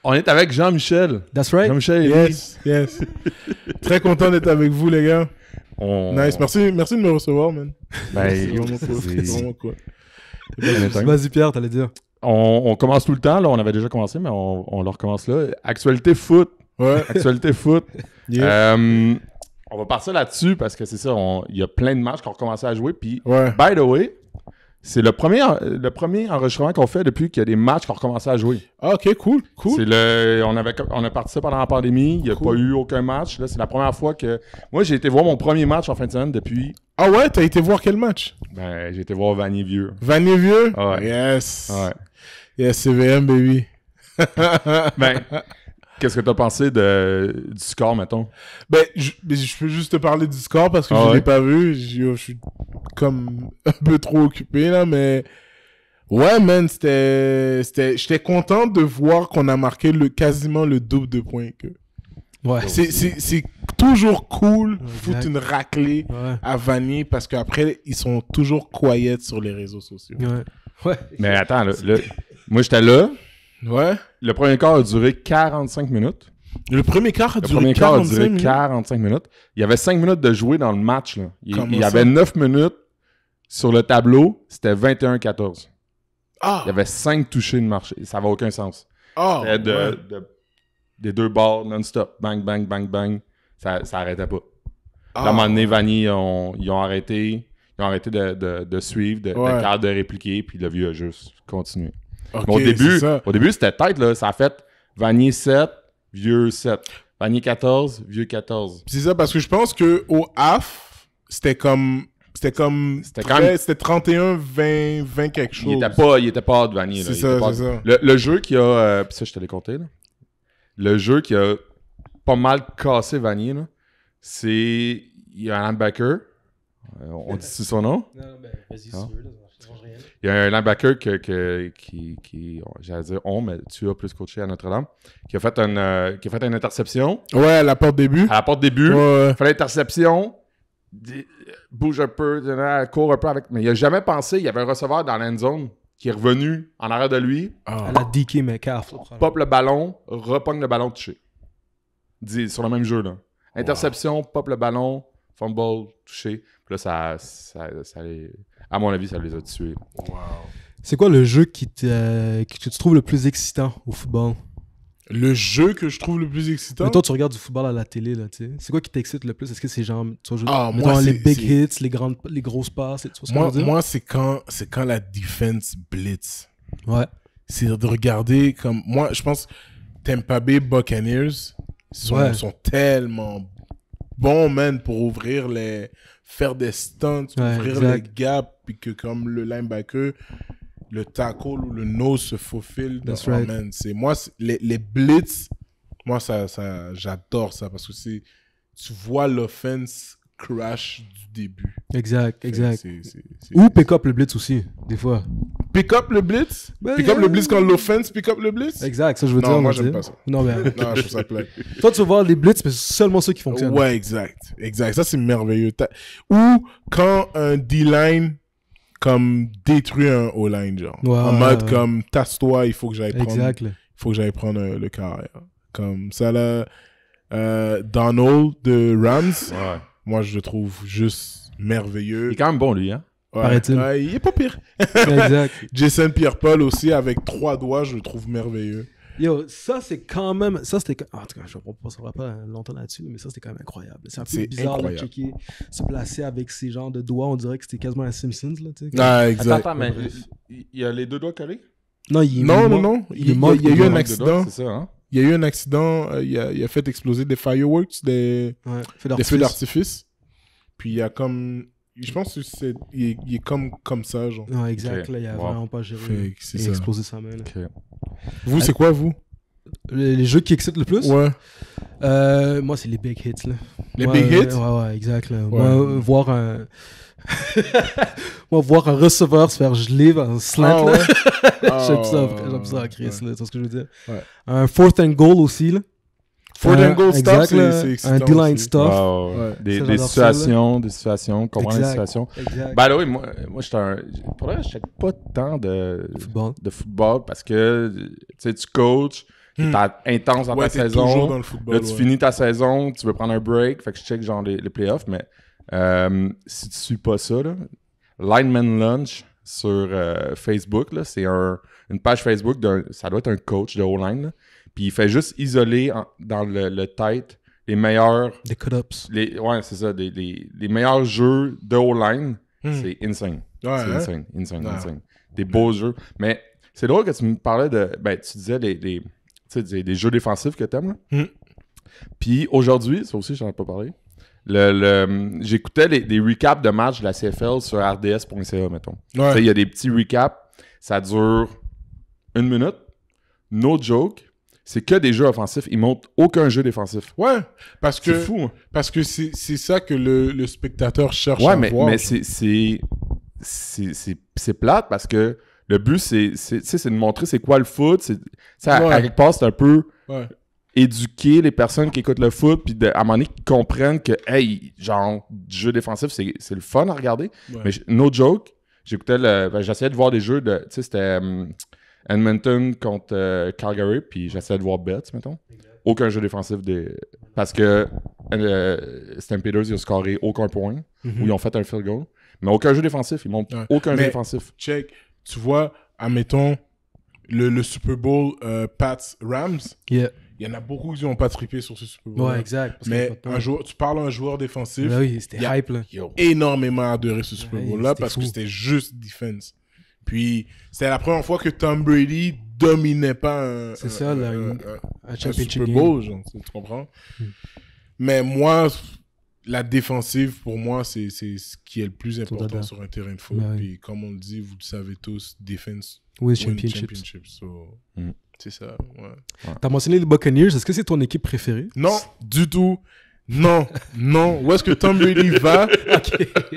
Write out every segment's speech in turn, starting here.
On est avec Jean-Michel. That's right. Jean-Michel. Yes. Très content d'être avec vous, les gars. Nice. Merci de me recevoir, man. C'est vraiment cool. C'est vraiment cool. Vas-y, Pierre, t'allais dire. On commence tout le temps. Là, on avait déjà commencé, mais on le recommence là. Actualité foot. Ouais. Actualité foot. Yeah. On va partir là-dessus parce que c'est ça. Il y a plein de matchs qu'on a recommencé à jouer. Puis, Ouais. by the way, c'est le premier enregistrement qu'on fait depuis qu'il y a des matchs qu'on a recommencé à jouer. Ah, ok, cool. On a parti ça pendant la pandémie. Il n'y a pas eu aucun match. Là, c'est la première fois que... Moi, j'ai été voir mon premier match en fin de semaine depuis... Ah ouais, t'as été voir quel match? J'ai été voir Vanier Vieux. Vanier Vieux? Ouais. Yes. Ouais. Yes, CVM, baby. Qu'est-ce que t'as pensé du score, mettons? Je peux juste te parler du score parce que je l'ai pas vu. Je suis comme un peu trop occupé, là, mais... Ouais, man, j'étais content de voir qu'on a marqué quasiment le double de points que... Ouais. C'est toujours cool de foutre Exact. une raclée à Vanier parce qu'après, ils sont toujours quiet sur les réseaux sociaux. Ouais. Mais attends, là, moi, j'étais là. Ouais. Le premier quart a duré 45 minutes. Le premier quart a Le duré premier quart a 45 duré minutes. 45 minutes. Il y avait 5 minutes de jouer dans le match. Là. Il Comment y ça? avait 9 minutes sur le tableau. C'était 21-14. Ah! Il y avait 5 touchés de marché. Ça n'avait aucun sens. Ah! C'était ouais. des deux balles non-stop. Bang, bang, bang, bang. Ça arrêtait pas. Ah, Puis à un moment donné, Vanier, ils ont arrêté. Ils ont arrêté de suivre, de capable de répliquer. Puis le vieux a juste continué. Ok, Mais c'est ça. au début, c'était tête, là. Ça a fait Vanier 7, vieux 7. Vanier 14, vieux 14. C'est ça parce que je pense que au AF, c'était comme C'était quand même- c'était 31 20 quelque chose. Il était pas hard, Vanier. là. C'est Il ça, était pas c'est hard. ça. Le jeu qui a... Puis ça, je te l'ai compté, là. Le jeu qui a pas mal cassé Vanier, là, c'est... Il y a un linebacker. On dit son nom? Non, ben, vas-y, Ah. si tu veux, là, ça change rien. Il y a un linebacker qui j'allais dire mais tu as plus coaché à Notre-Dame, qui a fait une interception Ouais, à la porte début. à la porte début. Ouais. Il fait l'interception, bouge un peu, court un peu avec. Mais il a jamais pensé, il y avait un receveur dans l'end zone qui est revenu en arrière de lui, Ah. À la DK Metcalf. là, probablement. pop le ballon, repogne le ballon touché. Sur le même jeu, là. Interception, pop le ballon, fumble, touché. Puis là, ça à mon avis, ça les a tués. C'est quoi le jeu que tu trouves le plus excitant au football? Le jeu que je trouve le plus excitant. Mais toi, tu regardes du football à la télé, là, tu sais. C'est quoi qui t'excite le plus? Est-ce que c'est genre, tu joues, Ah, mettons, moi, les c'est- big c'est- hits, les grosses passes, tu vois ce que je veux dire? Moi, c'est quand la defense blitz. Ouais. C'est de regarder comme... Moi, je pense Tampa Bay Buccaneers sont tellement bons, man, pour ouvrir faire des stunts, Ouais, ouvrir exact. les gaps, puis que comme le linebacker, le tackle ou le nose se faufile. That's Oh, right. man, les blitz, moi, j'adore ça, parce que tu vois l'offense crash du début. Exact. C'est- Ou pick up le blitz aussi, des fois. Pick up le blitz? Ben, Pick up le blitz quand l'offense pick up le blitz? Exact, ça je veux Non, dire. moi, on va j'aime dire. pas ça. Non, mais Non, je trouve ça plaît. toi, tu vas voir les blitz, mais c'est seulement ceux qui fonctionnent. Ouais, exact. Ça, c'est merveilleux. Ou quand un D-line comme détruit un O-line, genre. Ouais, en ouais, mode ouais. comme tasse-toi, il faut que j'aille prendre. Exact, là. Il faut que j'aille prendre le carrière. Comme ça, là. Donald de Rams, Ouais. moi, je le trouve juste merveilleux. Il est quand même bon, lui, hein? Ouais, paraît-il. ouais, il est pas pire. Exact. Jason Pierre-Paul aussi, avec 3 doigts, je le trouve merveilleux. Yo, ça c'est quand même. Ça c'était. En tout cas, je ne passerai pas longtemps là-dessus, mais ça c'était quand même incroyable. C'est un peu C'est bizarre de incroyable. checker, se placer avec ces genres de doigts. On dirait que c'était quasiment un Simpsons, là, tu sais. Ah, exact. Attends, mais il y a les deux doigts collés? Non, il Non. Il y a eu un Manque de doigts, accident. c'est ça, hein? Il y a eu un accident. Il a fait exploser des fireworks, des feux d'artifice. Puis il y a comme... Je pense qu'il est comme ça, genre. Ouais, exact. Ok. Là, il a Wow. vraiment pas géré. Fait que c'est Il a ça. explosé sa main. Là. Ok. Vous, c'est quoi, vous? Les jeux qui excitent le plus Ouais. Moi, c'est les big hits. Là. Les Moi, big hits? Ouais, exact. Là. Ouais. Moi, voir un. Moi, voir un receveur se faire geler en slant, Ah, là. ouais. J'aime ça, Chris, Ouais. là. Tu vois ce que je veux dire? Ouais. Un fourth and goal aussi, là. Fourth and goal stop, exact, là. c'est excitant un D-line aussi. stuff. Wow. Ouais. Des Ça, j'adore ça, situations, comprendre les Exact. situations. Exact. Ben là, oui, moi j'étais un... Pour vrai, je check pas tant de Football. football parce que, tu sais, tu coaches, qui est intense dans ta t'es toujours saison. dans le football, Là, tu finis ta saison, tu veux prendre un break. Fait que je check genre les playoffs, mais si tu suis pas ça, là, Lineman Lunch sur Facebook, là, c'est une page Facebook ça doit être un coach de O-line, là. Puis il fait juste isoler dans le tête les meilleurs... Des cut-ups. Ouais, c'est ça. Les meilleurs jeux de O-line, c'est insane. Ouais, C'est insane. Des beaux jeux. Mais c'est drôle que tu me parlais de... Ben, tu disais des jeux défensifs que t'aimes, là. Puis aujourd'hui, ça aussi, j'en ai pas parlé, j'écoutais des recaps de matchs de la CFL sur rds.ca, mettons. Ouais. Il y a des petits recaps, ça dure 1 minute. No joke. C'est que des jeux offensifs. Ils montrent aucun jeu défensif. Ouais, parce que c'est fou. Hein? Parce que c'est ça que le spectateur cherche à voir. Mais c'est plate parce que le but, c'est de montrer c'est quoi le foot. À quelque part, c'est un peu éduquer les personnes qui écoutent le foot, puis à un moment donné, qu'ils comprennent que, hey, genre, du jeu défensif, c'est le fun à regarder. Ouais. Mais no joke, j'essayais de voir des jeux de... Tu sais, c'était... Edmonton contre Calgary, puis j'essayais de voir Betts, mettons. Aucun jeu défensif parce que Stampeders, ils ont scoré aucun point, ou ils ont fait un field goal. Mais aucun jeu défensif, ils montrent aucun jeu défensif. Check, tu vois, admettons, le Super Bowl Pats-Rams, il y en a beaucoup qui n'ont pas trippé sur ce Super Bowl. Ouais, exact. Mais tu parles à un joueur défensif, oui, c'était hype, là. Ils ont énormément adoré ce Super Bowl-là parce que c'était juste defense. Puis, c'était la première fois que Tom Brady dominait pas un Super Bowl, genre, tu comprends? Mais moi, la défensive, pour moi, c'est ce qui est le plus important sur un terrain de foot. Puis, comme on le dit, vous le savez tous, defense wins championships. So, c'est ça, ouais. T'as mentionné les Buccaneers. Est-ce que c'est ton équipe préférée? Non, du tout. Non. Où est-ce que Tom Brady va?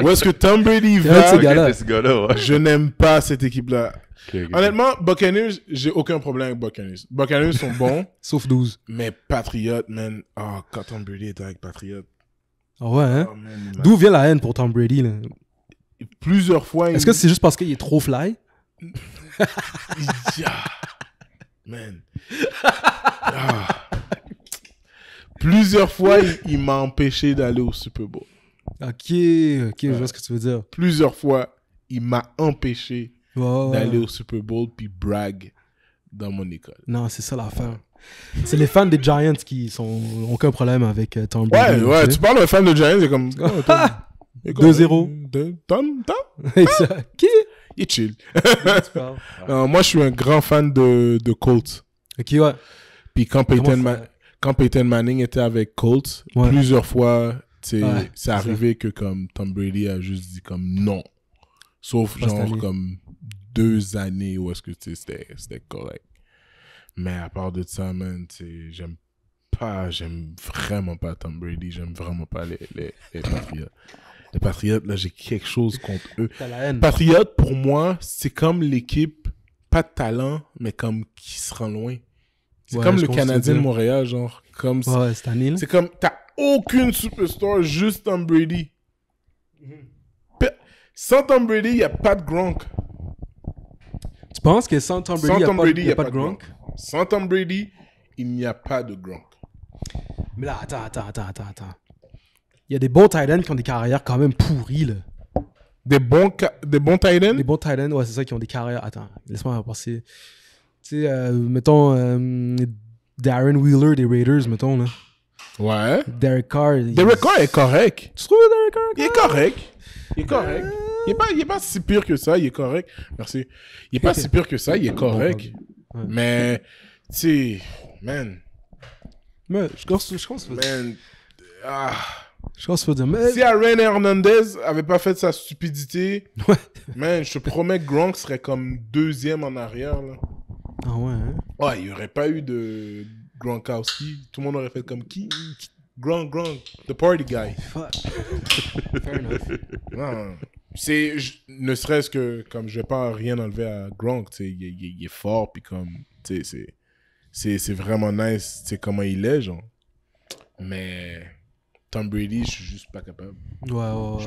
Où est-ce que Tom Brady va? Ce gars-là, ouais. Je n'aime pas cette équipe-là. Okay. Honnêtement, Buccaneers, j'ai aucun problème avec Buccaneers. Buccaneers sont bons. Sauf 12. Mais Patriots, man. Oh, quand Tom Brady était avec Patriots. Ah ouais, hein? Oh, man. D'où vient la haine pour Tom Brady, là? Plusieurs fois... Est-ce que c'est juste parce qu'il est trop fly? Man. Plusieurs fois, il m'a empêché d'aller au Super Bowl. Ok, je vois ce que tu veux dire. Plusieurs fois, il m'a empêché d'aller au Super Bowl puis brag dans mon école. Non, c'est ça l'affaire. C'est les fans des Giants qui ont aucun problème avec Tom Brady. Ouais, tu parles d'un fan de Giants, c'est comme... 2-0. Tom? Exact. Qui? Il est chill. Moi, je suis un grand fan de Colts. Ok, ouais. Puis quand Peyton Manning était avec Colts, plusieurs fois, c'est arrivé que comme Tom Brady a juste dit comme non. Sauf genre comme 2 années où est-ce que c'était correct. Mais à part de ça, man, j'aime vraiment pas Tom Brady, j'aime vraiment pas les Patriots. Les Patriots, là, j'ai quelque chose contre eux. T'as la haine. Patriots, pour moi, c'est comme l'équipe, pas de talent, mais comme qui se rend loin. C'est comme le Canadien de Montréal, genre. Comme cette année, là. C'est comme, t'as aucune superstar, juste Tom Brady. Sans Tom Brady, il n'y a pas de Gronk. Tu penses que sans Tom Brady, il n'y a pas de Gronk? Sans Tom Brady, il n'y a pas de Gronk. Mais là, attends. Il y a des bons tight ends qui ont des carrières quand même pourries, là. Des bons tight ends? Des bons tight ends, ouais, c'est ça, qui ont des carrières... Attends, laisse-moi passer. Tu sais, mettons, Darren Wheeler des Raiders, mettons, là. Ouais. Derek Carr est correct. Tu trouves Derek Carr? Il est correct. Il est pas si pire que ça, il est correct. Merci. Il est pas si pire que ça, il est correct. Ouais. Mais, tu sais, man. Mais, je pense que man. Je pense que dire, mais... Si Aaron Hernandez avait pas fait sa stupidité, man, je te promets que Gronk serait comme 2e en arrière, là. Ah ouais, hein? Ouais, il y aurait pas eu de Gronkowski. Tout le monde aurait fait comme qui? Gronk, the party guy. Fuck. Fair enough. Non, ne serait-ce que, comme je vais pas rien enlever à Gronk, tu sais, il est fort, puis comme, tu sais, c'est vraiment nice, tu sais, comment il est, genre. Mais Tom Brady, je suis juste pas capable. Ouais.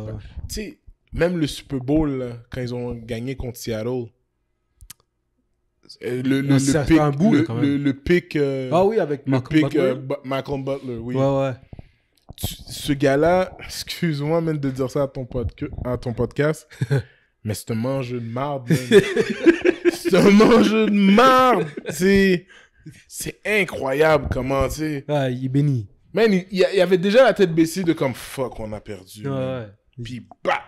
Tu sais, même le Super Bowl, là, quand ils ont gagné contre Seattle, Ça fait un bout, là, quand même. Le pick... Ah oui, avec Malcolm Butler. Malcolm Butler, oui. Ouais. Ce gars-là, excuse-moi même de dire ça à ton podcast, mais c'est un mangeur de marde, man. C'est un mangeur de marde. C'est incroyable comment, tu sais. Ah, il est béni. Man, il avait déjà la tête baissée de comme fuck, on a perdu. Ouais. Puis bah!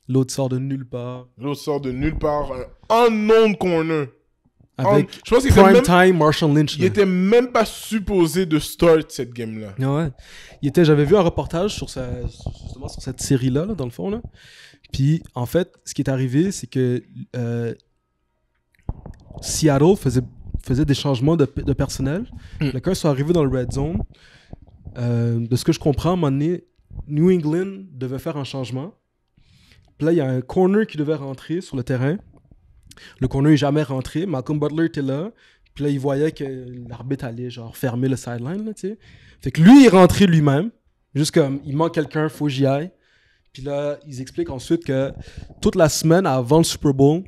L'autre sort de nulle part. L'autre sort de nulle part, un unknown corner. Avec Je pense qu'il prime time Marshall Lynch. Il était même pas supposé de start cette game-là. Ouais. J'avais vu un reportage justement sur cette série-là, là, dans le fond. Là. Puis, en fait, ce qui est arrivé, c'est que Seattle faisait des changements de personnel. Quand ils sont arrivés dans le red zone, de ce que je comprends, à un moment donné, New England devait faire un changement. Puis là, il y a un corner qui devait rentrer sur le terrain. Le corner n'est jamais rentré. Malcolm Butler était là. Puis là, il voyait que l'arbitre allait genre fermer le sideline, là, tu sais. Fait que lui, il est rentré lui-même. Juste comme, il manque quelqu'un, faut que j'y aille. Puis là, ils expliquent ensuite que toute la semaine avant le Super Bowl,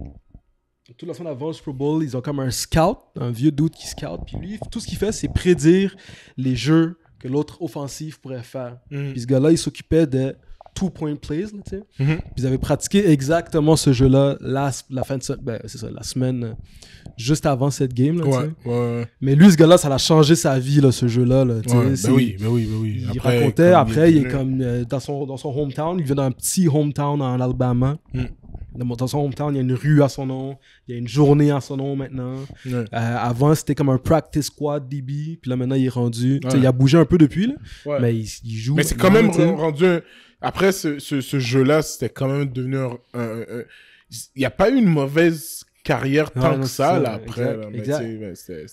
ils ont comme un scout, un vieux dude qui scout. Puis lui, tout ce qu'il fait, c'est prédire les jeux que l'autre offensif pourrait faire. Puis ce gars-là, il s'occupait de two-point plays, là, tu sais. Puis ils avaient pratiqué exactement ce jeu-là la semaine juste avant cette game, là, ouais. Mais lui, ce gars-là, ça l'a changé sa vie, là, ce jeu-là, là, tu sais. Ben oui. Il racontait, après, il est comme dans son hometown, il vient d'un petit hometown en Alabama. Dans son hometown, il y a une rue à son nom, il y a une journée à son nom maintenant. Avant, c'était comme un practice squad DB, puis là, maintenant, il est rendu... Il a bougé un peu depuis, là, mais il joue... Mais c'est quand même rendu un... Après, ce jeu-là, c'était quand même devenu il n'y a pas eu une mauvaise carrière tant que ça, là, après. Exact.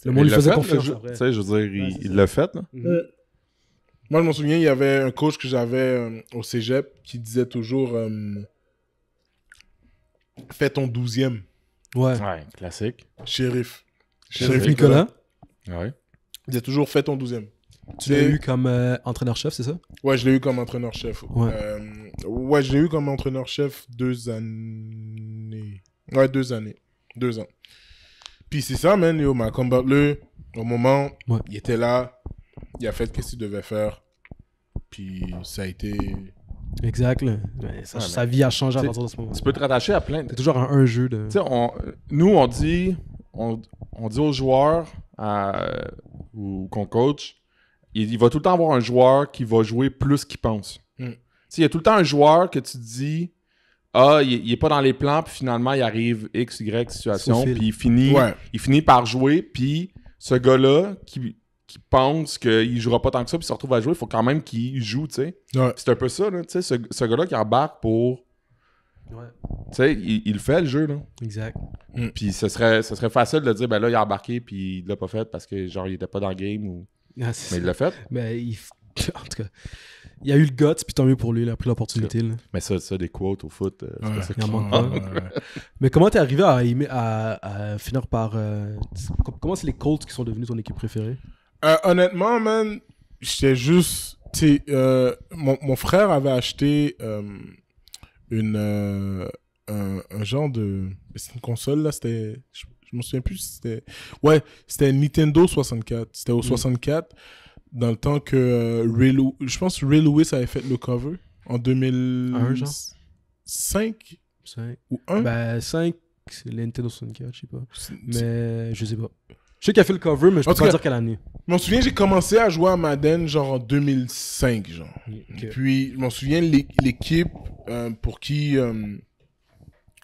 Le monde lui faisait confiance, après. Tu sais, je veux dire, il l'a fait, là. Moi, je me souviens, il y avait un coach que j'avais au cégep qui disait toujours... fais ton 12e. Ouais, classique. Shérif Nicolas. Ouais. Il disait toujours fais ton 12e. Tu l'as eu comme entraîneur-chef, c'est ça? Ouais, je l'ai eu comme entraîneur-chef. Ouais. Je l'ai eu comme entraîneur-chef 2 années. Ouais, 2 années. 2 ans. Puis c'est ça, man. Yo, Malcolm Butler, au moment, il était là. Il a fait ce qu'il devait faire. Puis ça a été... Exact, là. Sa vie a changé à partir de ce moment. Tu peux te rattacher à plein... C'est toujours un jeu de... Tu sais, nous, on dit aux joueurs ou qu'on coach, il va tout le temps avoir un joueur qui va jouer plus qu'il pense. Tu sais, il y a tout le temps un joueur que tu te dis, il est pas dans les plans, puis finalement, il arrive X, Y situation, puis il finit par jouer, puis ce gars-là qui pense qu'il jouera pas tant que ça, puis se retrouve à jouer, il faut quand même qu'il joue, tu sais. Ouais. C'est un peu ça, là, tu sais, ce gars-là qui embarque pour... Tu sais, il le fait, le jeu, là. Exact. Puis ce serait facile de dire, ben là, il a embarqué, puis il l'a pas fait parce que, genre, il était pas dans le game, ou... mais il l'a fait. Mais en tout cas, il a eu le guts, puis tant mieux pour lui, il a pris l'opportunité. Là. Mais ça, des quotes au foot, c'est pas ça il en manque pas. Mais comment t'es arrivé à finir par... comment c'est les Colts qui sont devenus ton équipe préférée? Honnêtement, man, j'étais juste... mon frère avait acheté un genre de... C'est une console, là, c'était... Je me souviens plus si c'était... Ouais, c'était Nintendo 64. C'était au 64, dans le temps que je pense que Ray Lewis avait fait le cover en 2005 ou 1. Ben, 5, c'est Nintendo 64, je sais pas. Mais je sais pas. Je sais qu'il a fait le cover, mais je peux pas dire quelle année. Je m'en souviens, j'ai commencé à jouer à Madden genre en 2005, genre. Okay. Puis, je m'en souviens, l'équipe pour qui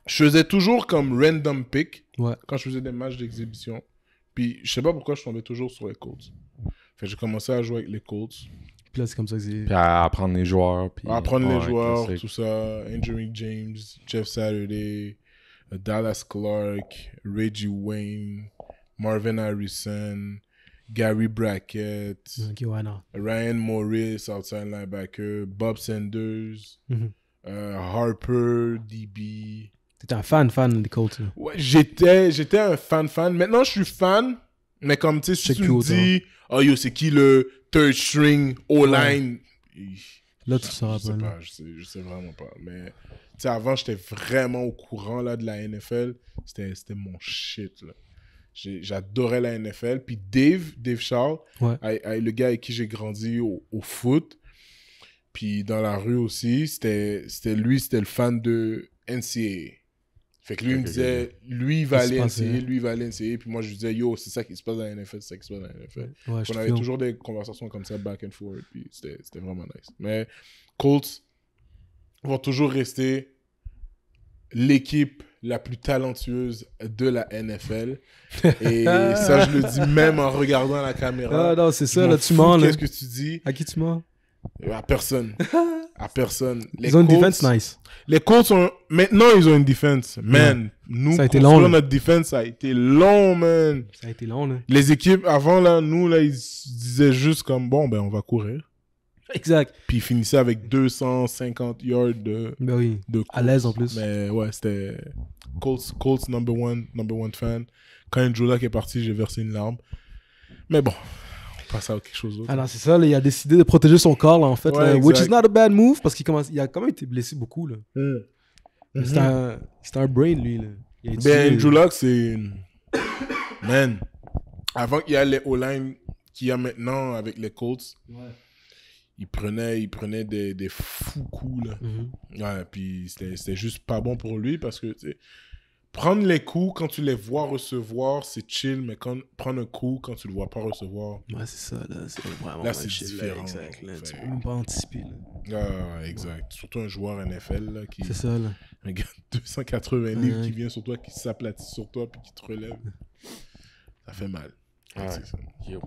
je faisais toujours comme random pick quand je faisais des matchs d'exhibition. Puis, je sais pas pourquoi je tombais toujours sur les Colts. Fait que j'ai commencé à jouer avec les Colts. Puis là, c'est comme ça que c'est... Puis à apprendre les joueurs. Puis... les joueurs, tout ça. Andrew James, Jeff Saturday, Dallas Clark, Reggie Wayne, Marvin Harrison, Gary Brackett, Ryan Morris, outside linebacker, Bob Sanders, Harper, DB. T'étais un fan des Colts. Hein? Ouais, j'étais un fan. Maintenant, je suis fan, mais comme tu sais, si tu me dis, c'est qui le third string O-line? Là, tu sauras pas. Je sais vraiment pas. Mais tu sais, avant, j'étais vraiment au courant là, de la NFL. C'était mon shit, là. J'adorais la NFL. Puis Dave Charles, le gars avec qui j'ai grandi au foot, puis dans la rue aussi, c'était le fan de NCAA. Fait que lui, il me disait, lui, il va aller NCAA, puis moi, je lui disais, yo, c'est ça qui se passe dans la NFL, c'est ça qui se passe dans la NFL. Ouais, on avait toujours des conversations comme ça, back and forth, puis c'était vraiment nice. Mais Colts vont toujours rester l'équipe la plus talentueuse de la NFL. Et ça, je le dis même en regardant la caméra. Ah non, c'est ça, là, tu mens. Qu'est-ce que tu dis? À qui tu mens? À personne. À personne. Ils ont une defense nice. Les Colts maintenant, ils ont une defense. Man, nous, ça a été long, notre defense, ça a été long, man. Ça a été long, là. Les équipes, avant, là, nous, là, ils disaient juste comme, bon, ben, on va courir. Exact. Puis ils finissaient avec 250 yards de à l'aise, en plus. Mais ouais, c'était Colts number one fan. Quand Andrew Luck est parti, j'ai versé une larme. Mais bon, on passe à quelque chose d'autre. Ah non, c'est ça, là, il a décidé de protéger son corps, là, en fait, ouais, là, which is not a bad move, parce qu'il a quand même été blessé beaucoup, là. C'était un brain, lui, là. Ben, Andrew Luck, c'est... Man, avant qu'il y ait les O-line qu'il y a maintenant avec les Colts, il prenait des fous coups, là. Ouais, puis c'était juste pas bon pour lui, parce que, tu sais, prendre les coups quand tu les vois recevoir, c'est chill, mais prendre un coup quand tu le vois pas recevoir... Ouais, c'est ça, là. C'est vraiment là, c'est chill, différent. Là, exact, là. Tu peux même pas anticiper, là. Ah, exact. Surtout un joueur NFL, là, qui... C'est ça, là. Un gars de 280 livres qui vient sur toi, qui s'aplatit sur toi, puis qui te relève. Ça fait mal. Ouais. C'est ça. Yo.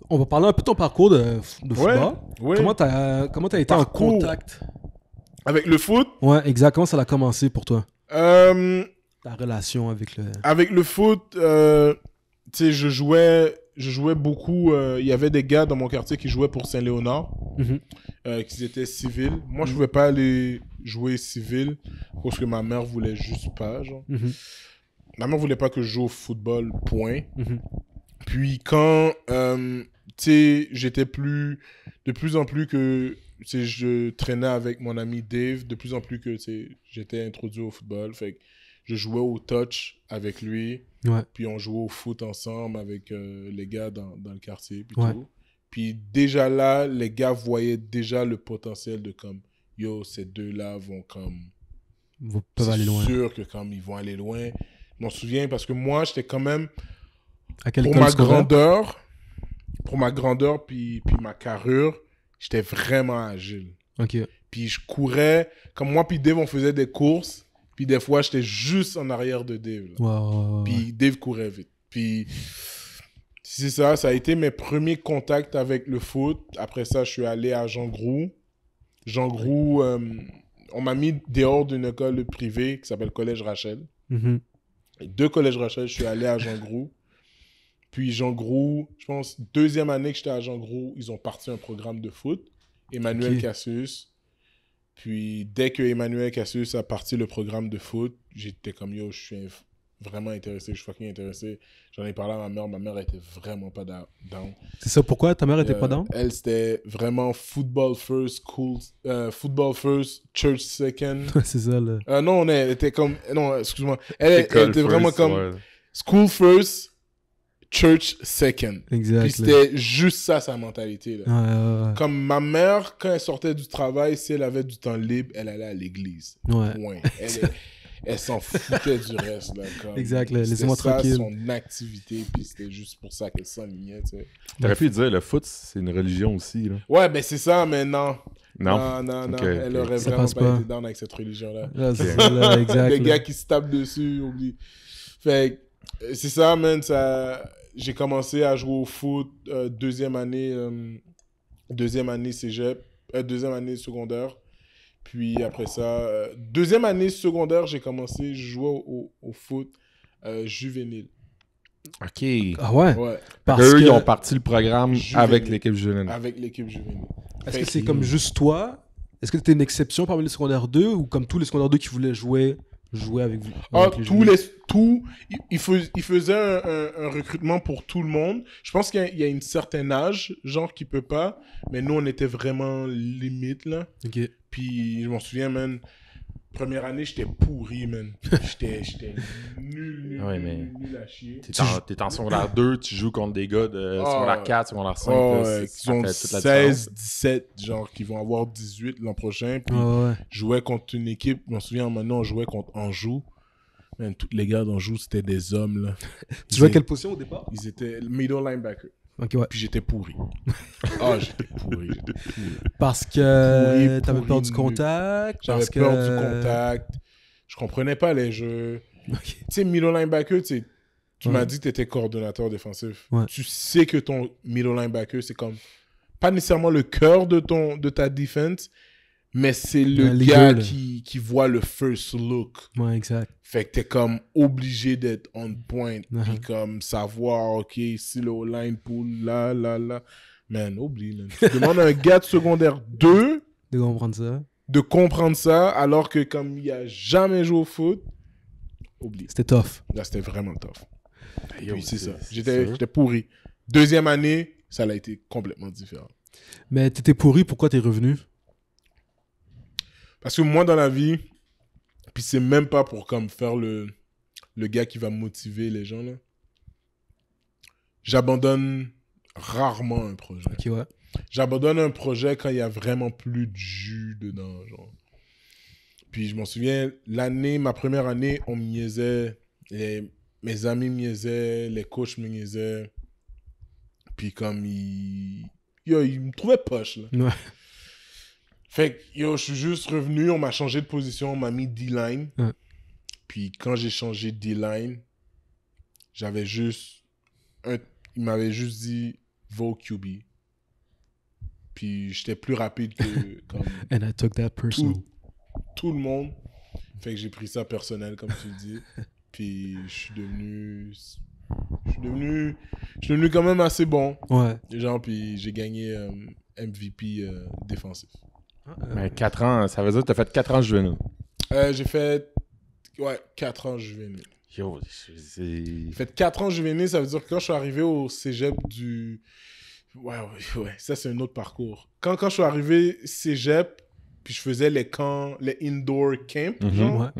On va parler un peu de ton parcours de football. Ouais. Comment t'as été en contact avec le foot? Ouais, exact. Comment ça a commencé pour toi? Ta relation avec le... Avec le foot, tu sais, je jouais beaucoup. Il y avait des gars dans mon quartier qui jouaient pour Saint-Léonard, qui étaient civils. Moi, je pouvais pas aller jouer civil parce que ma mère voulait juste pas, genre. Ma mère voulait pas que je joue au football, point. Puis quand, tu sais, j'étais de plus en plus que, tu sais, je traînais avec mon ami Dave, de plus en plus que, tu sais, j'étais introduit au football. Fait que je jouais au touch avec lui. Puis on jouait au foot ensemble avec les gars dans le quartier. Puis tout. Puis déjà là, les gars voyaient déjà le potentiel de comme, yo, ces deux-là vont comme... peuvent aller loin. C'est sûr que comme ils vont aller loin. Je m'en souviens parce que moi, j'étais quand même... Pour ma grandeur puis ma carrure, j'étais vraiment agile. Puis je courais, comme moi puis Dave, on faisait des courses, puis des fois, j'étais juste en arrière de Dave. Puis Dave courait vite. Puis c'est ça, ça a été mes premiers contacts avec le foot. Après ça, je suis allé à Jean Groux. Jean Groux, on m'a mis dehors d'une école privée qui s'appelle Collège Rachel. De Collège Rachel, je suis allé à Jean Groux. Puis Jean Groux, je pense, deuxième année que j'étais à Jean Groux, ils ont parti un programme de foot. Emmanuel Cassius. Puis dès que Emmanuel Cassius a parti le programme de foot, j'étais comme, yo, je suis vraiment intéressé, je suis fucking intéressé. J'en ai parlé à ma mère était vraiment pas down. C'est ça, pourquoi ta mère était pas down? Elle, c'était vraiment football first, church second. C'est ça, là. Non, elle était comme, non, excuse-moi. Elle était vraiment comme school first, church second. Exact. Puis c'était juste ça, sa mentalité. Là. Comme ma mère, quand elle sortait du travail, si elle avait du temps libre, elle allait à l'église. Point. Elle s'en foutait du reste. Là, comme, exact, laissez-moi tranquille. C'était son activité, puis c'était juste pour ça qu'elle s'enlignait. Tu sais. T'aurais pu dire, le foot, c'est une religion aussi. Là. Ouais, ben c'est ça, mais non. Non. Elle aurait vraiment pas été down avec cette religion-là. Exact. Les gars qui se tapent dessus, oublie. Fait c'est ça, man. J'ai commencé à jouer au foot deuxième année cégep, deuxième année secondaire. Puis après ça, deuxième année secondaire, j'ai commencé, je jouais au foot juvénile. OK. Ah ouais? Parce qu'eux, ils ont parti le programme juvénile. Avec l'équipe juvénile. Avec l'équipe juvénile. Est-ce que c'est comme juste toi? Est-ce que tu étais une exception parmi les secondaires 2 ou comme tous les secondaires 2 qui voulaient jouer avec vous? Il faisait un recrutement pour tout le monde. Je pense qu'il y a une certaine âge, genre qui peut pas, mais nous on était vraiment limite là. OK. Puis je m'en souviens, man, Première année, j'étais pourri, man. J'étais nul à chier. T'es en secondaire 2, tu joues contre des gars de secondaire 4, secondaire 5. Qui ont 16, 17, genre, qui vont avoir 18 l'an prochain. Puis je jouais contre une équipe, je me souviens, maintenant, on jouait contre Anjou. Man, tous les gars d'Anjou, c'était des hommes, là. Tu jouais à quelle position au départ? Ils étaient middle linebacker. Ok, ouais. Puis j'étais pourri. J'étais pourri. Parce que t'avais peur du contact? J'avais peur du contact. Je comprenais pas les jeux. Tu sais, middle linebacker, tu m'as dit que t'étais coordonnateur défensif. Ouais. Tu sais que ton middle linebacker, c'est comme pas nécessairement le cœur de ta défense, mais c'est le gars qui voit le first look. Ouais, exact. Fait que t'es comme obligé d'être on point, puis comme savoir, ok, si le O-line pull là. Man, oublie, man. Tu demandes à un gars de secondaire 2 de comprendre ça, alors que comme il a jamais joué au foot, oublie. C'était tough. Là, c'était vraiment tough. Puis c'est ça. J'étais pourri. Deuxième année, ça a été complètement différent. Mais t'étais pourri, pourquoi t'es revenu? Parce que moi, dans la vie, puis c'est même pas pour comme faire le gars qui va motiver les gens, là. J'abandonne rarement un projet. Ok, ouais. J'abandonne un projet quand il y a vraiment plus de jus dedans, genre. Puis je m'en souviens, ma première année, on me niaisait, mes amis me niaisaient, les coachs me niaisaient. Puis comme ils me trouvaient poche, là. Ouais. Fait que, je suis juste revenu, on m'a changé de position, on m'a mis D-line. Puis quand j'ai changé D-line, j'avais juste il m'avait juste dit, va au QB. Puis j'étais plus rapide que comme And I took that personal. Tout le monde. Fait que j'ai pris ça personnel, comme tu le dis. Puis je suis devenu quand même assez bon. Ouais. Genre, puis j'ai gagné MVP défensif. Mais 4 ans, ça veut dire que t'as fait 4 ans juvénile. J'ai fait 4 ans juvénile. Yo, J'ai fait 4 ans juvénile, ça veut dire que quand je suis arrivé au cégep du... Ouais, ça c'est un autre parcours. Quand je suis arrivé cégep, puis je faisais les camps, les indoor camps, genre,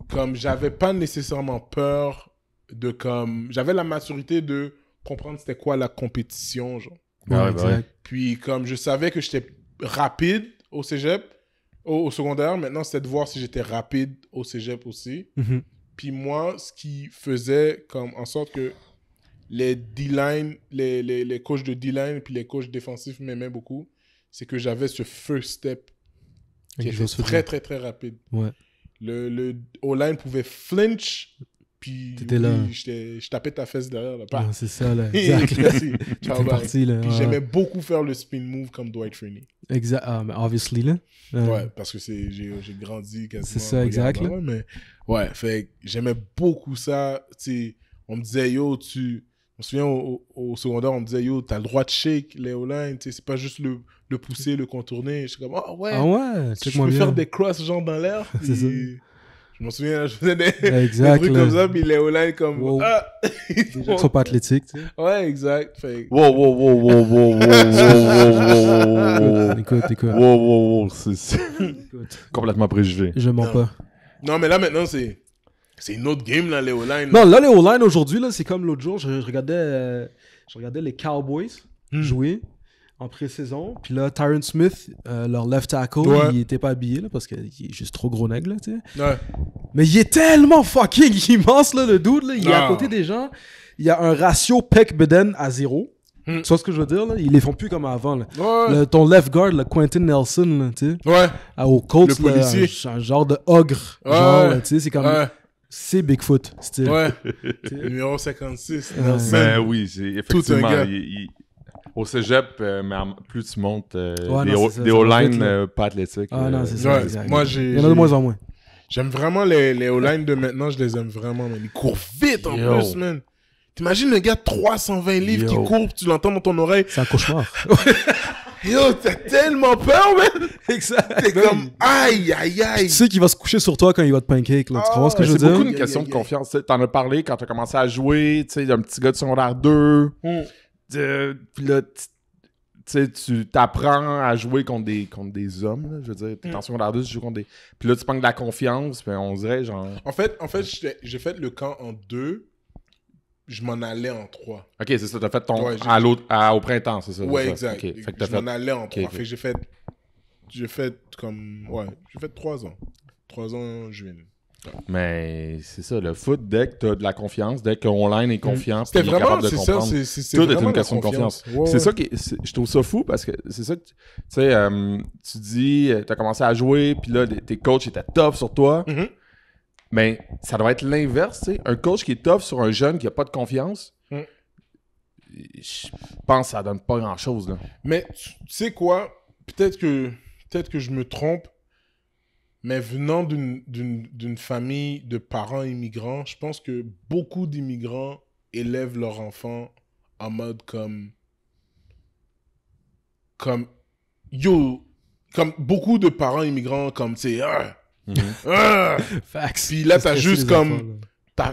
comme j'avais pas nécessairement peur de comme... J'avais la maturité de comprendre c'était quoi la compétition, genre. Puis comme je savais que j'étais rapide au cégep, au secondaire, maintenant c'était de voir si j'étais rapide au cégep aussi. Puis moi, ce qui faisait comme en sorte que les D-line, les coachs de D-line puis les coachs défensifs m'aimaient beaucoup, c'est que j'avais ce first step qui était très, très, très rapide. Ouais. Le O-line pouvait flinch, puis je tapais ta fesse derrière. Là. Ouais, c'est ça, là. Exact. Ciao, parti, là. Puis j'aimais beaucoup faire le spin move comme Dwight Freeney. Exact. Mais obviously, là. Ouais, parce que j'ai grandi quasiment. C'est ça, exact. Là. Mais ouais, fait j'aimais beaucoup ça. T'sais, on me disait, yo, je me souviens au secondaire, on me disait, yo, t'as le droit de shake les O-line, c'est pas juste le pousser, le contourner. Je suis comme, oh ouais, je peux faire des crosses genre dans l'air. C'est ça. Je m'en souviens, je faisais des trucs comme ça, puis les O-line comme, Ils sont pas athlétiques, tu sais. Ouais, exact. Fait... Wow. Écoute. Wow, c'est complètement préjugé. Je mens pas. Non, mais là, maintenant, c'est une autre game, là, les O-line. Non, là, les O-line, aujourd'hui, là, c'est comme l'autre jour, je regardais les Cowboys jouer en pré-saison. Puis là, Tyron Smith, leur left tackle, il était pas habillé, là, parce qu'il est juste trop gros nègre, là, tu sais. Ouais. Mais il est tellement fucking immense, là, le dude, là. Il est à côté des gens. Il y a un ratio pec-beden à 0. Tu vois ce que je veux dire, là? Ils les font plus comme avant, là. Ouais. Ton left guard, là, Quentin Nelson, là, tu sais. Ouais. Au Colts, le policier. Un genre de ogre. Ouais. Genre, là, tu sais, c'est comme... Ouais. C'est Bigfoot, style. Ouais. Numéro 56. Ben oui, c'est effectivement... Au cégep, mais plus tu montes, des O-line pas athlétiques. Ah non, c'est ça. Ouais. Moi, il y en a de moins en moins. J'aime vraiment les O-line de maintenant, je les aime vraiment, man. Ils courent vite en plus, man. T'imagines le gars de 320 livres qui court, tu l'entends dans ton oreille. C'est un cauchemar. Yo, t'as tellement peur, man. Exact. T'es comme, aïe. Tu sais qu'il va se coucher sur toi quand il va te pancake, là. Tu comprends ce que je veux dire? C'est beaucoup une question de confiance. T'en as parlé quand t'as commencé à jouer, tu sais, d'un petit gars de secondaire 2. Puis là, tu sais, tu t'apprends à jouer contre des hommes, là, je veux dire. T'es en secondaire 2, tu joues contre des... Puis là, tu prends de la confiance, puis on dirait, genre... En fait, j'ai fait le camp en 2, je m'en allais en 3. OK, c'est ça, t'as fait ton... Ouais, au printemps, c'est ça? Ouais, c'est exact. Ça. Okay. Fait que je m'en allais en 3. Okay. Fait que j'ai fait comme... Ouais, j'ai fait 3 ans. 3 ans en juillet. Ouais. Mais c'est ça, le foot, dès que t'as de la confiance, dès que online est confiant, c'était vraiment, capable de c'est comprendre, ça, c'est tout vraiment est une question de confiance. Ouais, c'est ça qui je trouve ça fou parce que c'est ça que tu sais, tu dis, t'as commencé à jouer, puis là, tes coachs étaient tough sur toi, mais ça doit être l'inverse, tu sais. Un coach qui est tough sur un jeune qui a pas de confiance, je pense que ça donne pas grand-chose, là. Mais tu sais quoi, peut-être que je me trompe, mais venant d'une famille de parents immigrants, je pense que beaucoup d'immigrants élèvent leurs enfants en mode comme beaucoup de parents immigrants comme, tu sais, Facts. Puis là, t'as juste comme, t'as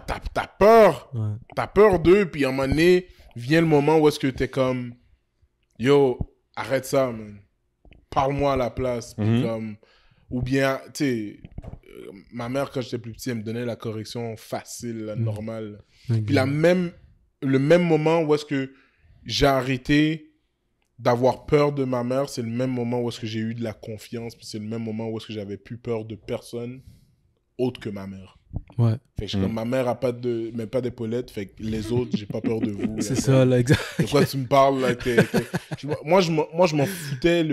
peur, t'as peur d'eux, puis à un moment donné, vient le moment où est-ce que t'es comme, yo, arrête ça, man. Parle-moi à la place, puis comme... Ou bien, tu sais, ma mère, quand j'étais plus petit, elle me donnait la correction facile, normale. Puis le même moment où est-ce que j'ai arrêté d'avoir peur de ma mère, c'est le même moment où est-ce que j'ai eu de la confiance, puis c'est le même moment où est-ce que j'avais plus peur de personne autre que ma mère. Ouais. Fait que comme ma mère a pas d'épaulettes, fait que les autres, j'ai pas peur de vous. C'est ça, là, exact. De quoi tu me parles, là? Moi, je m'en foutais,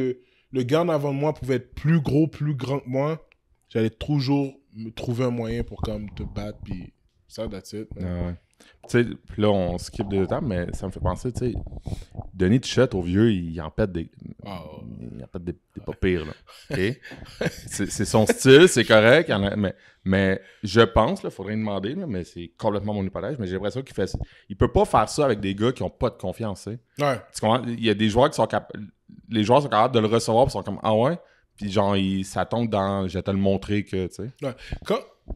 le gars en avant de moi pouvait être plus gros, plus grand que moi. J'allais toujours me trouver un moyen pour comme te battre, puis ça, that's it. Ouais. Tu sais, puis là, on skip des étapes, mais ça me fait penser, tu sais, Denis Tuchette, au vieux, il en pète des... Il en pète des pas pires, là. OK? c'est son style, c'est correct, mais je pense, là, faudrait lui demander, là, mais c'est complètement mon hypothèse, mais j'ai l'impression qu'il fait... Il peut pas faire ça avec des gars qui ont pas de confiance, tu sais. Ouais. Il y a des joueurs qui sont capables... Les joueurs sont capables de le recevoir, puis sont comme, ah ouais? Puis genre, ça tombe dans, je vais te le montrer que, tu sais. Ouais.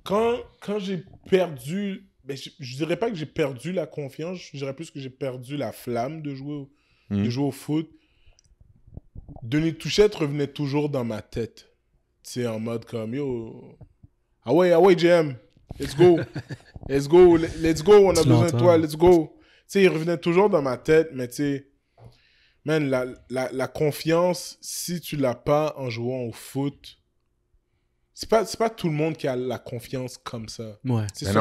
Quand j'ai perdu... Ben, je dirais pas que j'ai perdu la confiance, je dirais plus que j'ai perdu la flamme de jouer au foot. Denis Tuchette revenait toujours dans ma tête. Tu sais, en mode comme, yo, ah ouais, JM, let's go, on a besoin de toi, let's go. Tu sais, il revenait toujours dans ma tête, mais tu sais, man, la confiance, si tu l'as pas en jouant au foot, c'est pas tout le monde qui a la confiance comme ça. Ouais. C'est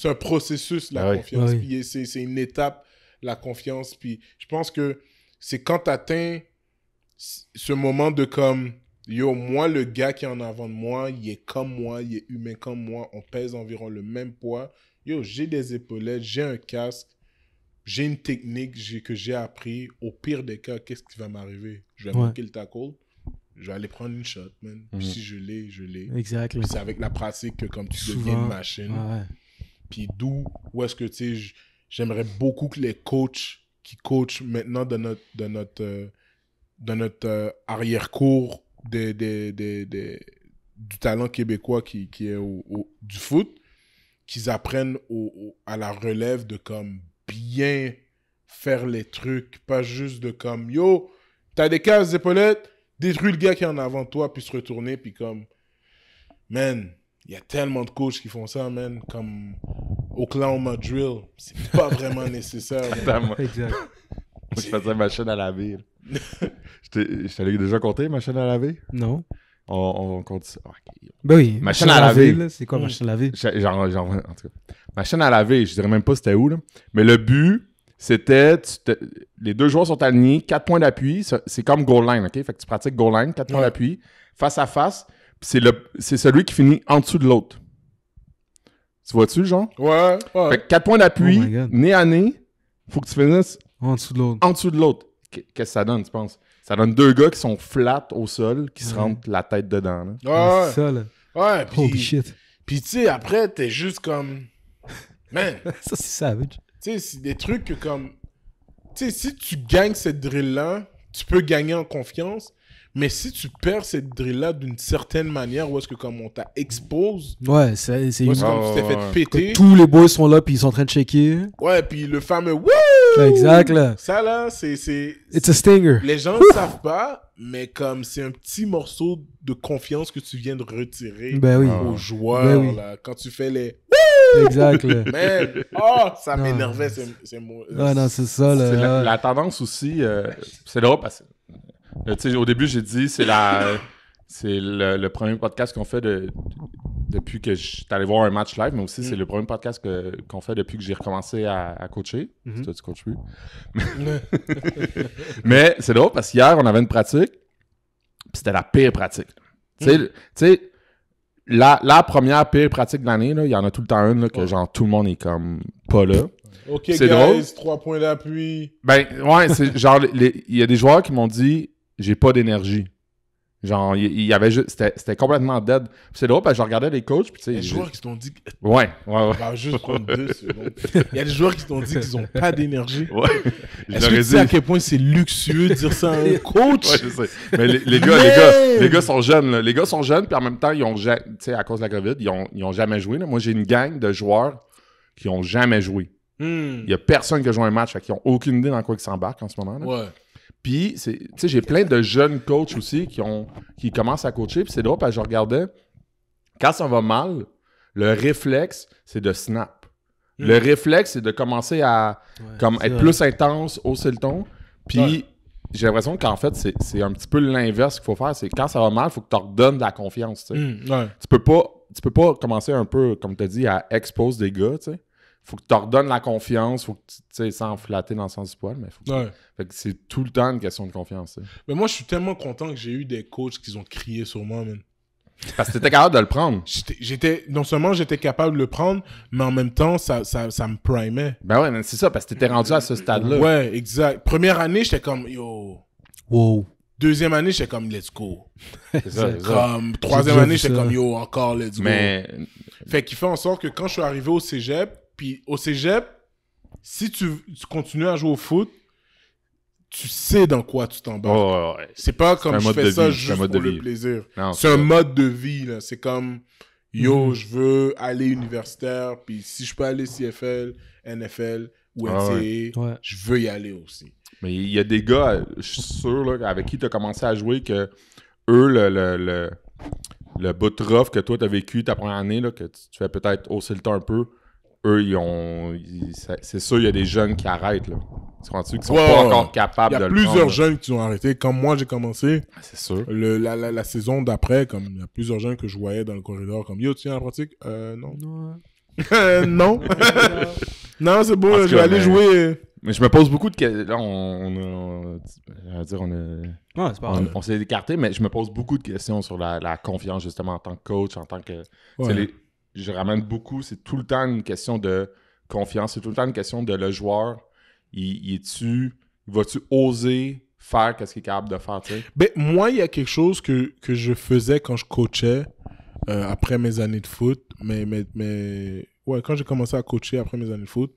un processus, la confiance. Puis c'est une étape, la confiance. Puis je pense que c'est quand tu atteins ce moment de comme, yo, moi, le gars qui est en avant de moi, il est comme moi, il est humain comme moi, on pèse environ le même poids. Yo, j'ai des épaulettes, j'ai un casque, j'ai une technique que j'ai appris. Au pire des cas, qu'est-ce qui va m'arriver? Je vais manquer le tackle. Je vais aller prendre une shot, man. Puis si je l'ai, je l'ai. Exactement. Puis c'est avec la pratique que comme tu deviens une machine. Ouais. Puis où est-ce que, tu sais, j'aimerais beaucoup que les coachs qui coachent maintenant dans notre arrière-cour du talent québécois qui est du foot, qu'ils apprennent à la relève de comme bien faire les trucs, pas juste de comme, yo, t'as des cases épaulettes, détruis le gars qui est en avant de toi, puis se retourner, puis comme... Man, il y a tellement de coachs qui font ça, man, comme Oklahoma Drill. C'est pas vraiment nécessaire. Exact. Je faisais machine à laver. Je t'avais déjà compté, machine à laver? Non. On compte ça. Okay. Ben oui. Machine à laver. Là, c'est quoi machine à laver? Genre, en tout cas. Machine à laver, je dirais même pas c'était où, là. Mais le but... C'était, les deux joueurs sont alignés, 4 points d'appui, c'est comme goal line, OK? Fait que tu pratiques goal line, 4 points d'appui, face à face, puis c'est celui qui finit en dessous de l'autre. Tu vois-tu, le genre? Ouais. Fait que 4 points d'appui, nez à nez, faut que tu finisses en dessous de l'autre. En dessous de l'autre. Qu'est-ce que ça donne, tu penses? Ça donne deux gars qui sont flats au sol, qui se rentrent la tête dedans, là. Ouais. C'est ça, là. Ouais, Holy shit. Puis tu sais, après, t'es juste comme... Man! Ça, c'est savage. Tu sais, c'est des trucs que comme... Tu sais, si tu gagnes cette drill-là, tu peux gagner en confiance, mais si tu perds cette drill-là d'une certaine manière, où est-ce que comme on t'a expose... Ouais, c'est... Où est-ce que comme tu t'es fait péter... Tous les boys sont là, puis ils sont en train de checker. Ouais, puis le fameux « Wouh! » Exact, là. Ça, là, c'est... It's a stinger. Les gens ne savent pas, mais comme c'est un petit morceau de confiance que tu viens de retirer Ben oui. aux joueurs, Ben oui. là. Quand tu fais les... Exact, là. Man, ça Non. m'énervait, c'est Ah non, c'est ça, là. C'est la tendance aussi, c'est drôle parce que, tu sais, au début, j'ai dit, c'est le premier podcast qu'on fait depuis que je suis allé voir un match live, mais aussi c'est le premier podcast qu'on fait depuis que j'ai recommencé à coacher. Toi, tu coaches plus. Mais c'est drôle parce qu'hier, on avait une pratique, puis c'était la pire pratique. Tu sais, la première pire pratique de l'année, il y en a tout le temps une là, que genre tout le monde est comme pas là. Ok, c'est guys, drôle. 3 points d'appui. Ben, ouais, c'est genre, il y a des joueurs qui m'ont dit, j'ai pas d'énergie. Genre, il y avait juste, c'était complètement dead. Puis c'est drôle parce que je regardais les coachs, puis tu sais. Il y a des joueurs qui t'ont dit. Ouais. On va juste prendre 2 secondes. Il y a des joueurs qui t'ont dit qu'ils ont pas d'énergie. Ouais. Est-ce que tu sais à quel point c'est luxueux de dire ça à un coach? Ouais, je sais. Mais les gars sont jeunes, là. Les gars sont jeunes, puis en même temps, ils ont, tu sais, à cause de la COVID, ils ont jamais joué, là. Moi, j'ai une gang de joueurs qui ont jamais joué. Il y a personne qui a joué un match, qui ont aucune idée dans quoi ils s'embarquent en ce moment, là. Ouais. Puis, tu sais, j'ai plein de jeunes coachs aussi qui commencent à coacher. Puis c'est drôle parce que je regardais, quand ça va mal, le réflexe, c'est de snap. Le réflexe, c'est de commencer à être plus intense, hausser le ton. Puis j'ai l'impression qu'en fait, c'est un petit peu l'inverse qu'il faut faire. C'est quand ça va mal, il faut que tu redonnes de la confiance. Tu sais. Tu peux pas commencer un peu, comme tu as dit, à expose des gars, tu sais. Faut que tu redonnes la confiance, faut que tu sais, sans flatter dans le sens du poil, mais faut que fait que c'est tout le temps une question de confiance. T'sais. Mais moi, je suis tellement content que j'ai eu des coachs qui ont crié sur moi, man. Parce que t'étais capable de le prendre. Non seulement j'étais capable de le prendre, mais en même temps, ça me primait. Ben ouais, mais c'est ça, parce que t'étais rendu à ce stade-là. Ouais, exact. Première année, j'étais comme, yo. Wow. Deuxième année, j'étais comme, let's go. C'est ça. Comme, troisième année, j'étais comme, yo, encore, let's go. Mais... Fait qu'il fait en sorte que quand je suis arrivé au cégep, puis au cégep, si tu continues à jouer au foot, tu sais dans quoi tu t'embarques. Ouais. C'est pas comme je fais ça vie, juste pour le plaisir. Non, c'est un mode de vie, là. C'est comme, yo, je veux aller universitaire, puis si je peux aller CFL, NFL ou NCAA, je veux y aller aussi. Mais il y a des gars, je suis sûr, là, avec qui tu as commencé à jouer, que eux, le bout de rough que toi, tu as vécu ta première année, là, que tu fais peut-être hausser le temps un peu, eux, c'est sûr, il y a des jeunes qui arrêtent, là. Tu comprends-tu? Qui sont pas encore capables de le prendre. Il y a plusieurs jeunes qui ont arrêté. Comme moi, j'ai commencé. C'est sûr. La saison d'après, comme il y a plusieurs jeuns que je voyais dans le corridor, comme yo, tu viens à la pratique? Non. Non. Non, c'est bon, je vais aller jouer. Mais je me pose beaucoup de questions. Là, on s'est écarté, mais je me pose beaucoup de questions sur la confiance, justement, en tant que coach, en tant que. Je ramène beaucoup, c'est tout le temps une question de confiance, c'est tout le temps une question de le joueur. Va-tu oser faire ce qu'il est capable de faire, tu sais? Ben, moi, il y a quelque chose que je faisais quand je coachais après mes années de foot. Mais ouais, quand j'ai commencé à coacher après mes années de foot,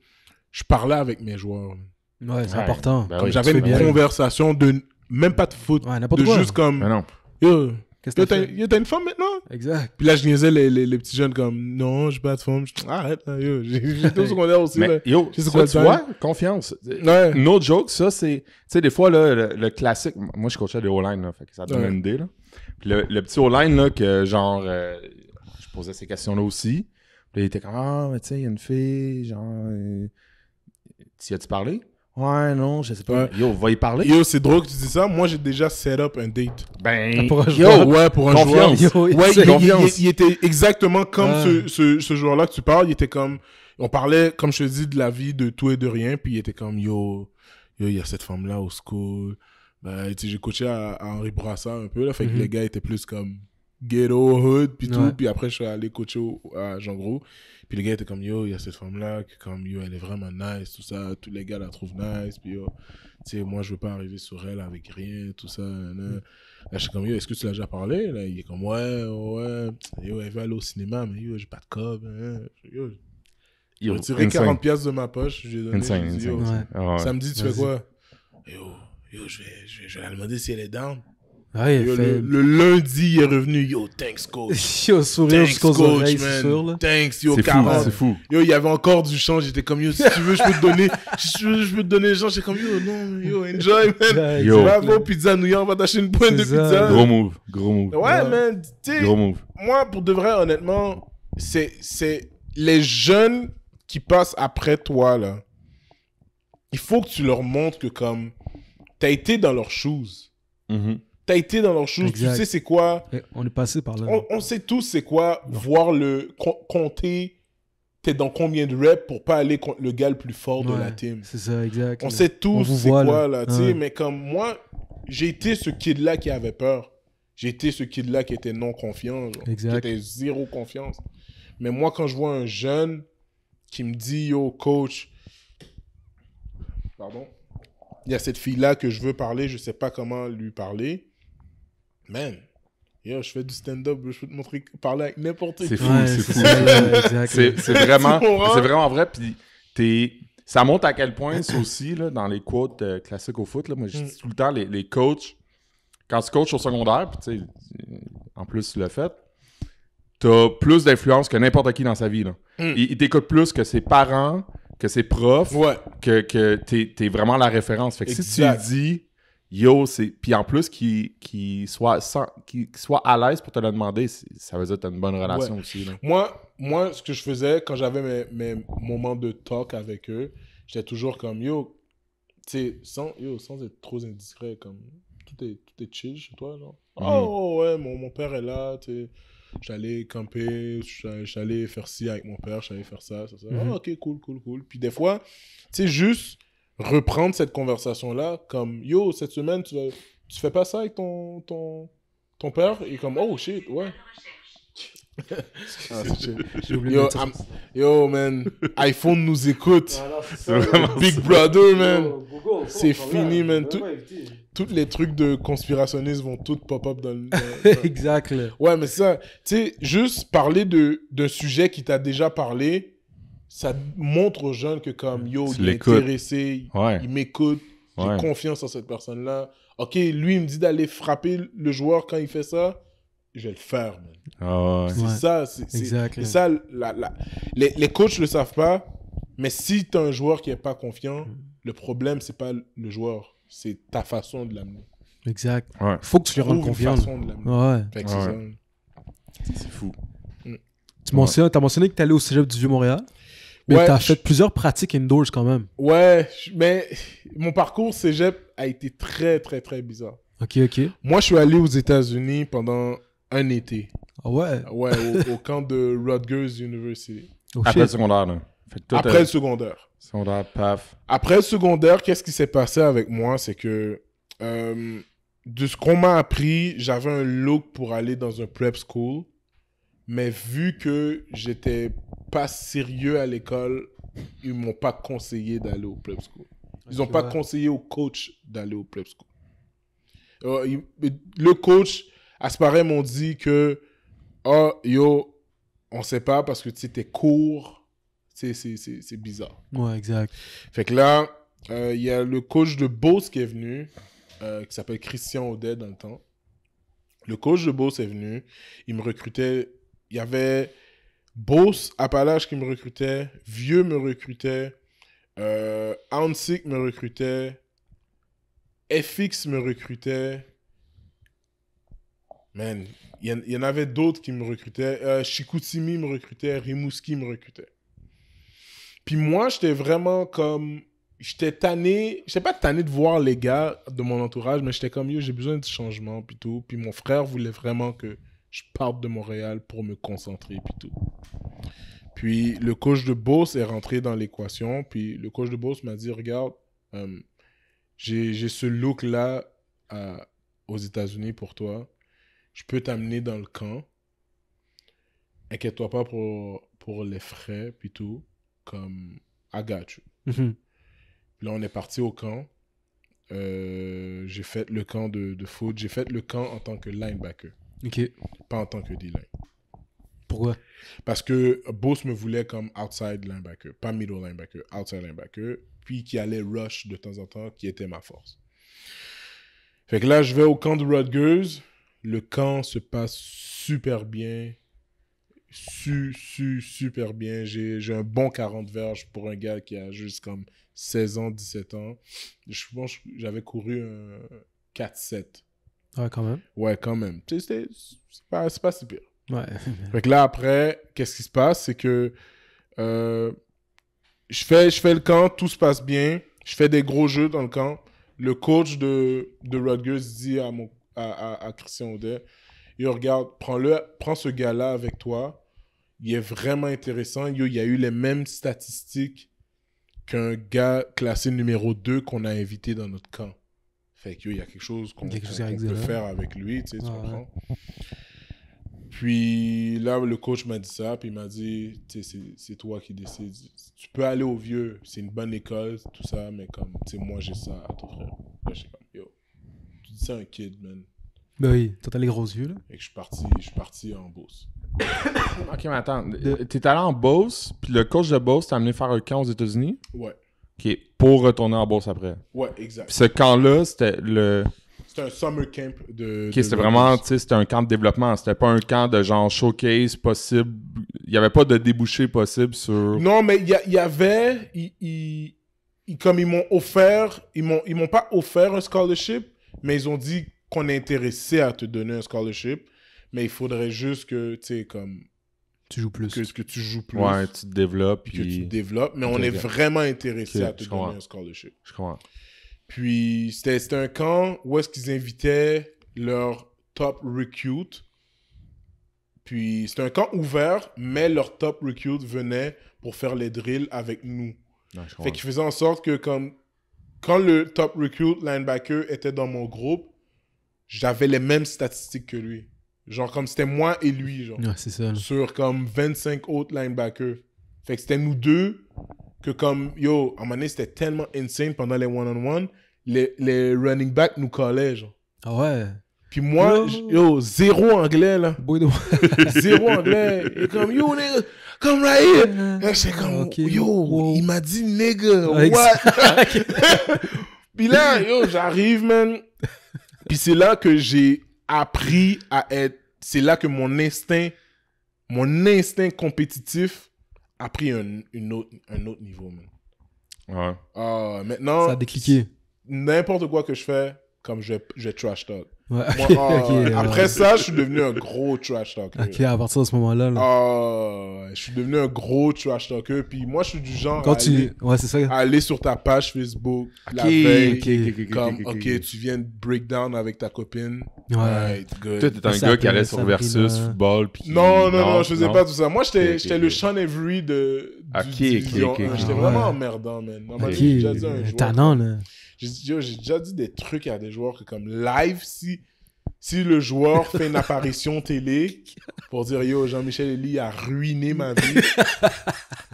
je parlais avec mes joueurs. Ouais, c'est important. Ben comme j'avais une conversation de même pas de foot, n'importe de quoi. Juste comme non. Yo, qu'est-ce que t'as une femme maintenant? Exact. Puis là, je niaisais les petits jeunes comme non, j'ai pas de femme. Arrête, là, yo. J'étais au secondaire aussi. Mais là. yo, tu vois, confiance. Ouais. No joke, ça, c'est. Tu sais, des fois, là, le classique. Moi, je coachais des O-line, là. Fait que ça te donne une idée, là. Puis le petit O-line, là, que genre. Je posais ces questions-là aussi. Puis il était comme, mais tu sais, il y a une fille, genre. T'y as-tu parlé? Ouais, non, je sais pas. Ouais. Yo, va y parler. Yo, c'est drôle que tu dis ça. Moi, j'ai déjà set up un date. Ben, pour un joueur. Ouais, pour un confiance. joueur. Ouais, confiance. il était exactement comme ce joueur-là que tu parles. Il était comme... On parlait, comme je te dis, de la vie, de tout et de rien. Puis il était comme, yo, il y a cette femme-là au school. Ben, tu sais, j'ai coaché à Henri Brassard un peu, là. Fait que les gars étaient plus comme ghetto, hood, puis tout. Puis après, je suis allé coacher à Jean Gros. Puis les gars étaient comme, yo, il y a cette femme-là, qui comme, yo, elle est vraiment nice, tout ça. Tous les gars la trouvent nice. Puis yo, tu sais, moi, je veux pas arriver sur elle avec rien, tout ça. Là, je suis comme, yo, est-ce que tu l'as déjà parlé? Là, il est comme, ouais. Yo, elle veut aller au cinéma, mais yo, j'ai pas de cob. Hein. Yo, j'ai retiré 40 piastres de ma poche. J'ai donné. Dit, yo, samedi, tu fais quoi? Yo, je vais la demander si elle est down. Ouais, le lundi, il est revenu. Yo, thanks, coach. Yo, sourire Thanks, jusqu'aux coach, oreilles, man. c'est sûr, là. Thanks, yo, C'est 40. fou, c'est fou. Yo, il y avait encore du change. J'étais comme, yo, si tu veux, je peux te donner. Si tu veux, je peux te donner le change. J'étais comme, yo, non, yo, enjoy, man. Ouais, Yo. Va au Pizza New York, va t'acheter une pointe de C'est ça. pizza. Gros move, gros move. Ouais, man. Tu sais, Gros move. moi, pour de vrai, honnêtement, c'est les jeunes qui passent après toi, là. Il faut que tu leur montres que, comme, t'as été dans leurs shoes. Mhm. T'as été dans leurs shoes. Exact. Tu sais, c'est quoi. On est passé par là. On sait tous c'est quoi voir le compter. T'es dans combien de reps pour pas aller contre le gars le plus fort de la team. C'est ça, exact. On sait tous vous c'est voit, quoi, là. là. Tu sais, Ouais. mais comme moi, j'ai été ce kid-là qui avait peur. J'ai été ce kid-là qui était non confiant. Genre, Exact. qui était zéro confiance. Mais moi, quand je vois un jeune qui me dit, yo, coach, pardon, il y a cette fille-là que je veux parler, je sais pas comment lui parler. Man, yo, je fais du stand-up, je peux te montrer, parler avec n'importe qui. C'est fou, Ouais, c'est fou. ça, ouais, exact. C'est vraiment, Tu comprends? c'est vraiment vrai. Puis ça montre à quel point, ça aussi, là, dans les quotes classiques au foot, là, moi, je dis tout le temps, les coachs, quand tu coaches au secondaire, puis tu sais, en plus, tu l'as fait, t'as plus d'influence que n'importe qui dans sa vie. Là. Il t'écoute plus que ses parents, que ses profs, Ouais. que t'es vraiment la référence. Fait que si tu Exact. lui dis, yo, c'est. Puis en plus, qu'il soit à l'aise pour te le demander, ça veut dire que t'as une bonne relation Ouais. aussi. Là. Moi, ce que je faisais quand j'avais mes moments de talk avec eux, j'étais toujours comme, yo, tu sais, sans être trop indiscret, comme, tout est chill chez toi, genre. Oh, ouais, mon père est là, tu sais. J'allais camper, j'allais faire ci avec mon père, j'allais faire ça. Ah, ok, cool. Puis des fois, tu sais, juste reprendre cette conversation-là, comme, yo, cette semaine, tu fais pas ça avec ton père? Et comme, oh, shit, ouais. Ah, J'ai oublié de mettre ça. Yo, man, iPhone nous écoute. C'est vraiment Big ça. Brother, man. C'est fini, man. Tous les trucs de conspirationnistes vont tous pop-up dans le... Exact, là. Ouais, mais ça, tu sais, juste parler d'un sujet qui t'a déjà parlé, ça montre aux jeunes que comme, yo, Tu il est l'écoutes. intéressé, Ouais. il m'écoute, j'ai Ouais. confiance en cette personne-là. Ok, lui, il me dit d'aller frapper le joueur quand il fait ça, je vais le faire, man. Ah ouais. C'est Ouais. ça, Exact, c'est là. ça, les coachs le savent pas, mais si t'as un joueur qui est pas confiant, le problème, c'est pas le joueur, c'est ta façon de l'amener. Exact. Ouais. Faut que tu lui rendes Trouve une confiance. façon de l'amener. Ouais. Fait que Ouais. c'est ça. C'est fou. T'as mentionné que t'allais au cégep du Vieux-Montréal. Mais Ouais, t'as fait plusieurs pratiques indoors quand même. Ouais, mais mon parcours cégep a été très, très, très bizarre. Ok. Moi, je suis allé aux États-Unis pendant un été. Ah ouais. Ouais, au camp de Rutgers University. Oh, Après le shit. secondaire, là. Fait que toi, Après le secondaire. secondaire, paf. Après le secondaire, qu'est-ce qui s'est passé avec moi? C'est que de ce qu'on m'a appris, j'avais un look pour aller dans un prep school. Mais vu que j'étais pas sérieux à l'école, ils m'ont pas conseillé d'aller au prep school. Ils ont Ok, pas ouais. conseillé au coach d'aller au prep school. Le coach, à ce paraît, m'ont dit que oh, yo, on sait pas parce que tu sais, t'es court. C'est bizarre. Ouais, exact. Fait que là, il y a le coach de Beauce qui est venu, qui s'appelle Christian Audet dans le temps. Le coach de Beauce est venu, il me recrutait. Il y avait Beauce, Appalaches qui me recrutait, Vieux me recrutait, Hansik me recrutait, FX me recrutait. Man, il y en avait d'autres qui me recrutaient. Chicoutimi me recrutait, Rimouski me recrutait. Puis moi, j'étais vraiment comme... J'étais tanné... J'étais pas tanné de voir les gars de mon entourage, mais j'étais comme, yo, j'ai besoin de changement, puis tout. Puis mon frère voulait vraiment que je parte de Montréal pour me concentrer, puis tout. Puis le coach de Beauce est rentré dans l'équation, puis le coach de Beauce m'a dit, regarde, j'ai ce look-là aux États-Unis pour toi. Je peux t'amener dans le camp. Inquiète-toi pas pour les frais, puis tout. Comme, I got you. Mhm. Là, on est parti au camp. J'ai fait le camp de foot. J'ai fait le camp en tant que linebacker, Ok. pas en tant que D-line. Pourquoi? Parce que Beauce me voulait comme outside linebacker, pas middle linebacker, outside linebacker, puis qui allait rush de temps en temps, qui était ma force. Fait que là, je vais au camp de Rutgers. Le camp se passe super bien. Super bien. J'ai un bon 40 verges pour un gars qui a juste comme 16 ans, 17 ans. Je pense que j'avais couru un 4-7. Ouais, quand même. Ouais, quand même. Tu sais, c'est pas si pire. Ouais. Fait que là, après, qu'est-ce qui se passe? C'est que je fais le camp, tout se passe bien. Je fais des gros jeux dans le camp. Le coach de Rutgers dit à Christian Audet, yo, regarde, prends ce gars-là avec toi. Il est vraiment intéressant. Yo, il y a eu les mêmes statistiques qu'un gars classé numéro 2 qu'on a invité dans notre camp. Fait que yo, il y a quelque chose qu'on peut faire avec lui, tu sais, tu comprends? Puis là, le coach m'a dit ça, puis il m'a dit, tu sais, c'est toi qui décides. Tu peux aller au vieux, c'est une bonne école, tout ça, mais comme, tu sais, moi, j'ai ça à t'offrir. Là, j'étais comme, yo, tu dis ça à un kid, man. Ben oui, t'as les gros yeux, là. Et que je suis parti en Beauce. Ok, mais attends, t'es allé en Beauce, puis le coach de Beauce t'a amené faire un camp aux États-Unis? Ouais. Ok, pour retourner en Beauce après. Ouais, exact. Puis ce camp-là, c'était le... C'était un summer camp de... Ok, c'était vraiment, tu sais, c'était un camp de développement. C'était pas un camp de genre showcase possible. Il y avait pas de débouché possible sur... Non, mais il y avait... Comme ils m'ont offert... Ils m'ont pas offert un scholarship, mais ils ont dit qu'on est intéressé à te donner un scholarship. Mais il faudrait juste que, tu sais, comme... Tu joues plus. Que tu joues plus. Ouais, tu te développes. Que tu te développes. Mais on est vraiment intéressé à te donner un scholarship. Je comprends. Puis, c'était un camp où est-ce qu'ils invitaient leurs top recruits. Puis, c'était un camp ouvert, mais leurs top recruits venaient pour faire les drills avec nous. Ouais, fait qu'ils faisaient en sorte que quand le top recruit linebacker était dans mon groupe, j'avais les mêmes statistiques que lui. Genre, comme c'était moi et lui, genre. Ouais, c'est ça. Là. Sur comme 25 autres linebackers. Fait que c'était nous deux que comme, yo, à un moment donné, c'était tellement insane pendant les one-on-one, les running backs nous collaient, genre. Ah ouais? Puis moi, yo, zéro anglais, là. Zéro anglais. Et comme, yo, nigga, come right here. Et j'étais comme, okay. Yo, il m'a dit, nigga, what? Puis là, yo, j'arrive, man. Puis c'est là que j'ai appris à être... C'est là que mon instinct compétitif a pris un autre niveau, man. Ouais. Maintenant... Ça a décliqué. N'importe quoi que je fais, comme je vais trash talk. Ouais, après ça, je suis devenu un gros trash talker. Ok, à partir de ce moment-là. Je suis devenu un gros trash talker. Puis moi, je suis du genre à aller sur ta page Facebook la veille. Ok, tu viens de break down avec ta copine. Ouais. Right, good. Toi, t'es un gars qui allait sur Versus, football. Puis... Non, je faisais pas tout ça. Moi, j'étais le Sean Avery du Division 1. J'étais vraiment emmerdant, man. J'ai déjà dit un joueur. Là. J'ai déjà dit des trucs à des joueurs que comme live, si le joueur fait une apparition télé pour dire yo, Jean-Michel Elie a ruiné ma vie,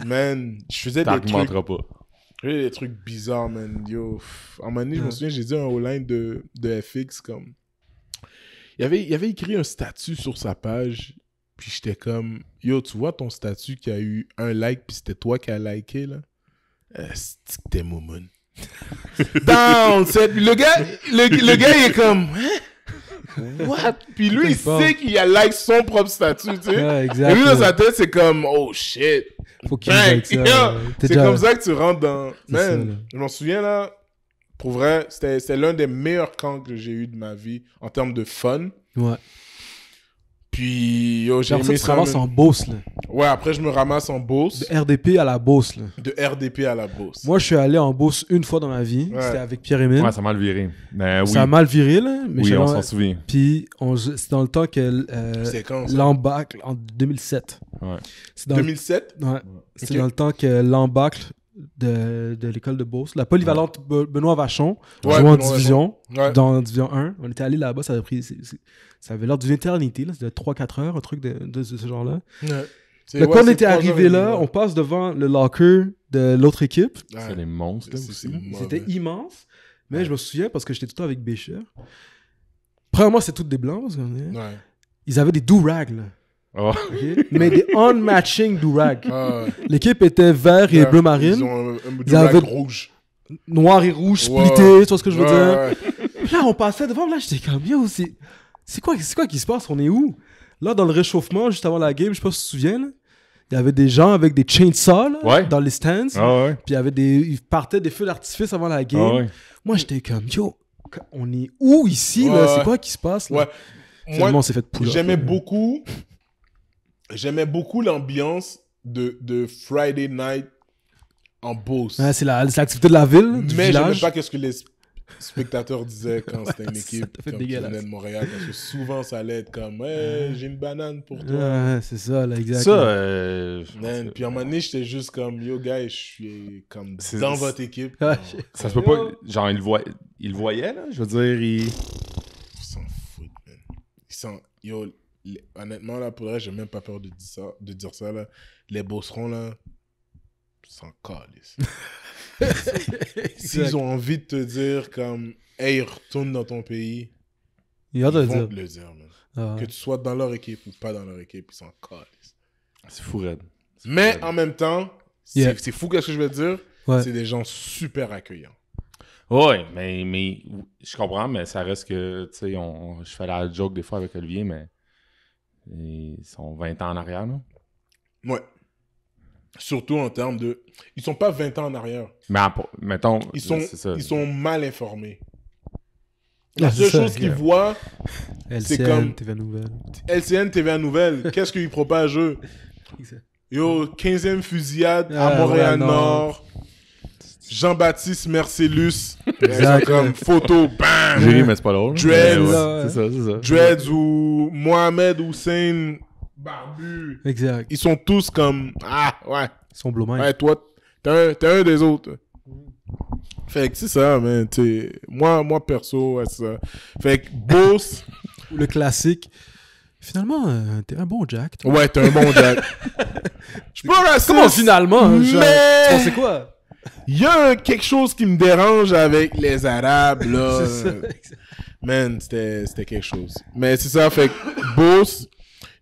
man, je faisais des trucs bizarres, man. Yo, à un moment donné, je me souviens, j'ai dit un all-line de FX comme... Il avait écrit un statut sur sa page, puis j'étais comme, yo, tu vois ton statut qui a eu un like, puis c'était toi qui as liké, là? C'est que t'es moumoun. Down, le gars, il est comme, what? Puis lui, il sait qu'il a like son propre statut, tu sais. Ouais, et lui, dans sa tête, c'est comme, oh shit. Faut qu'il like ça. C'est comme ça que tu rentres dans... Man, je m'en souviens, là, pour vrai, c'était l'un des meilleurs camps que j'ai eu de ma vie en termes de fun. Ouais. Puis, yo, j'ai aimé ça. Tu te ramasses en Beauce, là. Ouais, après, je me ramasse en Beauce. De RDP à la Beauce, là. De RDP à la Beauce. Moi, je suis allé en Beauce une fois dans ma vie. Ouais. C'était avec Pierre-Émile. Ouais, ça a mal viré. Mais oui. Ça a mal viré, là. Mais oui, on s'en souvient. Puis, c'est dans le temps que l'embacle, en 2007. Ouais. 2007? Ouais. C'est dans le temps que l'embacle de l'école de Beauce, la polyvalente Benoît Vachon, jouait en division, dans Division 1. On était allé là-bas, ça avait l'air d'une éternité, là, c'était 3-4 heures, un truc de ce genre-là. Ouais. Quand on était arrivé là, on passe devant le locker de l'autre équipe. C'est des monstres, là aussi. C'était immense, mais je me souviens parce que j'étais tout le temps avec Bécher. Premièrement, c'est toutes des blancs, parce ils avaient des do-rags, là. Oh. Okay? Mais des on-matching do-rag. L'équipe était vert et bleu marine. Ils avaient rouge. Noir et rouge splitté, tu vois ce que je veux dire? Là, on passait devant, là, j'étais comme, yo, c'est quoi qui se passe? On est où? Là, dans le réchauffement, juste avant la game, je sais pas si tu te souviens, là, il y avait des gens avec des chainsaws là, Ouais. dans les stands. Ah ouais. Puis ils partaient des feux d'artifice avant la game. Ah ouais. Moi, j'étais comme, yo, on est où ici? Là? C'est quoi qui se passe? Là? Ouais. Finalement, Moi, on s'est fait pull-up. J'aimais beaucoup l'ambiance de Friday night en Beauce. Ouais, c'est l'activité de la ville, du Mais j'aimais village. pas qu'est-ce que les spectateurs disaient quand c'était une équipe fait qui dégueulasse. venait de Montréal. Parce que souvent, ça allait être comme hey, j'ai une banane pour toi. Ouais, c'est ça, là, exactement. Ça, Man, puis à un moment donné, j'étais juste comme yo, gars, je suis comme C'est- dans c'est- votre équipe. Ouais, ça se peut pas. Genre, il le voyait, là. Je veux dire, Ils s'en foutent, man. Yo, honnêtement, là, pour vrai, j'ai même pas peur de dire ça, là. Les bosserons, là, ils s'en calissent. S'ils ont envie de te dire comme hey, retourne dans ton pays, Il a ils de le vont dire. te le dire, man. Ah, Que tu sois dans leur équipe ou pas dans leur équipe, ils s'en calissent. c'est fou, raide. Mais en même temps, Yeah. c'est fou qu'est-ce que je veux dire. Ouais. C'est des gens super accueillants. Ouais, mais je comprends, mais ça reste que, tu sais, je fais la joke des fois avec Olivier, mais ils sont 20 ans en arrière, là. Ouais. Surtout en termes de... Ils sont pas 20 ans en arrière. Mais mettons, Ils sont, c'est ça. ils sont mal informés. Ah, La c'est seule ça, chose qu'ils yeah. voient, LCN, comme- TV Nouvelle. LCN, TVA Nouvelle, qu'est-ce qu'ils propagent eux? Yo, 15e fusillade à Ah, Montréal-Nord. Jean-Baptiste Mercellus. Exact. Comme photo, bam! J'ai ri, mais c'est pas drôle. Dreads. Mais ouais, Ouais. c'est ça, c'est ça. Dreads ou Mohamed Hussein Barbu. Exact. Ils sont tous comme, ah, ouais. Ils sont blow mind. Ouais, toi, t'es un des autres. Fait que c'est ça, man. Moi, perso, ouais, c'est ça. Fait que Boss, Le classique. Finalement, t'es un bon Jack. Toi. ouais, t'es un bon Jack. Je suis pas raciste. Comment finalement? Genre, Mais- tu pensais quoi? Il y a quelque chose qui me dérange avec les Arabes, là. C'est ça. Man, c'était quelque chose. Mais c'est ça, fait que Boss,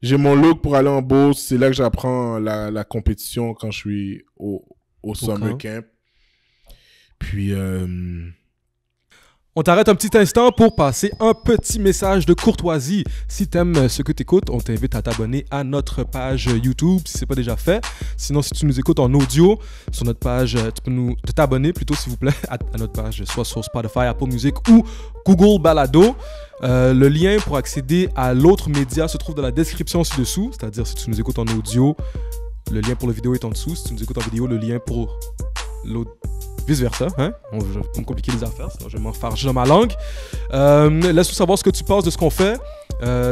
j'ai mon look pour aller en Boss. C'est là que j'apprends la compétition quand je suis au Summer Camp. Puis, On t'arrête un petit instant pour passer un petit message de courtoisie. Si t'aimes ce que t'écoutes, on t'invite à t'abonner à notre page YouTube si c'est pas déjà fait. Sinon, si tu nous écoutes en audio sur notre page, tu peux t'abonner plutôt s'il vous plaît à notre page, soit sur Spotify, Apple Music ou Google Balado. Le lien pour accéder à l'autre média se trouve dans la description ci-dessous. C'est-à-dire si tu nous écoutes en audio, le lien pour la vidéo est en dessous. Si tu nous écoutes en vidéo, le lien pour l'autre. Vice-versa, hein? Je vais pas me compliquer les affaires, sinon je vais m'enfarger dans ma langue. Laisse-nous savoir ce que tu penses de ce qu'on fait.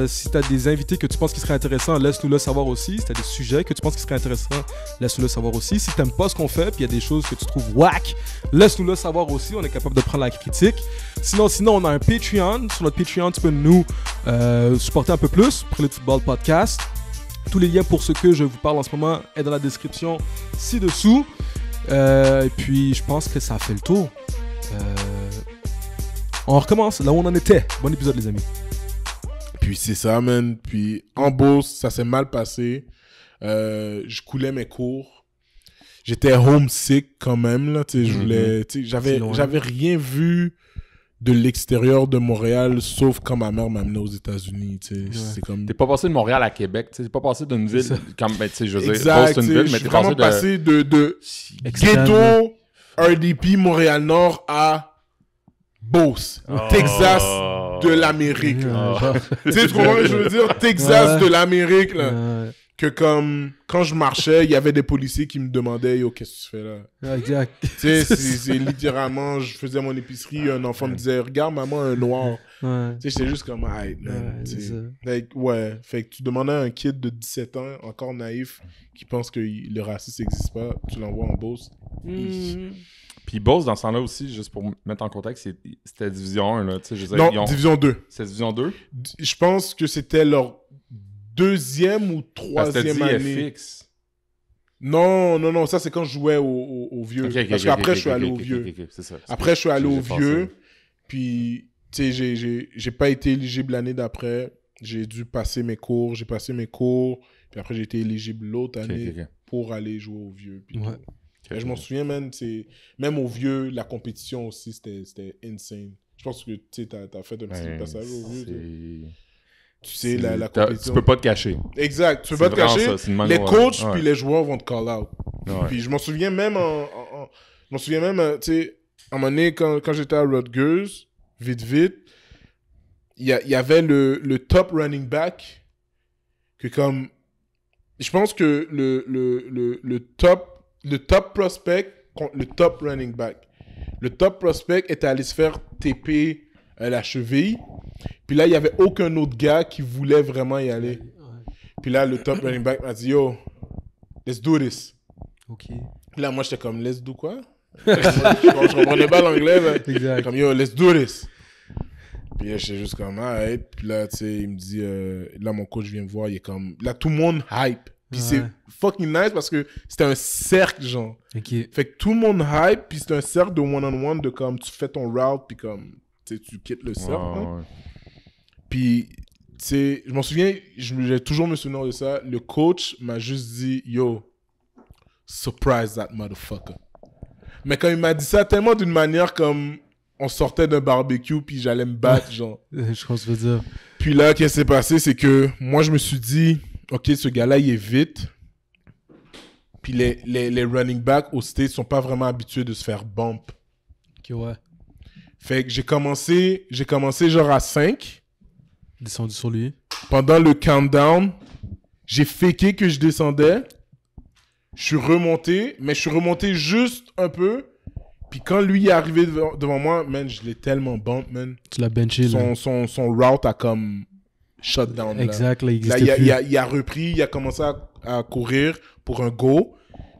Si tu as des invités que tu penses qui seraient intéressants, laisse-nous le savoir aussi. Si tu as des sujets que tu penses qui seraient intéressants, laisse-nous le savoir aussi. Si tu n'aimes pas ce qu'on fait, puis il y a des choses que tu trouves whack, laisse-nous le savoir aussi. On est capable de prendre la critique. Sinon, on a un Patreon. Sur notre Patreon, tu peux nous supporter un peu plus. Prélude Football Podcast. Tous les liens pour ce que je vous parle en ce moment est dans la description ci-dessous. Et puis, je pense que ça a fait le tour. On recommence là où on en était. Bon épisode, les amis. Puis c'est ça, man. Puis en Beauce, ça s'est mal passé. Je coulais mes cours. J'étais homesick quand même, là. Tu sais, je voulais... Tu sais, j'avais rien vu de l'extérieur de Montréal, sauf quand ma mère m'a amené aux États-Unis, tu sais. Ouais. C'est comme... T'es pas passé de Montréal à Québec, tu sais. T'es pas passé d'une ville ça. comme, ben, tu sais, je veux dire, Exact, Beauce, c'est une tu sais, ville, je mais suis t'es vraiment passé de... passé de Extrême. ghetto RDP Montréal-Nord à Beauce, Oh. Texas de l'Amérique. là. Genre, Tu sais, tu comprends ce que je veux dire? Texas Ouais. de l'Amérique, là. Que comme, quand je marchais, il y avait des policiers qui me demandaient « Yo, qu'est-ce que tu fais là? » exact. Tu sais, c'est littéralement, je faisais mon épicerie, un enfant me disait « Regarde, maman, un noir. » Ouais. Tu sais, j'étais juste comme « Aïe, man. Ouais, Tu sais. c'est ça. Fait que, ouais, fait que tu demandais à un kid de 17 ans, encore naïf, qui pense que le racisme n'existe pas, tu l'envoies en Beauce. Puis Beauce, dans ce temps-là aussi, juste pour mettre en contexte, c'était Division 1, là, tu sais, je veux dire, Non, Division 2. c'est Division 2? Je pense que c'était leur deuxième ou Parce que t'as dit troisième année. FX. Non, ça c'est quand je jouais au vieux. Ok, ok, Parce ok, qu'après, ok, je suis ok, allé ok, au ok, vieux. ok, ok, c'est ça. Après, je suis allé J'ai au pensé. vieux. Puis, tu sais, j'ai pas été éligible l'année d'après. J'ai dû passer mes cours. J'ai passé mes cours. Puis après, j'ai été éligible l'autre Ok, année ok, ok. pour aller jouer au vieux. Puis Ouais. tout. Et je m'en souviens, même au vieux, la compétition aussi, c'était insane. Je pense que tu as fait un petit passage au vieux. Tu sais, C'est- la compétition. Tu peux pas te cacher. Exact, tu peux C'est pas te vraiment cacher. ça, c'est une Les manière- coachs ouais. puis les joueurs vont te call out. Ouais. Puis je m'en souviens même, tu sais, à un moment donné, quand j'étais à Rutgers, vite, il y avait le top running back que comme... Je pense que le top prospect contre le top running back. Le top prospect était allé se faire TP la cheville. Puis là, il n'y avait aucun autre gars qui voulait vraiment y aller. Puis là, le top running back m'a dit, yo, let's do this. Ok. Puis là, moi, j'étais comme, let's do quoi? Je comprenais pas l'anglais. Mais... Exact. Comme, yo, let's do this. Puis là, j'étais juste comme, alright. Puis là, tu sais, il me dit, là, mon coach vient me voir, il est comme, là, tout le monde hype. Puis c'est fucking nice parce que c'était un cercle, genre. Ok. Fait que tout le monde hype, puis c'est un cercle de one-on-one, de comme, tu fais ton route, puis comme, tu sais, tu quittes le cercle. hein. Ouais. Puis, tu sais, je m'en souviens, j'ai toujours me souvenir de ça. Le coach m'a juste dit, yo, surprise that motherfucker. Mais quand il m'a dit ça, tellement d'une manière comme on sortait d'un barbecue, puis j'allais me battre, genre. Je pense que je veux dire. Puis là, qu'est-ce qui s'est passé, c'est que moi, je me suis dit, ok, ce gars-là, il est vite. Puis les running backs au States sont pas vraiment habitués de se faire bump. Ok, ouais. Fait que j'ai commencé genre à 5. Descendu sur lui. Pendant le countdown, j'ai faké que je descendais. Je suis remonté, mais je suis remonté juste un peu. Puis quand lui est arrivé devant moi, man, je l'ai tellement bump, man. Tu l'as benché, là. Son route a comme shut down. Exact, là, il Là, existait plus. il a repris, il a commencé à courir pour un go.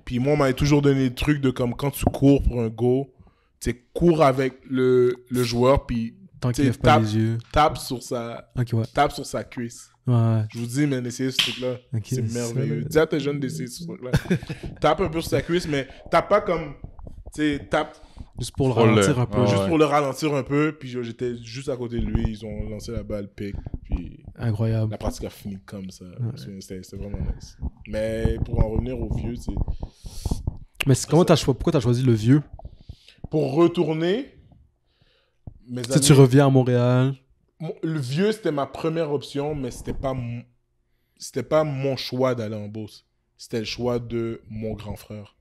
Puis moi, on m'avait toujours donné le truc de comme quand tu cours pour un go, tu sais, cours avec le joueur, puis Tant qu'il tu lève sais, pas les yeux. tape sur sa cuisse. Ouais. Je vous dis, man, essayez ce truc-là. Ok, C'est c'est merveilleux. ça, Dis à tes jeunes d'essayer ce truc-là. Tape un peu sur sa cuisse, mais tape pas comme... Tu sais, tape Juste pour le Pour le- ralentir un peu. Ah, juste ouais. pour le ralentir un peu. Puis j'étais juste à côté de lui. Ils ont lancé la balle, pick. Puis Incroyable. la pratique a fini comme ça. C'était vraiment nice. Mais pour en revenir au vieux, c'est... Mais pourquoi t'as choisi le vieux? Pour retourner... mes Si tu amis- reviens à Montréal. Le vieux, c'était ma première option, mais c'était pas mon choix d'aller en Beauce. C'était le choix de mon grand frère.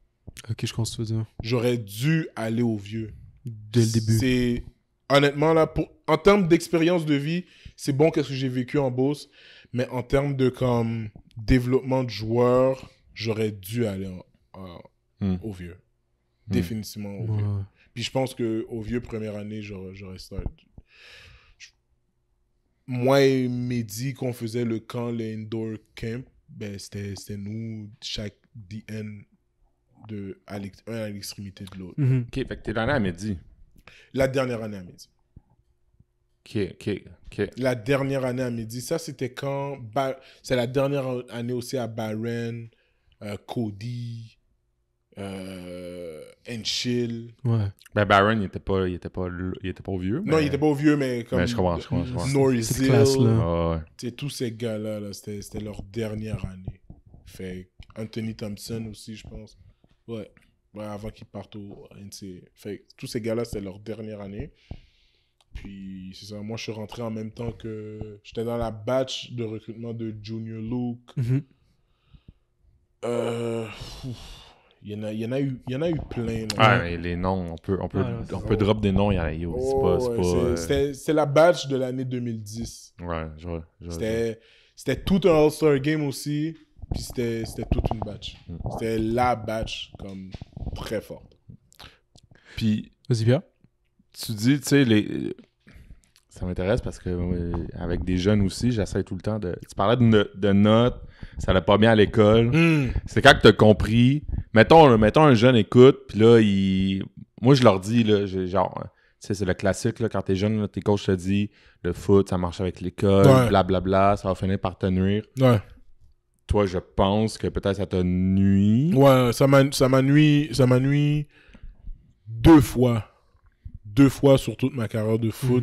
Ok, je pense que tu veux dire. J'aurais dû aller au vieux. Dès le début. C'est honnêtement là, en termes d'expérience de vie, c'est bon qu'est-ce que j'ai vécu en Beauce, mais en termes de comme développement de joueur, j'aurais dû aller au vieux. Définitivement au vieux. Ouais. Puis je pense que au vieux première année, j'aurais start. Moi et Mehdi, qu'on faisait le camp, le indoor camp, ben c'était nous, chaque DN, un à l'extrémité de l'autre. Mhm. Ok, fait que t'es allé à midi. La dernière année à Mehdi. Ok. La dernière année à Mehdi, ça c'était quand... c'est la dernière année aussi à Barren, Cody, Enchill. Ouais. Ben, Baron, il était pas au vieux. Non, il était pas au vieux, mais comme... Mais je comprends. Cette Norris classe-là. Ah, ouais. Tu sais, tous ces gars-là, là, c'était leur dernière année. Fait Anthony Thompson aussi, je pense. Ouais, avant qu'ils partent au NC. Fait tous ces gars-là, c'était leur dernière année. Puis, c'est ça. Moi, je suis rentré en même temps que... J'étais dans la batch de recrutement de Junior Luke. Mhm. Il y en a eu plein. Là. Ah, mais les noms, on peut drop des noms. C'était la batch de l'année 2010. Ouais, je vois. C'était tout un All-Star Game aussi. Puis c'était toute une batch. C'était la batch comme très forte. Puis, Vas-y, Pierre. tu dis, tu sais, ça m'intéresse parce que avec des jeunes aussi, j'essaie tout le temps de... Tu parlais de notes, ça allait pas bien à l'école. C'est quand que t'as compris... Mettons un jeune écoute, puis là, moi, je leur dis, là, genre... Tu sais, c'est le classique, là, quand t'es jeune, là, tes coachs te disent le foot, ça marche avec l'école, blablabla, ça va finir par te nuire. Ouais. Toi, je pense que peut-être ça t'a nuit. Ouais, ça m'a nuit 2 fois. 2 fois sur toute ma carrière de foot.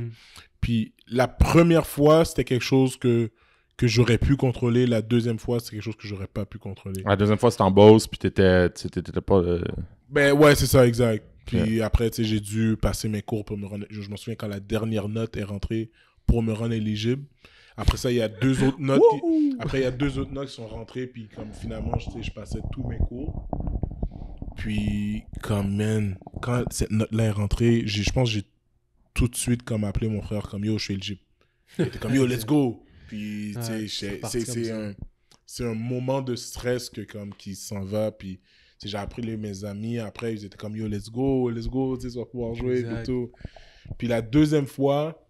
Puis la première fois, c'était quelque chose que j'aurais pu contrôler. La deuxième fois, c'est quelque chose que j'aurais pas pu contrôler. La deuxième fois, c'était en Beauce, puis t'étais pas... Ben ouais, c'est ça, exact. Puis après, tu sais, j'ai dû passer mes cours pour me rendre... Je me souviens quand la dernière note est rentrée pour me rendre éligible. Après ça, il y a 2 autres notes Après, il y a 2 autres notes qui sont rentrées, puis comme finalement, je passais tous mes cours. Puis, quand cette note-là est rentrée, je pense que j'ai tout de suite comme appelé mon frère comme « Yo, je suis éligible ». Il était comme « Yo, let's go ». Puis, tu sais, c'est un moment de stress qui s'en va, puis j'ai appris mes amis, après, ils étaient comme « Yo, let's go, tu sais, tu vas pouvoir jouer et tout ». Puis la deuxième fois,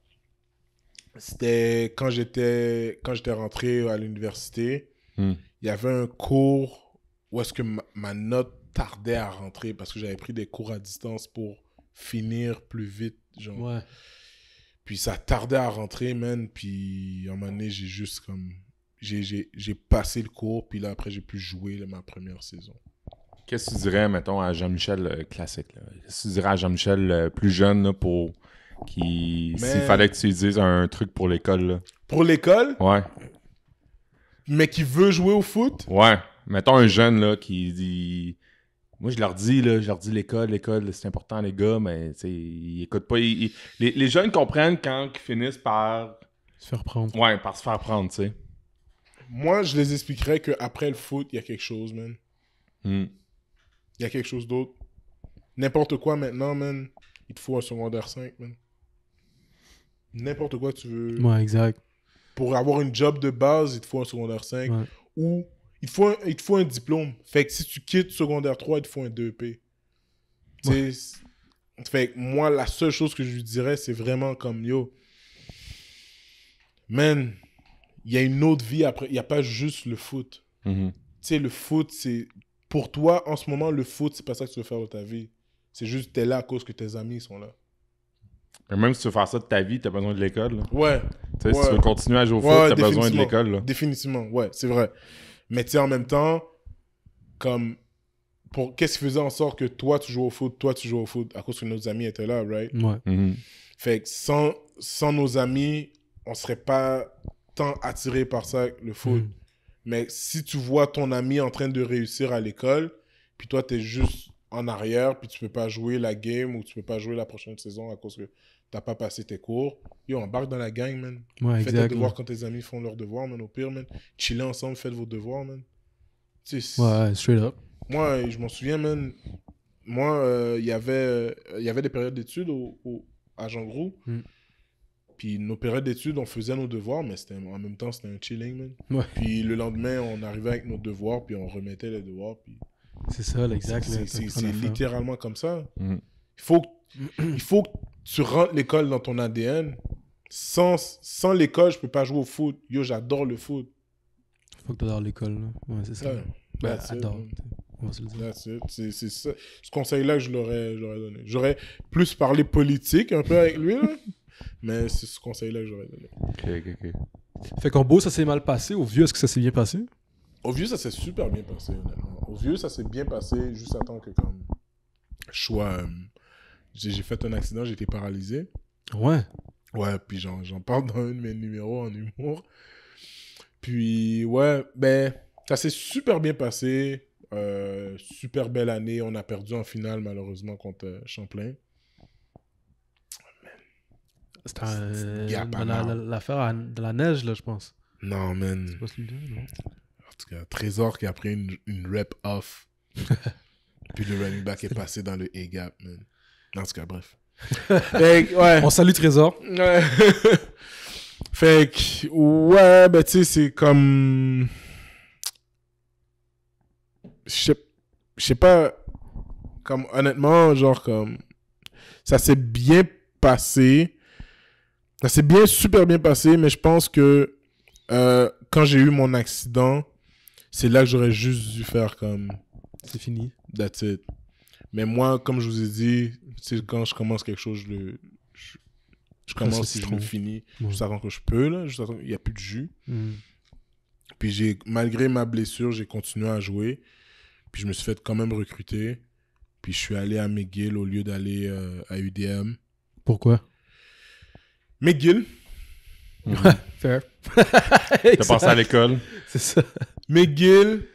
c'était quand j'étais rentré à l'université. Il y avait un cours où est-ce que ma note tardait à rentrer parce que j'avais pris des cours à distance pour finir plus vite, genre. Ouais. Puis ça tardait à rentrer, man. Puis à un moment donné, j'ai juste comme... J'ai passé le cours, puis là, après, j'ai pu jouer ma première saison. Qu'est-ce que tu dirais, mettons, à Jean-Michel classique, là? Qu'est-ce que tu dirais à Jean-Michel plus jeune, là, pour... S'il fallait que tu lui dises un truc pour l'école, là. Pour l'école? Ouais. Mais qui veut jouer au foot? Ouais. Mettons un jeune, là, qui dit... Moi, je leur dis l'école, c'est important, les gars, mais, tu sais, ils écoutent pas. Les jeunes comprennent quand ils finissent par... Se faire prendre. Ouais, par se faire prendre, tu sais. Moi, je les expliquerais qu'après le foot, il y a quelque chose, man. Il y a quelque chose d'autre. N'importe quoi maintenant, man, il te faut un secondaire 5, man. N'importe quoi tu veux. Ouais, exact. Pour avoir une job de base, il te faut un secondaire 5. Ouais. Ou il te faut un diplôme. Fait que si tu quittes secondaire 3, il te faut un 2P. Ouais. Fait que moi, la seule chose que je lui dirais, c'est vraiment comme, yo, man, il y a une autre vie après. Il n'y a pas juste le foot. Tu sais, le foot, c'est... Pour toi, en ce moment, le foot, c'est pas ça que tu veux faire de ta vie. C'est juste, t'es là à cause que tes amis sont là. Et même si tu veux faire ça de ta vie, t'as besoin de l'école. Là. Ouais. Tu sais, si tu veux continuer à jouer au foot, t'as besoin de l'école. Là. Définitivement, ouais, c'est vrai. Mais tu sais, en même temps, comme... Qu'est-ce qui faisait en sorte que toi, tu joues au foot, à cause que nos amis étaient là, right? Ouais. Fait que sans nos amis, on serait pas tant attiré par ça, le foot. Mais si tu vois ton ami en train de réussir à l'école, puis toi, t'es juste en arrière, puis tu peux pas jouer la game ou tu peux pas jouer la prochaine saison à cause que t'as pas passé tes cours, yo, embarque dans la gang, man. Ouais, faites tes devoirs quand tes amis font leurs devoirs, man, au pire, man. Chillez ensemble, faites vos devoirs, man. Ouais, straight up. Moi, je m'en souviens, man. Moi, il y avait des périodes d'études à Jean Groux. Puis nos périodes d'études, on faisait nos devoirs, mais en même temps, c'était un chilling, man. Ouais. Puis le lendemain, on arrivait avec nos devoirs, puis on remettait les devoirs. Puis... C'est ça, l'exact. C'est littéralement comme ça. Il faut que tu rentres l'école dans ton ADN. Sans l'école, je peux pas jouer au foot. Yo, j'adore le foot. Faut que tu adores l'école, là. Ouais, c'est ça. Ouais. Adore. On va se le dire. C'est ça. Ce conseil-là que je l'aurais donné. J'aurais plus parlé politique un peu avec lui, là. Mais c'est ce conseil-là que j'aurais donné. Ok. Fait qu'en beau, ça s'est mal passé. Au vieux, est-ce que ça s'est bien passé? Au vieux, ça s'est super bien passé, honnêtement. Au vieux, ça s'est bien passé juste à temps que comme je sois... j'ai fait un accident, j'ai été paralysé. Ouais. Ouais, puis j'en parle dans un de mes numéros en humour. Puis, ouais, ben, ça s'est super bien passé. Super belle année. On a perdu en finale, malheureusement, contre Champlain. C'était l'affaire de la neige, là, je pense. Non, man. C'est pas celui-là, non? En tout cas, Trésor qui a pris une rep off. Puis le running back est passé dans le A-gap, man. En tout cas, bref. Fait que, ouais. On salue Trésor. Ouais. Fait que, ouais, ben, tu sais, c'est comme... Je sais pas... Comme, honnêtement, genre, comme... Ça s'est bien passé. Ça s'est super bien passé, mais je pense que quand j'ai eu mon accident, c'est là que j'aurais juste dû faire comme... C'est fini. That's it. Mais moi, comme je vous ai dit, quand je commence quelque chose, je commence et je le finis. Juste avant que je peux, là. Juste avant qu'il n'y a plus de jus. Puis malgré ma blessure, j'ai continué à jouer. Puis je me suis fait quand même recruter. Puis je suis allé à McGill au lieu d'aller à UDM. Pourquoi? McGill. Fair. T'as passé à l'école. C'est ça. McGill,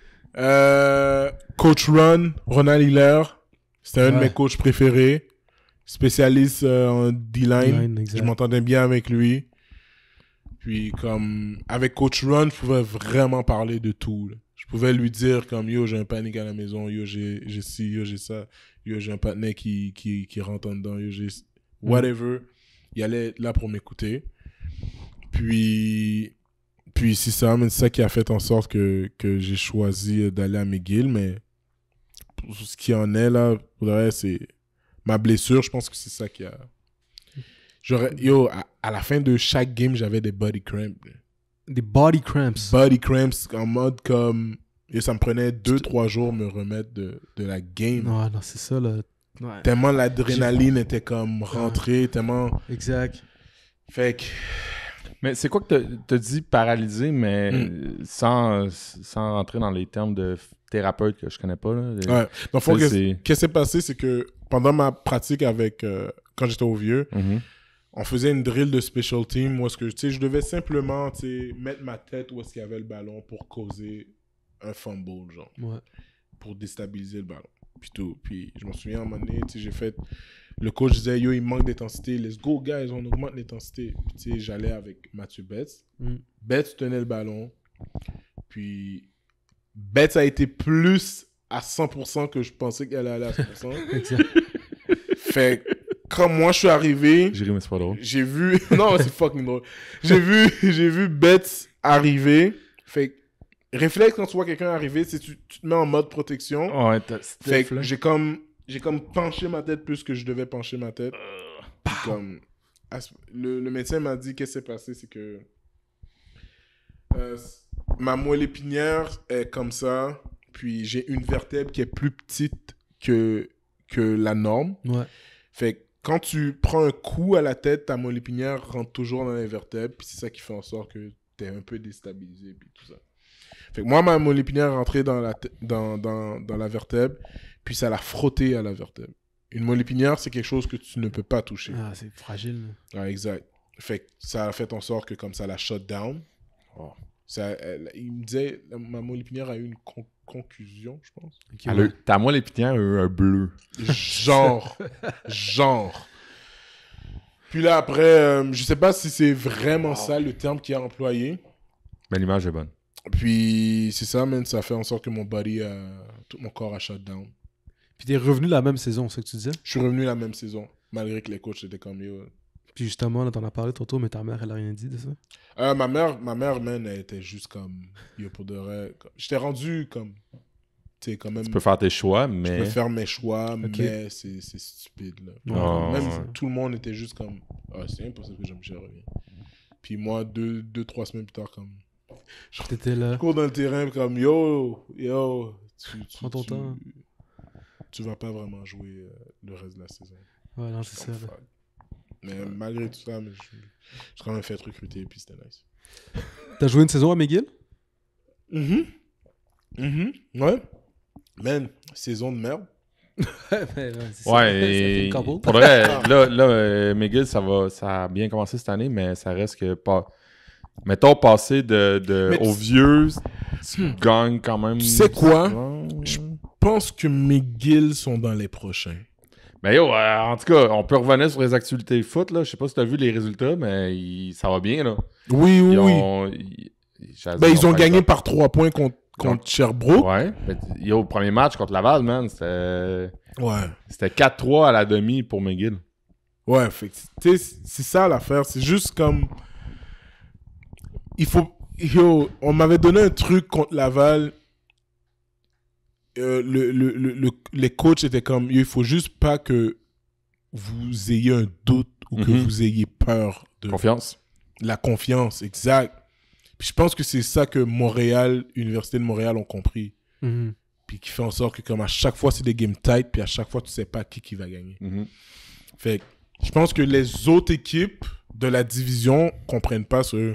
Coach Ronald Hiller, C'était un de mes coachs préférés. Spécialiste en D-line. Je m'entendais bien avec lui. Puis, comme, avec Coach Ron, je pouvais vraiment parler de tout. Là. Je pouvais lui dire, comme, yo, j'ai un panique à la maison. Yo, j'ai ci, yo, j'ai ça. Yo, j'ai un partenaire qui rentre en dedans. Yo, j'ai... Whatever. Il allait là pour m'écouter. Puis c'est ça qui a fait en sorte que j'ai choisi d'aller à McGill. Mais pour ce qui en est, là, pour le reste, c'est ma blessure. Je pense que c'est ça qui a... Yo, à la fin de chaque game, j'avais des body cramps. Des body cramps? Body cramps en mode comme... Et ça me prenait 2-3 jours me remettre de la game. Non, c'est ça, là. Ouais. Tellement l'adrénaline était comme rentrée, tellement... Exact. Fait que... Mais c'est quoi que t'as dit paralysé, mais sans rentrer dans les termes de thérapeute que je connais pas, là. Ouais. Donc, qu'est-ce qui s'est passé, c'est que pendant ma pratique avec... quand j'étais au vieux, on faisait une drill de special team où est-ce que, je devais simplement, mettre ma tête où est-ce qu'il y avait le ballon pour causer un fumble, genre. Ouais. Pour déstabiliser le ballon. Puis tout. Puis je me souviens, à un moment donné, j'ai fait... Le coach disait, yo, il manque d'intensité. Let's go, guys, on augmente l'intensité. Puis j'allais avec Mathieu Betts. Betts tenait le ballon. Puis Betts a été plus à 100% que je pensais qu'elle allait à 100%. Fait quand moi je suis arrivé... J'ai ri, mais c'est pas drôle. J'ai vu... Non, c'est fucking drôle. J'ai vu Betts arriver. Fait réflexe quand tu vois quelqu'un arriver, c'est tu te mets en mode protection. Ouais, fait que j'ai comme penché ma tête plus que je devais pencher ma tête. Comme, le médecin m'a dit qu'est-ce qui s'est passé, c'est que ma moelle épinière est comme ça, puis j'ai une vertèbre qui est plus petite que la norme. Ouais. Fait que quand tu prends un coup à la tête, ta moelle épinière rentre toujours dans les vertèbres, puis c'est ça qui fait en sorte que t'es un peu déstabilisé, puis tout ça. Fait que moi, ma moelle épinière est rentrée dans la vertèbre, puis ça l'a frotté à la vertèbre. Une moelle épinière, c'est quelque chose que tu ne peux pas toucher. Ah, c'est fragile. Ah, exact. Fait que ça a fait en sorte que comme ça l'a shut down. Oh. Il me disait, ma moelle épinière a eu une concussion, je pense. Okay, ta moelle épinière a eu un bleu. Genre. Puis là, après, je sais pas si c'est vraiment ça le terme qu'il a employé. Mais l'image est bonne. Puis c'est ça, man, ça fait en sorte que mon body, tout mon corps a shut down. Puis t'es revenu la même saison, c'est ça que tu disais? Je suis revenu la même saison, malgré que les coachs étaient comme yo. Puis justement, là, t'en as parlé tantôt, mais ta mère, elle a rien dit de ça? Ma mère, man, elle était juste comme, yo, pour de vrai. J'étais rendu comme, tu sais, quand même. Tu peux faire tes choix, mais. Je peux faire mes choix, mais c'est stupide, là. Même tout le monde était juste comme, c'est impossible que Jean-Michel revienne. Puis moi, 2-3 semaines plus tard, comme. T'étais là. Je cours dans le terrain comme yo, prends ton temps. Tu vas pas vraiment jouer le reste de la saison. Ouais, non, c'est ça. Mais malgré tout ça, j'ai quand même fait recruter, puis c'était nice. T'as joué une saison à McGill? Ouais. Man, saison de merde. Ouais, pour vrai, là McGill, ça a bien commencé cette année, mais ça reste que pas. Mettons, passer aux vieux, tu gagnes quand même. Tu sais quoi? Je pense que McGill sont dans les prochains. Mais yo, en tout cas, on peut revenir sur les actualités foot, là. Je sais pas si t'as vu les résultats, mais ça va bien, là. Oui. Ils ont gagné par 3 points contre Sherbrooke. Ouais. Mais, au premier match contre Laval, man, c'était 4-3 à la demi pour McGill. Ouais, c'est ça l'affaire. C'est juste comme... on m'avait donné un truc contre Laval. Les coachs étaient comme, il faut juste pas que vous ayez un doute ou que vous ayez peur de confiance. La confiance, exact. Puis je pense que c'est ça que Université de Montréal ont compris. Puis qui fait en sorte que comme à chaque fois c'est des games tight, puis à chaque fois tu sais pas qui va gagner. Fait que je pense que les autres équipes de la division comprennent pas ce...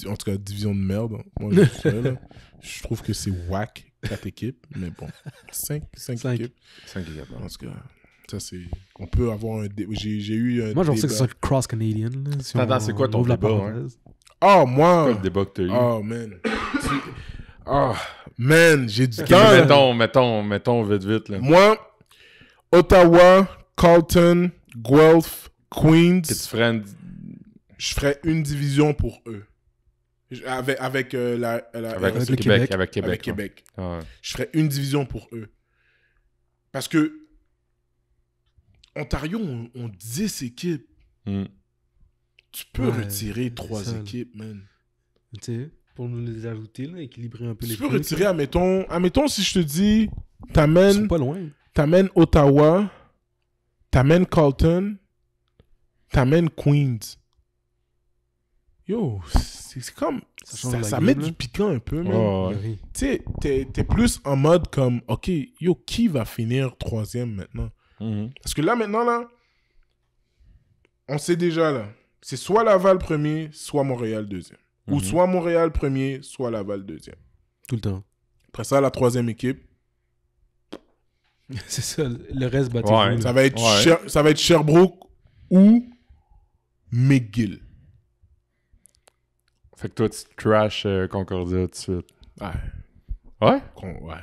En tout cas, division de merde. Moi, je trouve que c'est whack, 4 équipes. Mais bon, 5 équipes. 5 équipes. En tout cas, ça c'est... On peut avoir un... J'ai eu un... Moi, j'en sais que c'est cross-canadian. Attends, c'est quoi ton débat? Oh, moi... C'est quoi le débat que t'as eu? Oh, man. Oh, man, j'ai du temps. Mettons, vite, là. Moi, Ottawa, Carleton, Guelph, Queens. Que tu ferais Je ferais une division pour eux. Avec avec le Québec. Québec. Avec Québec. avec Québec. Ouais. Je ferais une division pour eux. Parce que Ontario, on 10 équipes. Mm. Tu peux Ouais, retirer 3 ça, là. équipes, man. Tu sais, pour nous les ajouter, là, équilibrer un peu Tu les peux trucs, retirer, là. admettons si je te dis, Ils sont t'amènes pas loin. Ottawa, t'amènes Carleton, t'amènes Queens. Yo, c'est comme... change la Ça game, met là. du piquant un peu, man. Ouais, ouais. Oui. Tu sais, t'es plus en mode comme, OK, yo, qui va finir 3e maintenant? Mhm. Parce que là, maintenant, là, on sait déjà, là, c'est soit Laval premier, soit Montréal deuxième. Ou Mhm. soit Montréal premier, soit Laval deuxième. Tout le temps. Après ça, la 3e équipe, C'est ça, le reste battez-vous. Ouais, là. ça va être, Ouais. ça va être Sherbrooke ou McGill. Fait que toi, tu trash Concordia tout de suite. Ouais. Ouais? Ouais.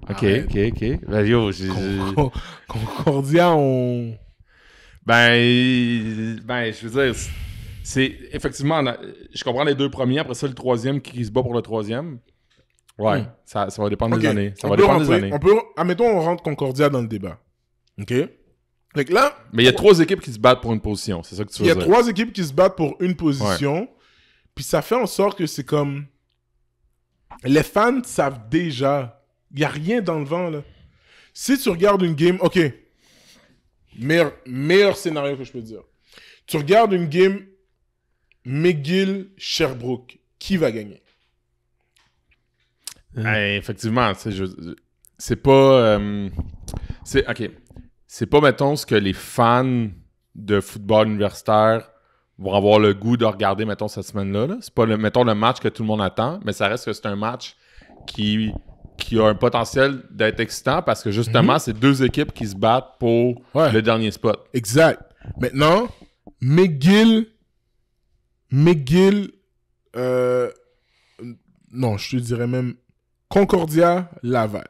Ok, Arrête. ok. Ben, yo, Concordia, on... Ben, je veux dire, c'est effectivement, je comprends les deux premiers, après ça, le troisième qui se bat pour le troisième. Ouais, ça va dépendre Ok. des années. Ça On va peut dépendre des rentrer- années. on peut, admettons, on rentre Concordia dans le débat. OK? Fait que là, Mais il y a 3 équipes qui se battent pour une position, c'est ça que tu il y veux a dire. 3 équipes qui se battent pour une position. Puis ça fait en sorte que c'est comme... Les fans savent déjà. Il n'y a rien dans le vent, là. Si tu regardes une game... OK. Meilleur scénario que je peux dire. Tu regardes une game McGill-Sherbrooke. Qui va gagner? Effectivement, tu sais, c'est pas... OK. C'est pas, mettons, ce que les fans de football universitaire vont avoir le goût de regarder, mettons, cette semaine-là. Là. C'est pas, mettons, le match que tout le monde attend, mais ça reste que c'est un match qui a un potentiel d'être excitant parce que, justement, c'est 2 équipes qui se battent pour Ouais. le dernier spot. Exact. Maintenant, McGill, non, je te dirais même Concordia, Laval.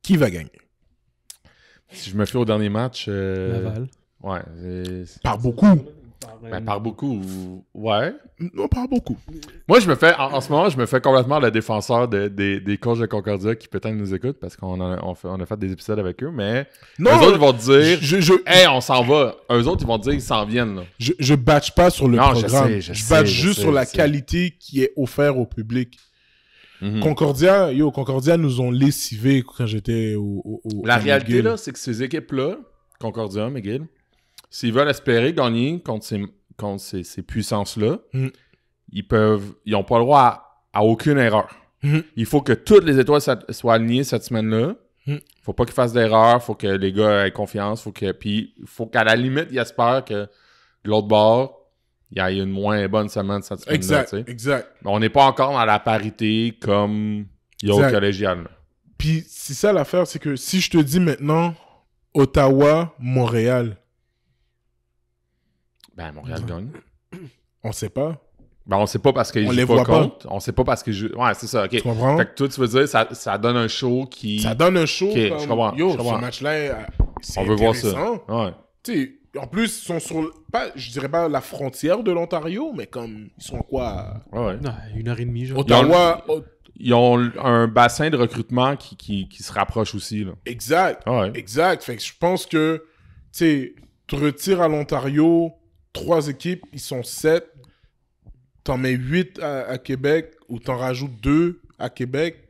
Qui va gagner? Si je me fie au dernier match... Laval. Ouais. Par beaucoup. Ben, par beaucoup. Ouais. Non, par beaucoup. Moi, je me fais, en ce moment, je me fais complètement le défenseur des coachs de Concordia qui peut-être nous écoutent parce qu'on a fait des épisodes avec eux, mais Non, eux autres, ils vont te dire je, hey, on s'en va. Eux autres, ils vont te dire qu'ils s'en viennent. Là. je batch pas sur le Non, je programme. sais, Je je batch sais, je juste sais, sur la je sais. qualité qui est offerte au public. Mhm. Concordia nous ont lessivés quand j'étais au La à réalité, McGill. là, c'est que ces équipes-là, Concordia, McGill, s'ils veulent espérer gagner contre ces puissances-là, ils n'ont pas le droit à aucune erreur. Mhm. Il faut que toutes les étoiles soient alignées cette semaine-là. Mhm. Faut pas qu'ils fassent d'erreurs. Faut que les gars aient confiance. Puis il faut qu'à la limite, ils espèrent que de l'autre bord, il y ait une moins bonne semaine cette semaine-là. Exact, tu sais. exact. Mais on n'est pas encore dans la parité comme il y a au Exact. collégial. là. Puis c'est ça l'affaire, c'est que si je te dis maintenant Ottawa, Montréal, Ben, Montréal gagne. on sait pas. Ben, on sait pas parce qu'ils On jouent les pas voit pas. contre. On sait pas parce qu'ils jouent... Ouais, c'est ça, OK. Tu comprends? Fait que toi, tu veux dire, ça donne un show qui... Ça donne un show Ok, je comme... comprends, Yo, je comprends. ce match-là, c'est On veut voir ça. intéressant. Ouais. Tu sais, en plus, ils sont sur... je dirais pas la frontière de l'Ontario, mais comme... Ils sont quoi? Ouais. Non, 1h30, genre. Ottawa... Ils ont un bassin de recrutement qui se rapproche aussi, là. Exact. Ouais. Exact. Fait que je pense que, tu sais, tu retires à l'Ontario 3 équipes, ils sont 7. T'en mets 8 à Québec ou t'en rajoutes 2 à Québec.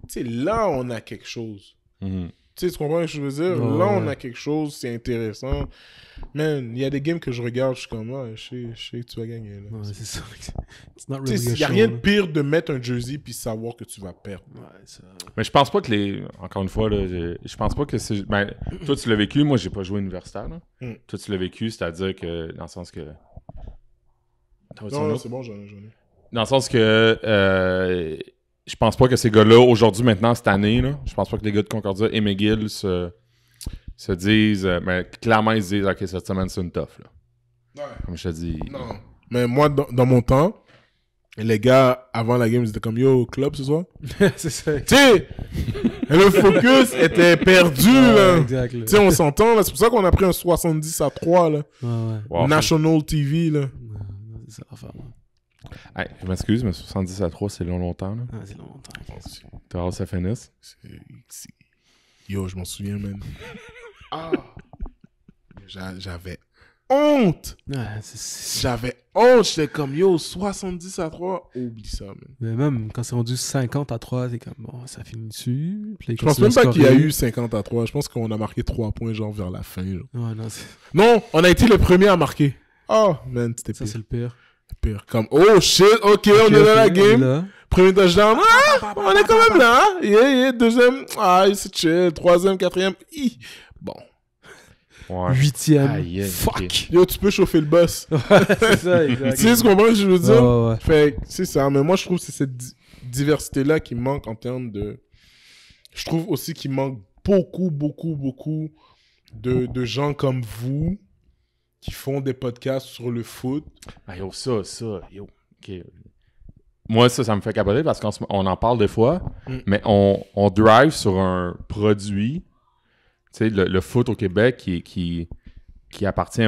Tu sais, là, on a quelque chose. Mhm. Tu sais, tu comprends ce que je veux dire? Ouais, Là, on ouais. a quelque chose, c'est intéressant. Man, il y a des games que je regarde, je suis comme, ah, je sais que tu vas gagner. Là. Ouais, c'est ça. It's not Tu really sais, a il n'y a show, rien de là. pire de mettre un jersey puis savoir que tu vas perdre. Ouais, ça... Mais je pense pas que les... Encore une fois, là, je pense pas que c'est... Ben, toi, tu l'as vécu. Moi, j'ai pas joué universitaire, là. Mm. Toi, tu l'as vécu, c'est-à-dire que... Dans le sens que... T'en veux-tu un Non, non, autre? c'est bon, j'en ai. Dans le sens que... je pense pas que ces gars-là, aujourd'hui, maintenant, cette année, là, je pense pas que les gars de Concordia et McGill se disent... mais clairement, ils se disent, OK, cette semaine, c'est une tough, là. Ouais. Comme je te dis... Non. Mais moi, dans mon temps, Et les gars, avant la game, ils étaient comme, yo, club ce soir. C'est ça. Tu sais, le focus était perdu, là. Exact. Tu sais, on s'entend, là. C'est pour ça qu'on a pris un 70-3, là. Ouais. Wow, National TV, là. C'est ça l'affaire, là. Hey, je m'excuse, mais 70-3, c'est longtemps. Là. Ah, c'est longtemps. T'as hâte que ça finisse? Yo, je m'en souviens, man. J'avais honte. Ouais, c'est... J'avais honte. J'étais comme, yo, 70-3. Oublie ça, man. Mais même quand c'est rendu 50-3, c'est comme, bon, ça finit dessus. Puis là, Je pense même pas qu'il y a eu 50-3. Je pense qu'on a marqué 3 points, genre, vers la fin. Genre. Ouais, non, c'est... Non, on a été le premier à marquer. Oh, man, c'était Ça, pire. c'est le pire. Pire. Comme, oh shit, ok, on est dans la game. Premier touchdown, on est quand même là. Hein? Yeah. Deuxième, c'est chill. Troisième, quatrième, bon. Ouais. 8e, fuck. Okay. Yo, tu peux chauffer le boss. C'est ça, exact. Tu sais ce qu'on comprends que je veux dire? Ouais. Fait c'est ça. Mais moi, je trouve que c'est cette diversité-là qui manque en termes de... Je trouve aussi qu'il manque beaucoup de gens comme vous qui font des podcasts sur le foot. Ah, yo, yo. OK. Moi, ça me fait capoter parce qu'on en parle des fois, mais on drive sur un produit, tu sais, le foot au Québec qui appartient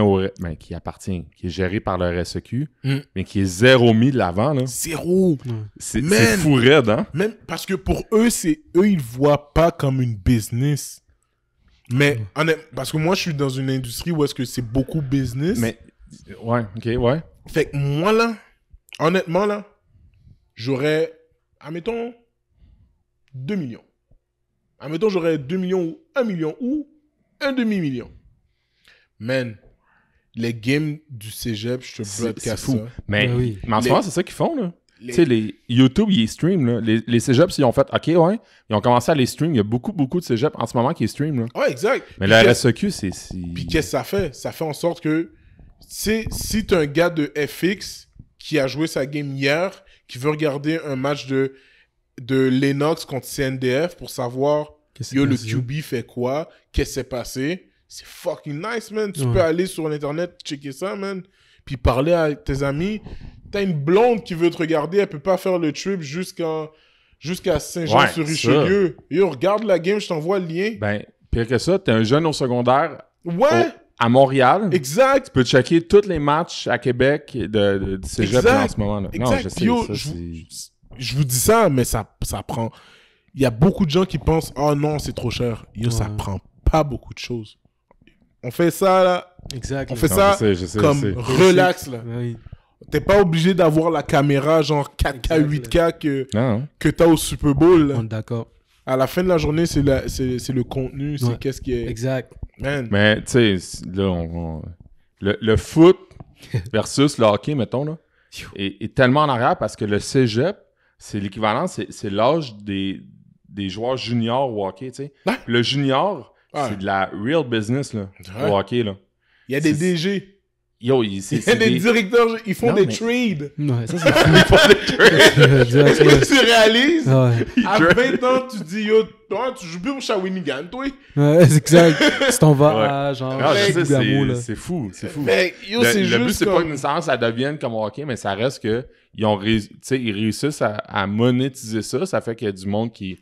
qui est géré par le RSEQ, mais qui est zéro mis de l'avant, là. Zéro! C'est fou raide, hein? Même parce que pour eux, ils voient pas comme une business. Mais, parce que moi, je suis dans une industrie où est-ce que c'est beaucoup business. Mais, ouais. Fait que moi, là, honnêtement, là, j'aurais, admettons, 2 millions. Admettons, j'aurais 2 millions ou 1 million ou un demi-million. Man, les games du cégep, je te broadcast ça. Mais, oui. Mais en ce moment, c'est ça qu'ils font, là. Tu sais, les YouTube, ils stream, là. Les cégeps, ils ont fait, OK, ouais, ils ont commencé à les stream. Il y a beaucoup de cégeps en ce moment qui stream, là. Ouais, exact. Mais la RSEQ, c'est... Puis qu'est-ce que ça fait? Ça fait en sorte que, si t'es un gars de FX qui a joué sa game hier, qui veut regarder un match de Lennox contre CNDF pour savoir, le QB fait quoi, qu'est-ce qui s'est passé, c'est fucking nice, man. Tu peux aller sur Internet, checker ça, man. Puis parler à tes amis. T'as une blonde qui veut te regarder, elle peut pas faire le trip jusqu'à Saint-Jean-sur-Richelieu. Yo, regarde la game, je t'envoie le lien. Ben, pire que ça, t'es un jeune au secondaire à Montréal. Exact. Tu peux checker tous les matchs à Québec du cégep en ce moment. Là. Exact. Non, je sais, yo, ça, je vous dis ça, mais ça prend... Il y a beaucoup de gens qui pensent « Oh non, c'est trop cher. » Yo, ça prend pas beaucoup de choses. On fait ça, là. Exact. On fait ça je sais, comme relax, là. Oui. T'es pas obligé d'avoir la caméra genre 4K, 8K que t'as au Super Bowl. Là. On est d'accord. À la fin de la journée, c'est le contenu, c'est qu'est-ce qui est... Exact. Man. Mais, tu sais, là, le foot versus le hockey, mettons, là, est tellement en arrière parce que le cégep, c'est l'équivalent, c'est l'âge des joueurs juniors au hockey, tu sais. Ouais. Le junior, c'est de la real business, là, au hockey, là. Il y a des DG. Yo, il y a des directeurs, ils font des trades. Ouais, ça c'est fou. Ils font des trades. Tu réalises? Ouais. À 20 ans, tu dis, yo, toi, tu joues plus pour Shawinigan, toi. Ouais, c'est exact. Si t'en vas à genre... c'est fou, c'est fou. Mais yo, c'est juste le but, c'est comme... pas qu'une séance, ça devienne comme au hockey, mais ça reste que ils réussissent à monétiser ça. Ça fait qu'il y a du monde qui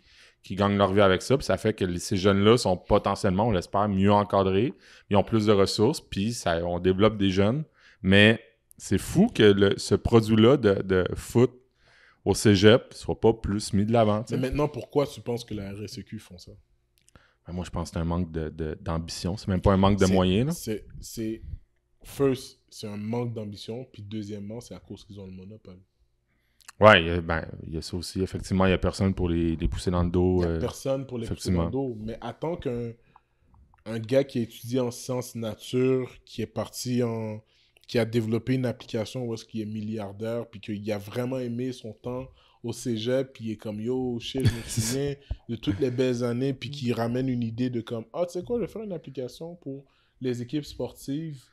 gagnent leur vie avec ça, puis ça fait que ces jeunes-là sont potentiellement, on l'espère, mieux encadrés, ils ont plus de ressources, puis on développe des jeunes, mais c'est fou que ce produit-là de foot au cégep soit pas plus mis de l'avant. Mais maintenant, pourquoi tu penses que la RSEQ font ça? Ben moi, je pense que c'est un manque d'ambition, c'est même pas un manque de moyens. First, c'est un manque d'ambition, puis deuxièmement, c'est à cause qu'ils ont le monopole. Ouais, il y a ça aussi. Effectivement, il n'y a personne pour les pousser dans le dos. Il n'y a personne pour les pousser dans le dos. Mais attends qu'un gars qui a étudié en sciences nature, qui a développé une application où est-ce qu'il est milliardaire, puis qu'il a vraiment aimé son temps au cégep, puis il est comme, yo, shit, je me souviens de toutes les belles années, puis qui ramène une idée de comme, tu sais quoi, je vais faire une application pour les équipes sportives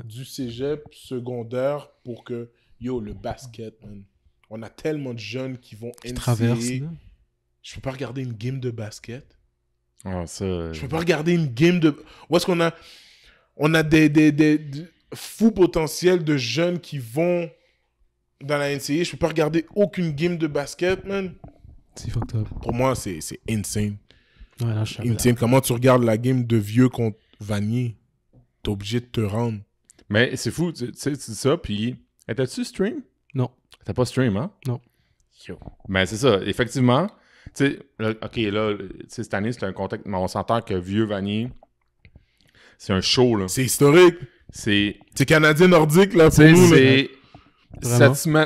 du cégep secondaire pour que, yo, le basket, man. On a tellement de jeunes qui vont NCAA. Je peux pas regarder une game de basket. Je peux pas regarder une game de... Où est-ce qu'on a... On a des fous potentiels de jeunes qui vont dans la NCAA, je peux pas regarder aucune game de basket, man. C'est fucked up. Pour moi, c'est insane. Ouais, là, je suis Insane. Comment tu regardes la game de vieux contre Vanier? T'es obligé de te rendre. Mais c'est fou, tu sais, tu dis ça, puis... Étais-tu stream? Non. T'as pas stream, hein? Non. Yo. Mais c'est ça, effectivement. Tu sais, OK, là, cette année, c'est un contexte... Mais on s'entend que Vieux Vanier, c'est un show, là. C'est historique. C'est canadien nordique, là, pour Tu sais, nous. Là.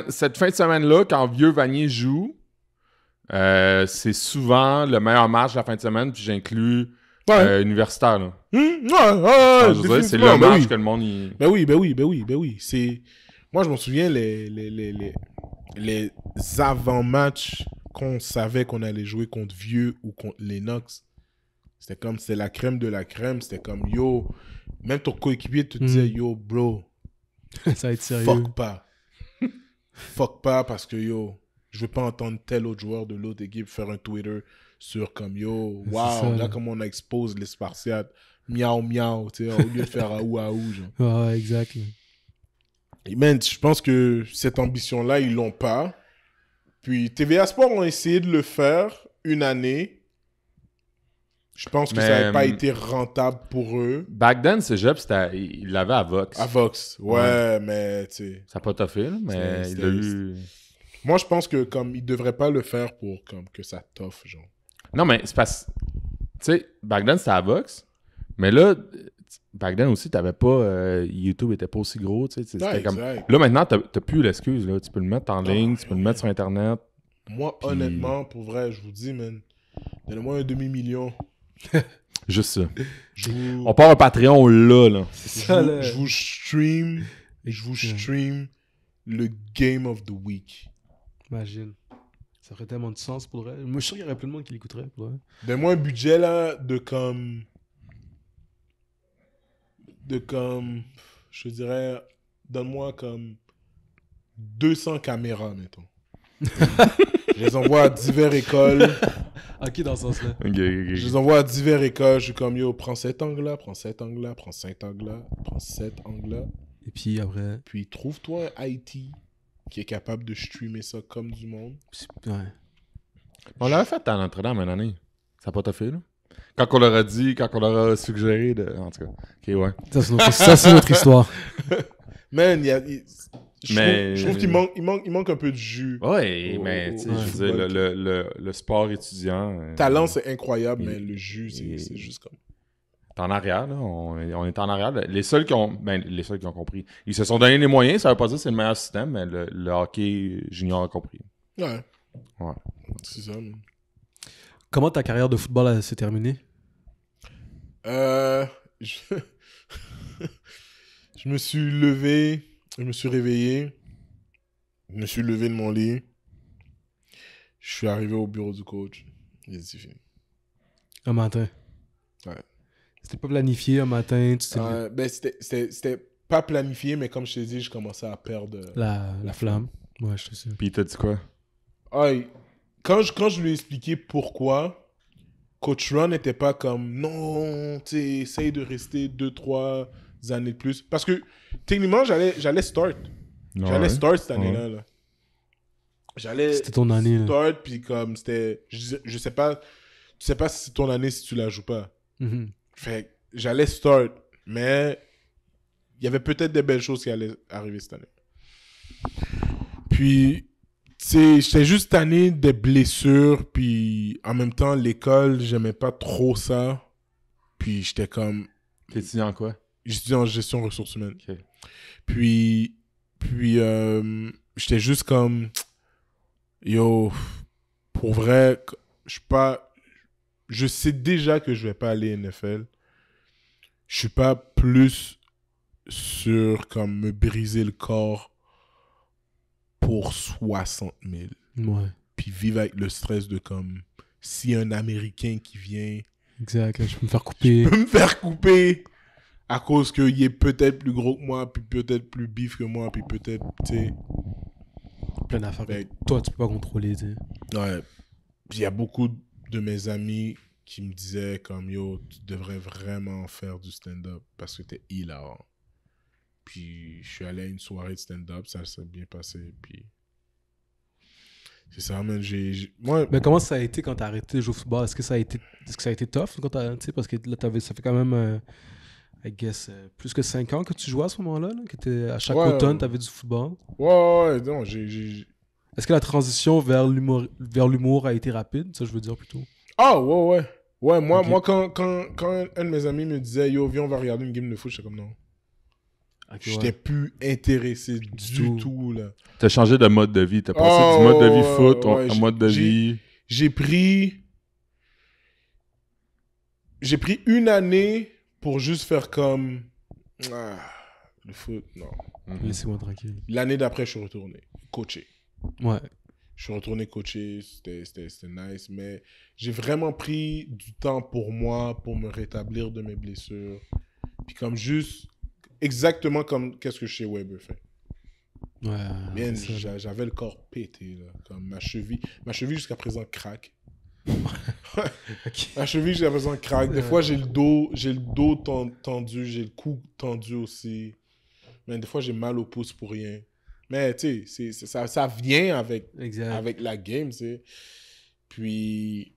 cette fin de semaine-là, quand Vieux Vanier joue, c'est souvent le meilleur match de la fin de semaine, puis j'inclus universitaire. Là. Je veux dire, c'est le match que le monde... Ben oui. Moi, je m'en souviens, les avant-matchs qu'on savait qu'on allait jouer contre Vieux ou contre Lennox, c'était la crème de la crème. C'était comme, yo, même ton coéquipier te disait, yo, bro, ça va être sérieux. Fuck pas parce que, yo, je veux pas entendre tel autre joueur de l'autre équipe faire un Twitter sur comme, yo, wow, là, comme on expose les Spartiates, miaou, miaou, tu sais, au lieu de faire aou, genre. Ouais, exact. Et man, je pense que cette ambition-là, ils l'ont pas. Puis TVA Sport ont essayé de le faire une année. Je pense que ça n'avait pas été rentable pour eux. Back then, Cégep, il l'avait à Vox. À Vox, ouais. Mais tu sais... Ça n'a pas toffé, mais il a eu... Moi, je pense que comme il devrait pas le faire pour comme que ça toffe, genre. Non, mais c'est parce... Tu sais, back then, c'était à Vox. Mais là, back then aussi, t'avais pas... YouTube était pas aussi gros, tu sais. C'était comme... Là, maintenant, t'as plus l'excuse, là. Tu peux le mettre en ligne, tu peux le mettre sur Internet. Moi, honnêtement, pour vrai, je vous dis, man, donnez-moi un demi-million. Juste ça. On part un Patreon là. Je vous stream le Game of the Week. Imagine. Ça ferait tellement de sens pour vrai. Moi, je suis sûr qu'il y aurait plein de monde qui l'écouterait pour vrai. Donne-moi un budget là de comme, je dirais, donne-moi comme 200 caméras, mettons. Je les envoie à diverses écoles. Ok, dans ce sens-là. Je les envoie à diverses écoles. Je suis comme, yo, prends cet angle-là, prends cet angle-là, prends cet angle-là, prends cet angle-là. Et puis après... Puis trouve-toi un IT qui est capable de streamer ça comme du monde. Ouais. On l'avait fait à Notre-Dame une année. Ça n'a pas toffé, là? Quand on leur a dit, quand on leur a suggéré de... En tout cas, ok, ouais. Ça, c'est notre histoire. Man, je trouve qu'il manque un peu de jus. Ouais, mais tu sais, je veux dire, le sport étudiant... Talent, c'est incroyable, mais le jus, c'est juste comme... T'es en arrière, là. On est en arrière. Les seuls qui ont compris. Ils se sont donné les moyens, ça veut pas dire que c'est le meilleur système, mais le hockey junior a compris. Ouais. C'est ça, man. Comment ta carrière de football s'est terminée? Je me suis levé, je me suis réveillé, je me suis levé de mon lit, je suis arrivé au bureau du coach, et c'est fini. Un matin? Ouais. C'était pas planifié un matin? Ben, c'était pas planifié, mais comme je t'ai dit, je commençais à perdre la flamme. Ouais, je te sais. Puis t'as dit quoi? Quand je lui ai expliqué pourquoi, Coach Ron n'était pas comme non, tu sais, essaye de rester 2-3 années de plus. Parce que techniquement, j'allais start. J'allais start cette année-là. Là. C'était ton année. Start, puis comme c'était. Je sais pas. Tu sais pas si c'est ton année si tu la joues pas. Mm-hmm. Fait j'allais start, mais il y avait peut-être des belles choses qui allaient arriver cette année. Puis. J'étais juste tanné des blessures, puis en même temps, l'école, j'aimais pas trop ça. Puis j'étais comme... T'es étudiant en quoi? J'étudie en gestion ressources humaines. Okay. Puis j'étais juste comme... Yo, pour vrai, je sais déjà que je vais pas aller NFL. Je suis pas plus sur comme me briser le corps pour 60 000. Ouais. Puis vivre avec le stress de comme, si un Américain qui vient... Exact, je peux me faire couper. Je peux me faire couper à cause qu'il est peut-être plus gros que moi, puis peut-être plus bif que moi, puis peut-être, tu sais... Plein d'affaires que toi, tu peux pas contrôler, tu sais. Ouais. Puis il y a beaucoup de mes amis qui me disaient comme, yo, tu devrais vraiment faire du stand-up parce que t'es hilarant. Puis je suis allé à une soirée de stand-up, ça s'est bien passé. Puis c'est ça, man. Moi, Mais comment ça a été quand t'as arrêté de jouer au football? Est-ce que ça a été tough quand t'as, tu sais, parce que là, ça fait quand même, I guess, plus que 5 ans que tu jouais à ce moment-là, là, que à chaque automne, t'avais du football. Ouais, non, Est-ce que la transition vers l'humour a été rapide? Ça, je veux dire plutôt. Ah, ouais. Ouais, moi, Okay. moi quand un de mes amis me disait, yo, viens, on va regarder une game de foot, j'étais comme non. Okay, J'étais plus intéressé du tout, là. T'as changé de mode de vie. T'as passé du mode de vie foot à mode de vie... J'ai pris 1 année pour juste faire comme... le foot, non. Laissez-moi tranquille. L'année d'après, je suis retourné coacher. Ouais. Je suis retourné coacher, c'était nice, mais j'ai vraiment pris du temps pour moi, pour me rétablir de mes blessures. Puis comme juste... Exactement comme qu'est-ce que chez Weber fait. Ouais. J'avais le corps pété, là. Comme ma cheville jusqu'à présent craque. Okay. Ma cheville jusqu'à présent craque. Des fois, j'ai le dos tendu, j'ai le cou tendu aussi. Mais des fois, j'ai mal au pouce pour rien. Mais tu sais, ça vient avec la game, tu sais. Puis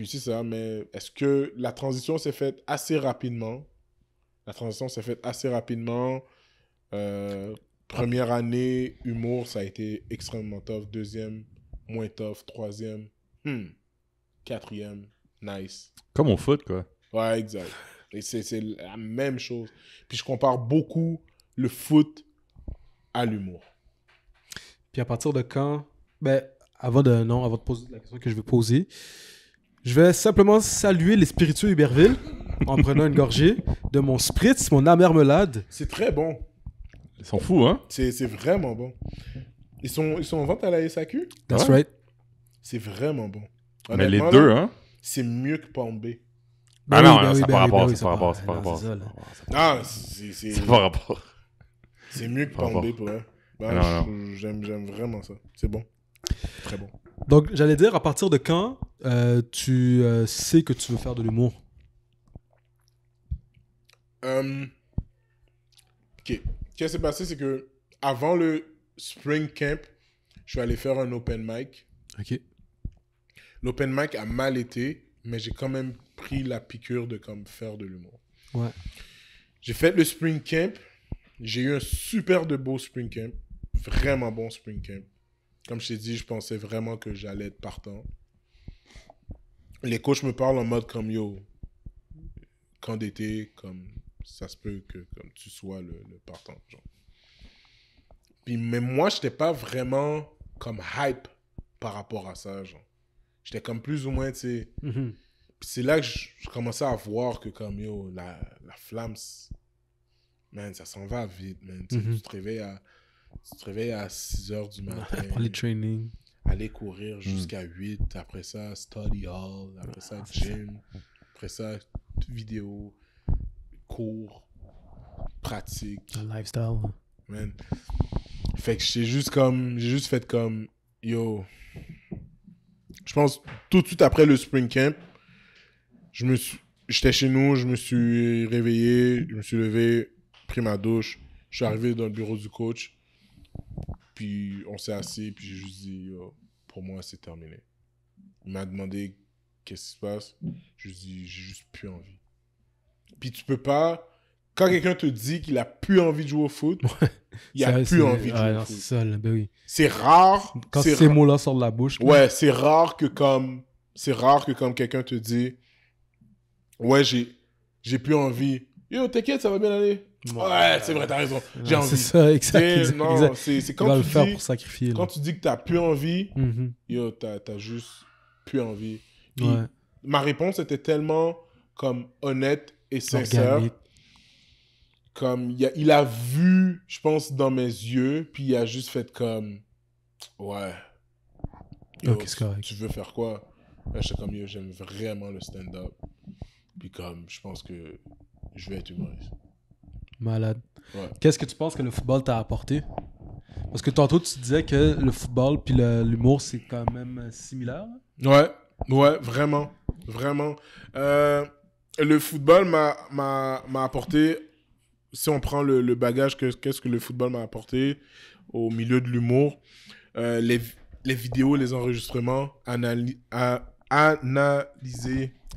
c'est ça, mais est-ce que la transition s'est faite assez rapidement? La transition s'est faite assez rapidement. Première année, humour, ça a été extrêmement tough. Deuxième, moins tough. Troisième, quatrième, nice. Comme au foot, quoi. Ouais, exact. Et c'est la même chose. Puis je compare beaucoup le foot à l'humour. Puis à partir de quand... Ben, avant de poser la question que je vais poser, je vais simplement saluer les spiritueux Iberville en prenant une gorgée de mon spritz, mon amermelade. C'est très bon. Ils sont fous, hein? C'est vraiment bon. Ils sont en vente à la SAQ? That's right. C'est vraiment bon. Mais les deux, là, hein? C'est mieux que Palm Bay. Ah non, ça n'a pas rapport, c'est pas rapport. C'est C'est pas rapport. C'est mieux que Palm Bay pour eux. J'aime vraiment ça. C'est bon. Très bon. Donc, j'allais dire, à partir de quand tu sais que tu veux faire de l'humour? OK. Ce qui s'est passé, c'est que avant le Spring Camp, je suis allé faire un open mic. OK. L'open mic a mal été, mais j'ai quand même pris la piqûre de comme faire de l'humour. Ouais. J'ai fait le Spring Camp. J'ai eu un super de beau Spring Camp. Vraiment bon Spring Camp. Comme je t'ai dit, je pensais vraiment que j'allais être partant. Les coachs me parlent en mode comme yo, camp d'été, comme ça se peut que comme tu sois le partant. Genre. Puis, mais moi, j'étais pas vraiment comme hype par rapport à ça. Genre. J'étais comme plus ou moins, tu sais. Mm-hmm. Puis c'est là que je commençais à voir que comme yo, la flamme, man, ça s'en va vite, man. Mm-hmm. Tu te réveilles à 6h du matin. Pour les trainings. Aller courir jusqu'à 8. Après ça, study hall. Après ça, gym. Après ça, vidéo, cours, pratique. Un lifestyle. Man. Fait que j'ai juste fait comme, yo. Je pense tout de suite après le Spring Camp, j'étais chez nous, je me suis réveillé, je me suis levé, pris ma douche, je suis arrivé dans le bureau du coach, puis on s'est assis, puis j'ai juste dit, yo, pour moi, c'est terminé. Il m'a demandé qu'est-ce qui se passe, je lui ai dit, j'ai juste plus envie. Puis tu peux pas, quand quelqu'un te dit qu'il a plus envie de jouer au foot, il a plus envie de jouer au foot. C'est ça, ben oui. C'est rare. Quand ces mots-là sortent de la bouche. Ouais, c'est rare que comme quelqu'un te dit, ouais, j'ai plus envie. Yo, t'inquiète, ça va bien aller. Ouais, c'est vrai, t'as raison. J'ai envie. C'est ça, exact. Non, c'est quand tu vas tu le faire dis, pour sacrifier. quand tu dis que t'as plus envie, Mm-hmm. yo, t'as juste plus envie. Puis, Ouais. ma réponse était tellement comme honnête et sincère. Organique. Comme il a vu, je pense, dans mes yeux, puis il a juste fait comme, ouais. Yo, Ok, c'est correct. tu veux faire quoi? Là, j'étais comme, yo, j'aime vraiment le stand-up. Puis comme, je pense que je vais être humoriste. Malade. Ouais. Qu'est-ce que tu penses que le football t'a apporté? Parce que tantôt, tu disais que le football puis l'humour, c'est quand même similaire. Ouais, vraiment. Vraiment. Le football m'a apporté si on prend le bagage, qu'est-ce que le football m'a apporté au milieu de l'humour, les vidéos, les enregistrements, analyser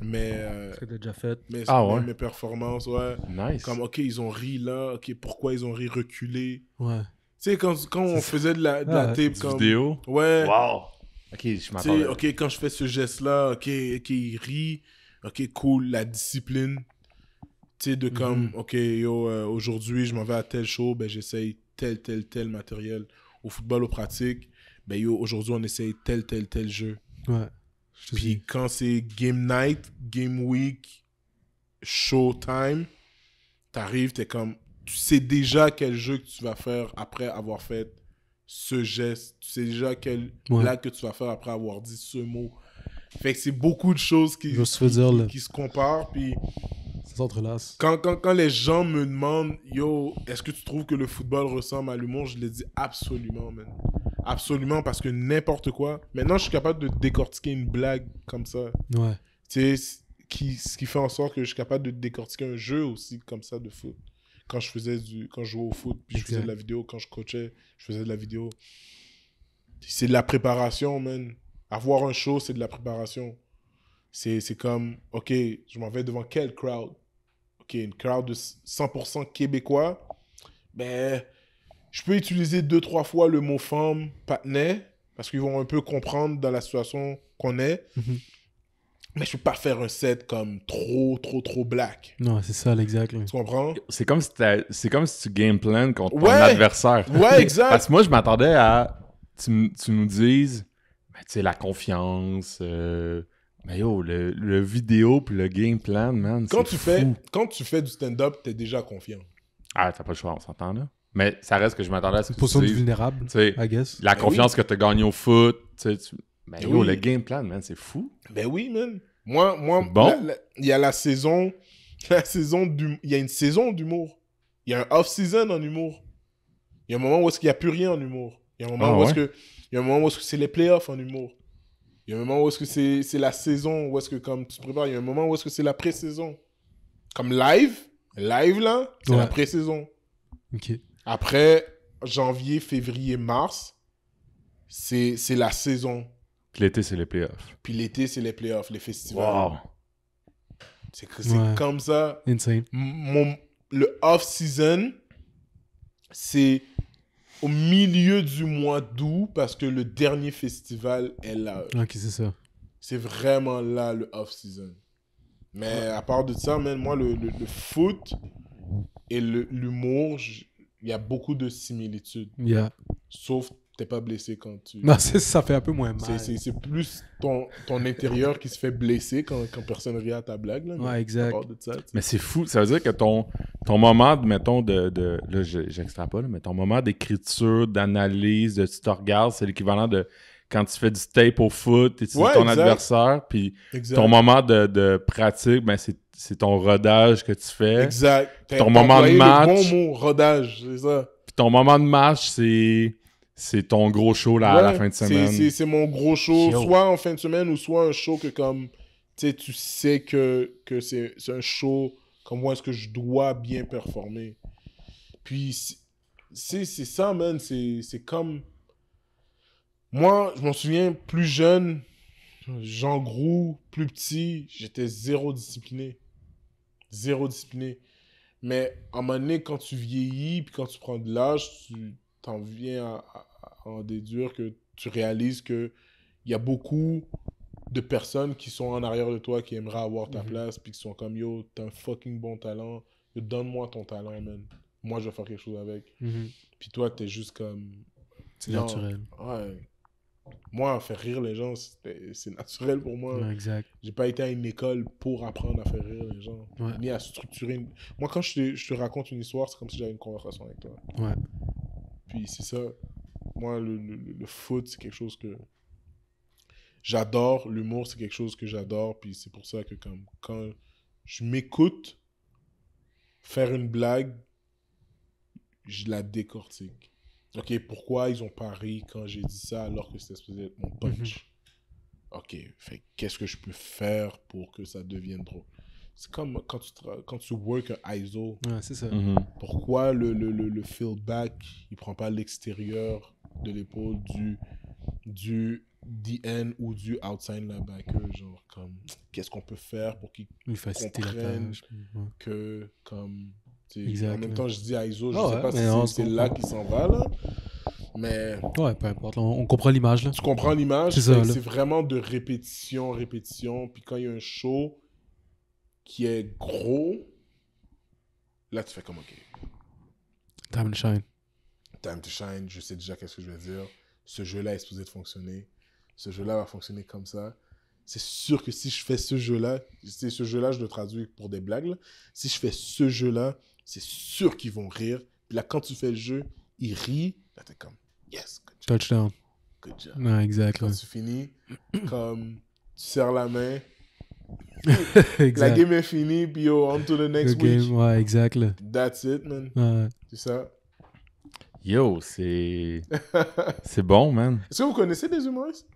Ce que t'as déjà fait. mes performances, ouais. Nice. Comme, OK, ils ont ri là, OK, pourquoi ils ont ri reculé? Ouais. Tu sais, quand on faisait de la tape comme... vidéo? Ouais. Wow. OK, je m'attendais. OK, quand je fais ce geste-là, OK, il rit. OK, cool, la discipline. Tu sais, de comme, OK, yo, aujourd'hui, je m'en vais à tel show, ben j'essaye tel matériel. Au football, aux pratiques, ben yo, aujourd'hui, on essaye tel jeu. Ouais. Puis quand c'est game night, game week, showtime, t'arrives, t'es comme... Tu sais déjà quel jeu que tu vas faire après avoir fait ce geste. Tu sais déjà quelle blague que tu vas faire après avoir dit ce mot. Fait que c'est beaucoup de choses qui se comparent. Puis ça s'entrelace. Quand les gens me demandent, yo, est-ce que tu trouves que le football ressemble à l'humour? Je les dis absolument, man. Absolument, parce que n'importe quoi. Maintenant, je suis capable de décortiquer une blague comme ça. Ouais. Tu sais, ce qui fait en sorte que je suis capable de décortiquer un jeu aussi comme ça de foot. Quand je jouais au foot, puis je faisais de la vidéo, quand je coachais, je faisais de la vidéo. C'est de la préparation, man. Avoir un show, c'est de la préparation. C'est comme, OK, je m'en vais devant quel crowd? OK, une crowd de 100% québécois. Ben, je peux utiliser 2-3 fois le mot femme, patinet, parce qu'ils vont un peu comprendre dans la situation qu'on est. Mais je peux pas faire un set comme trop black. Non, c'est ça, l'exact. Tu comprends? C'est comme si tu game plan contre ton adversaire. Ouais, exact. Parce que moi, je m'attendais à... Tu nous dises, ben, tu sais, la confiance... Mais yo, le vidéo puis le game plan, man, quand tu fais du stand-up, t'es déjà confiant. Ah, t'as pas le choix, on s'entend là. Mais ça reste que je m'attendais à ce que une position tu dises. vulnérable, I guess. La confiance que t'as gagnée au foot, tu sais. Ben yo, oui. le game plan, man, c'est fou. Ben oui, man. Moi bon. Il y a la saison il y a une saison d'humour. Il y a un off-season en humour. Il y a un moment où est-ce qu'il n'y a plus rien en humour. Il y a un moment où est-ce que c'est les playoffs en humour. Il y a un moment où est-ce que c'est la saison, où est-ce que comme tu te prépares. Il y a un moment où est-ce que c'est la pré-saison. Comme live là, c'est la pré-saison. OK. Après, janvier, février, mars, c'est la saison. Puis l'été, c'est les playoffs. Puis l'été, c'est les playoffs, les festivals. Wow. C'est comme ça. Insane. Le off-season, c'est au milieu du mois d'août parce que le dernier festival est là. Ok, c'est ça. C'est vraiment là le off-season. Mais à part de ça, man, moi, le foot et l'humour, il y a beaucoup de similitudes. Yeah. Sauf t'es pas blessé quand tu... Non, ça fait un peu moins mal. C'est plus ton intérieur qui se fait blesser quand personne rit à ta blague. Là, ouais, exact. De ça, mais c'est fou. Ça veut dire que ton moment, mettons, là, j'extrapole, mais ton moment d'écriture, d'analyse, de tu te regardes, c'est l'équivalent de quand tu fais du tape au foot, tu ton exact. adversaire, puis ton moment de pratique, ben c'est ton rodage que tu fais. Exact. Ton moment de match. Le bon mot, rodage, c'est ça. Puis ton moment de match, c'est ton gros show là, à la fin de semaine. C'est mon gros show, soit en fin de semaine ou soit un show que comme tu sais que c'est un show comme moi est-ce que je dois bien performer. Puis c'est ça, man. C'est comme... Moi, je m'en souviens, plus jeune, Jean Groux, plus petit, j'étais zéro discipliné. Zéro discipliné. Mais à un moment donné, quand tu vieillis, puis quand tu prends de l'âge, tu t'en viens à en déduire que tu réalises qu'il y a beaucoup de personnes qui sont en arrière de toi qui aimeraient avoir ta place, puis qui sont comme, yo, t'as un fucking bon talent, donne-moi ton talent, man. Moi, je vais faire quelque chose avec. Puis toi, t'es juste comme... C'est naturel. Ouais. Moi, faire rire les gens, c'est naturel pour moi. Ouais, exact. J'ai pas été à une école pour apprendre à faire rire les gens, ni à structurer Moi, quand je te raconte une histoire, c'est comme si j'avais une conversation avec toi. Ouais. Puis c'est ça. Moi, le foot, c'est quelque chose que j'adore. L'humour, c'est quelque chose que j'adore. Puis c'est pour ça que quand je m'écoute faire une blague, je la décortique. OK, pourquoi ils ont pas ri quand j'ai dit ça alors que c'était supposé être mon punch? OK, fait qu'est-ce que je peux faire pour que ça devienne drôle? c'est comme quand tu work un ISO. Ouais, c'est ça. Pourquoi le feedback, il prend pas l'extérieur de l'épaule du DN ou du outside linebacker, genre comme qu'est-ce qu'on peut faire pour qu'ils comprennent que comme en même temps je dis ISO, je sais pas si c'est là qu'il s'en va là, mais ouais, peu importe, on comprend l'image là. Tu comprends l'image, c'est vraiment de répétition, puis quand il y a un show qui est gros, là tu fais comme ok. Time to shine. Time to shine, je sais déjà qu'est-ce que je vais dire. Ce jeu-là est supposé de fonctionner. Ce jeu-là va fonctionner comme ça. C'est sûr que si je fais ce jeu-là, je le traduis pour des blagues. Là. Si je fais ce jeu-là, c'est sûr qu'ils vont rire. Puis là, quand tu fais le jeu, ils rient. Là, t'es comme, yes, good job. Touchdown. Good job. Ouais, exact. Quand tu finis, comme tu serres la main. La game est finie, puis yo, on to the next week. Ouais, exact. That's it, man. Ouais. C'est ça. Yo, c'est bon, man. Est-ce que vous connaissez des humoristes?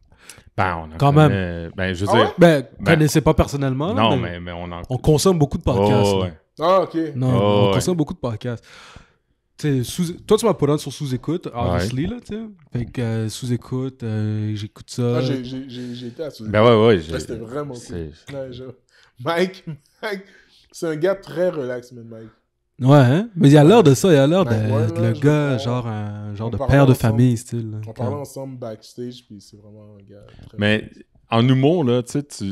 Ben, on en quand connaît... même. Ben, je veux dire... Ben, connaissez pas personnellement. Non, mais on consomme beaucoup de podcasts. Oh, ouais. Ah, ok. Non, on consomme beaucoup de podcasts. Toi, tu m'as put on sur sous-écoute, obviously, là, tu sais. Fait que sous-écoute, j'écoute ça. Ah, j'ai été à sous-écoute. Ben ouais. C'était vraiment cool. Ouais, Mike, c'est un gars très relax, man, Mike. Ouais, hein? Mais il y a l'air de ça, il y a l'air de le gars, un genre de père de famille, style. On parlait ensemble backstage, puis c'est vraiment un gars très... Mais en humour, là, tu sais,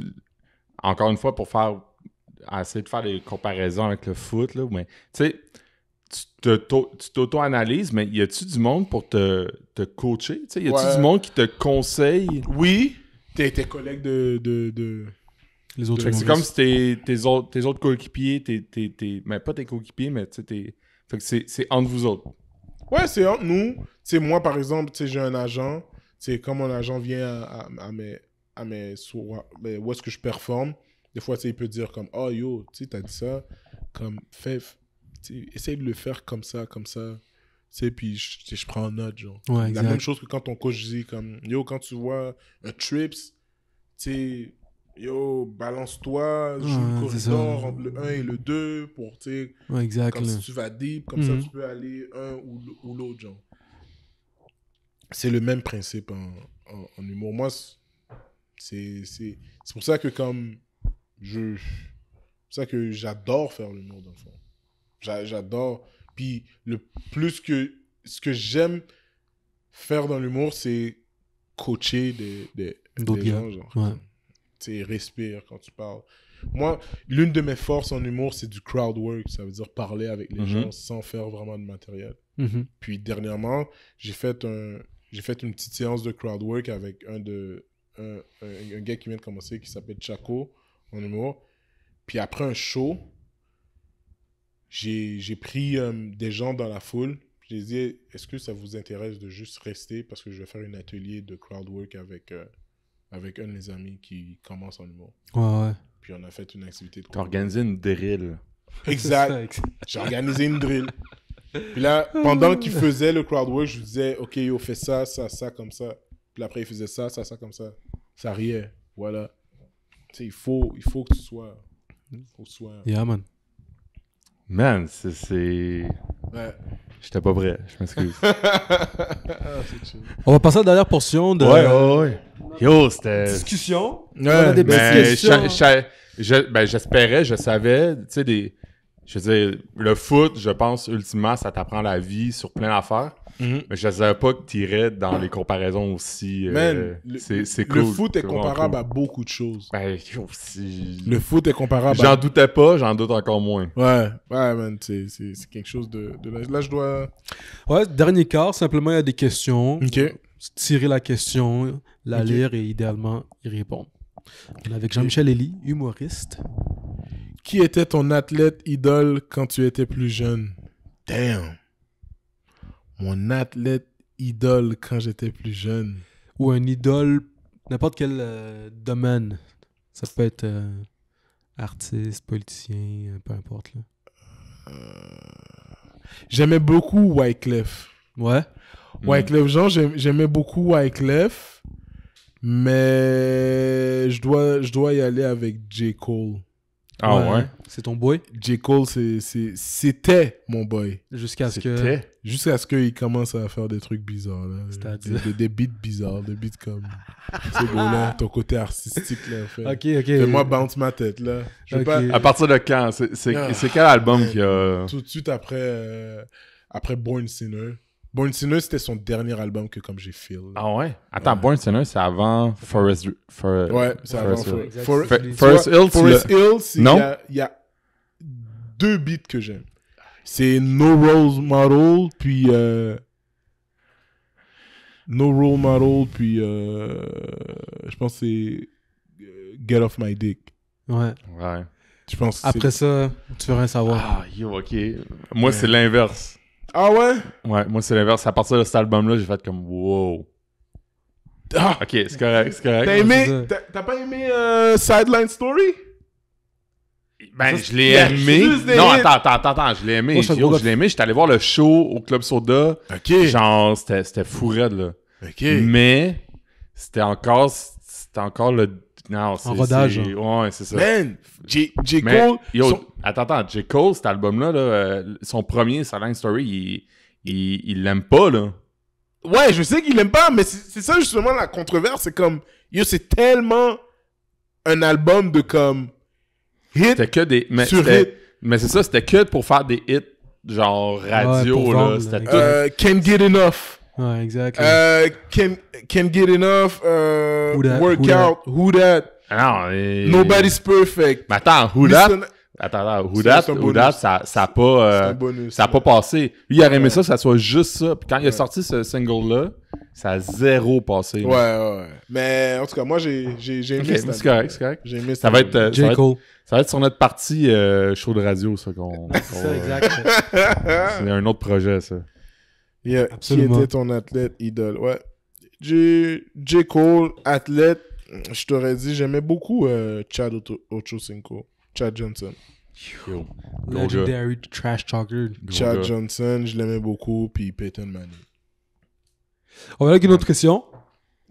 encore une fois, pour essayer de faire des comparaisons avec le foot, là, mais tu sais, tu t'auto-analyses, mais y a-tu du monde pour te coacher? Tu sais, y a-tu du monde qui te conseille? Oui, t'es collègue de... Les autres c'est comme si tes autres coéquipiers, mais pas tes coéquipiers, mais tu sais, fait que c'est entre vous autres. Ouais, c'est entre nous. Tu sais, moi, par exemple, tu sais, j'ai un agent. Tu sais, quand mon agent vient à mes soirs, où est-ce que je performe, des fois, tu sais, il peut dire comme, oh, yo, tu sais, t'as dit ça, comme, essaye de le faire comme ça. Tu sais, puis je prends en note, genre. Ouais, la même chose que quand ton coach dit, comme, yo, quand tu vois un trips, tu sais, yo, balance-toi, joue le corridor entre le 1 et le 2 pour, tu sais, comme si tu vas deep, comme ça tu peux aller un ou l'autre, genre. C'est le même principe en humour. Moi, c'est pour ça que comme c'est pour ça que j'adore faire l'humour, dans le fond. J'adore. Puis le plus que ce que j'aime faire dans l'humour, c'est coacher des gens, genre. Ouais. Tu respire quand tu parles. Moi, l'une de mes forces en humour, c'est du crowd work. Ça veut dire parler avec les gens sans faire vraiment de matériel. Puis dernièrement, j'ai fait une petite séance de crowd work avec un gars qui vient de commencer qui s'appelle Chaco en humour. Puis après un show, j'ai pris des gens dans la foule. J'ai dit, est-ce que ça vous intéresse de juste rester parce que je vais faire un atelier de crowd work avec un de mes amis qui commence en humour. Ouais. Puis on a fait une activité de... T'as organisé une drill. Exact. J'ai organisé une drill. Puis là, pendant qu'il faisait le crowd work, je lui disais, OK, yo, fais ça, comme ça. Puis après, il faisait ça, comme ça. Ça riait. Voilà. Tu sais, il faut que tu sois... Yeah, man. Man, c'est... Ouais. J'étais pas prêt, je m'excuse. On va passer à la dernière portion de... Ouais. Yo, c'était... Discussion. Ouais, on a des petites questions. J'espérais, je savais, tu sais, je veux dire, le foot, je pense, ultimement, ça t'apprend la vie sur plein d'affaires. Mais je savais pas que tu irais dans les comparaisons aussi. C'est cool. Le foot est comparable à beaucoup de choses. Ben, le foot est comparable J'en doutais pas, j'en doute encore moins. Ouais, man, c'est quelque chose de... Là, je dois... Ouais, dernier quart, simplement, il y a des questions. OK. Tirer la question, la lire et idéalement y répondre. On est avec Jean-Michel Elie, humoriste. Qui était ton athlète idole quand tu étais plus jeune? Damn. Mon athlète idole quand j'étais plus jeune. Ou un idole, n'importe quel domaine. Ça peut être artiste, politicien, peu importe. Là. J'aimais beaucoup Wyclef. Ouais. Wyclef Jean, j'aimais beaucoup Wyclef, mais je dois y aller avec J. Cole. Ah ouais? C'est ton boy? J. Cole, c'était mon boy. Jusqu'à ce que... Jusqu'à ce qu'il commence à faire des trucs bizarres. Là. C'est-à-dire? Des beats bizarres, des beats comme... C'est beau, là, ton côté artistique, là, en fait. Ok. Fais-moi bounce ma tête, là. Je veux pas... À partir de quand? C'est quel album qui a... Tout de suite après Born Sinner. Born Sinner, c'était son dernier album que comme j'ai feel. Ah ouais? Attends, Born Sinner, c'est avant Forest... Ouais, c'est avant Forest Hill. Forest Hill, Non? Il y a 2 beats que j'aime. C'est No Role Model, puis... No Role Model, puis... je pense que c'est... Get Off My Dick. Ouais. Je pense que Après ça, tu veux rien savoir. Ah, yo, OK. Moi, c'est l'inverse. Ah ouais? Ouais, moi, c'est l'inverse. À partir de cet album-là, j'ai fait comme, wow. Ah! OK, c'est correct. T'as aimé... T'as pas aimé Sideline Story? Ben, je l'ai aimé. Non, attends, je l'ai aimé. Moi, Je l'ai aimé. J'étais allé voir le show au Club Soda. OK. Genre, c'était fou raide, là. OK. Mais, c'était encore le... Non, c'est... En rodage. Ouais, c'est ça. Man, J. Mais, Cole... yo, attends, J. Cole, cet album-là, son premier, Silent Story, il l'aime pas, là. Ouais, je sais qu'il l'aime pas, mais c'est ça justement la controverse. C'est comme, yo, c'est tellement un album de comme hit C'était que des... sur hit. Mais c'est ça, c'était que pour faire des hits, genre radio, pour là. vendre, C'était là. tout... Can't Get Enough. Ouais, exact. Can't Get Enough. That? Workout. Who That. Ah non, Nobody's Perfect. Mais attends, Who That? Mr. Attends, Who C'est That, un Who bonus. That, ça a C'est pas... un bonus. ça a pas passé. Lui, il aurait aimé ça, que ça soit juste ça. Puis quand il a sorti ce single-là, ça a zéro passé. Ouais. Mais en tout cas, moi, j'ai aimé Ok, cet c'est correct, c'est correct. J'ai aimé Ça va être... J. Cole. Ça va être sur notre partie show de radio, ça, qu'on... Ça, exact. C'est un autre projet, ça. Yeah. Qui Absolument. était ton athlète idole? Ouais. J. Cole, athlète, je t'aurais dit, j'aimais beaucoup Chad Ochocinco. Chad Johnson. Yo, gros gars. Legendary Trash Talker. Gros Chad gars. Johnson, je l'aimais beaucoup, puis Peyton Manning. On va avec une autre question.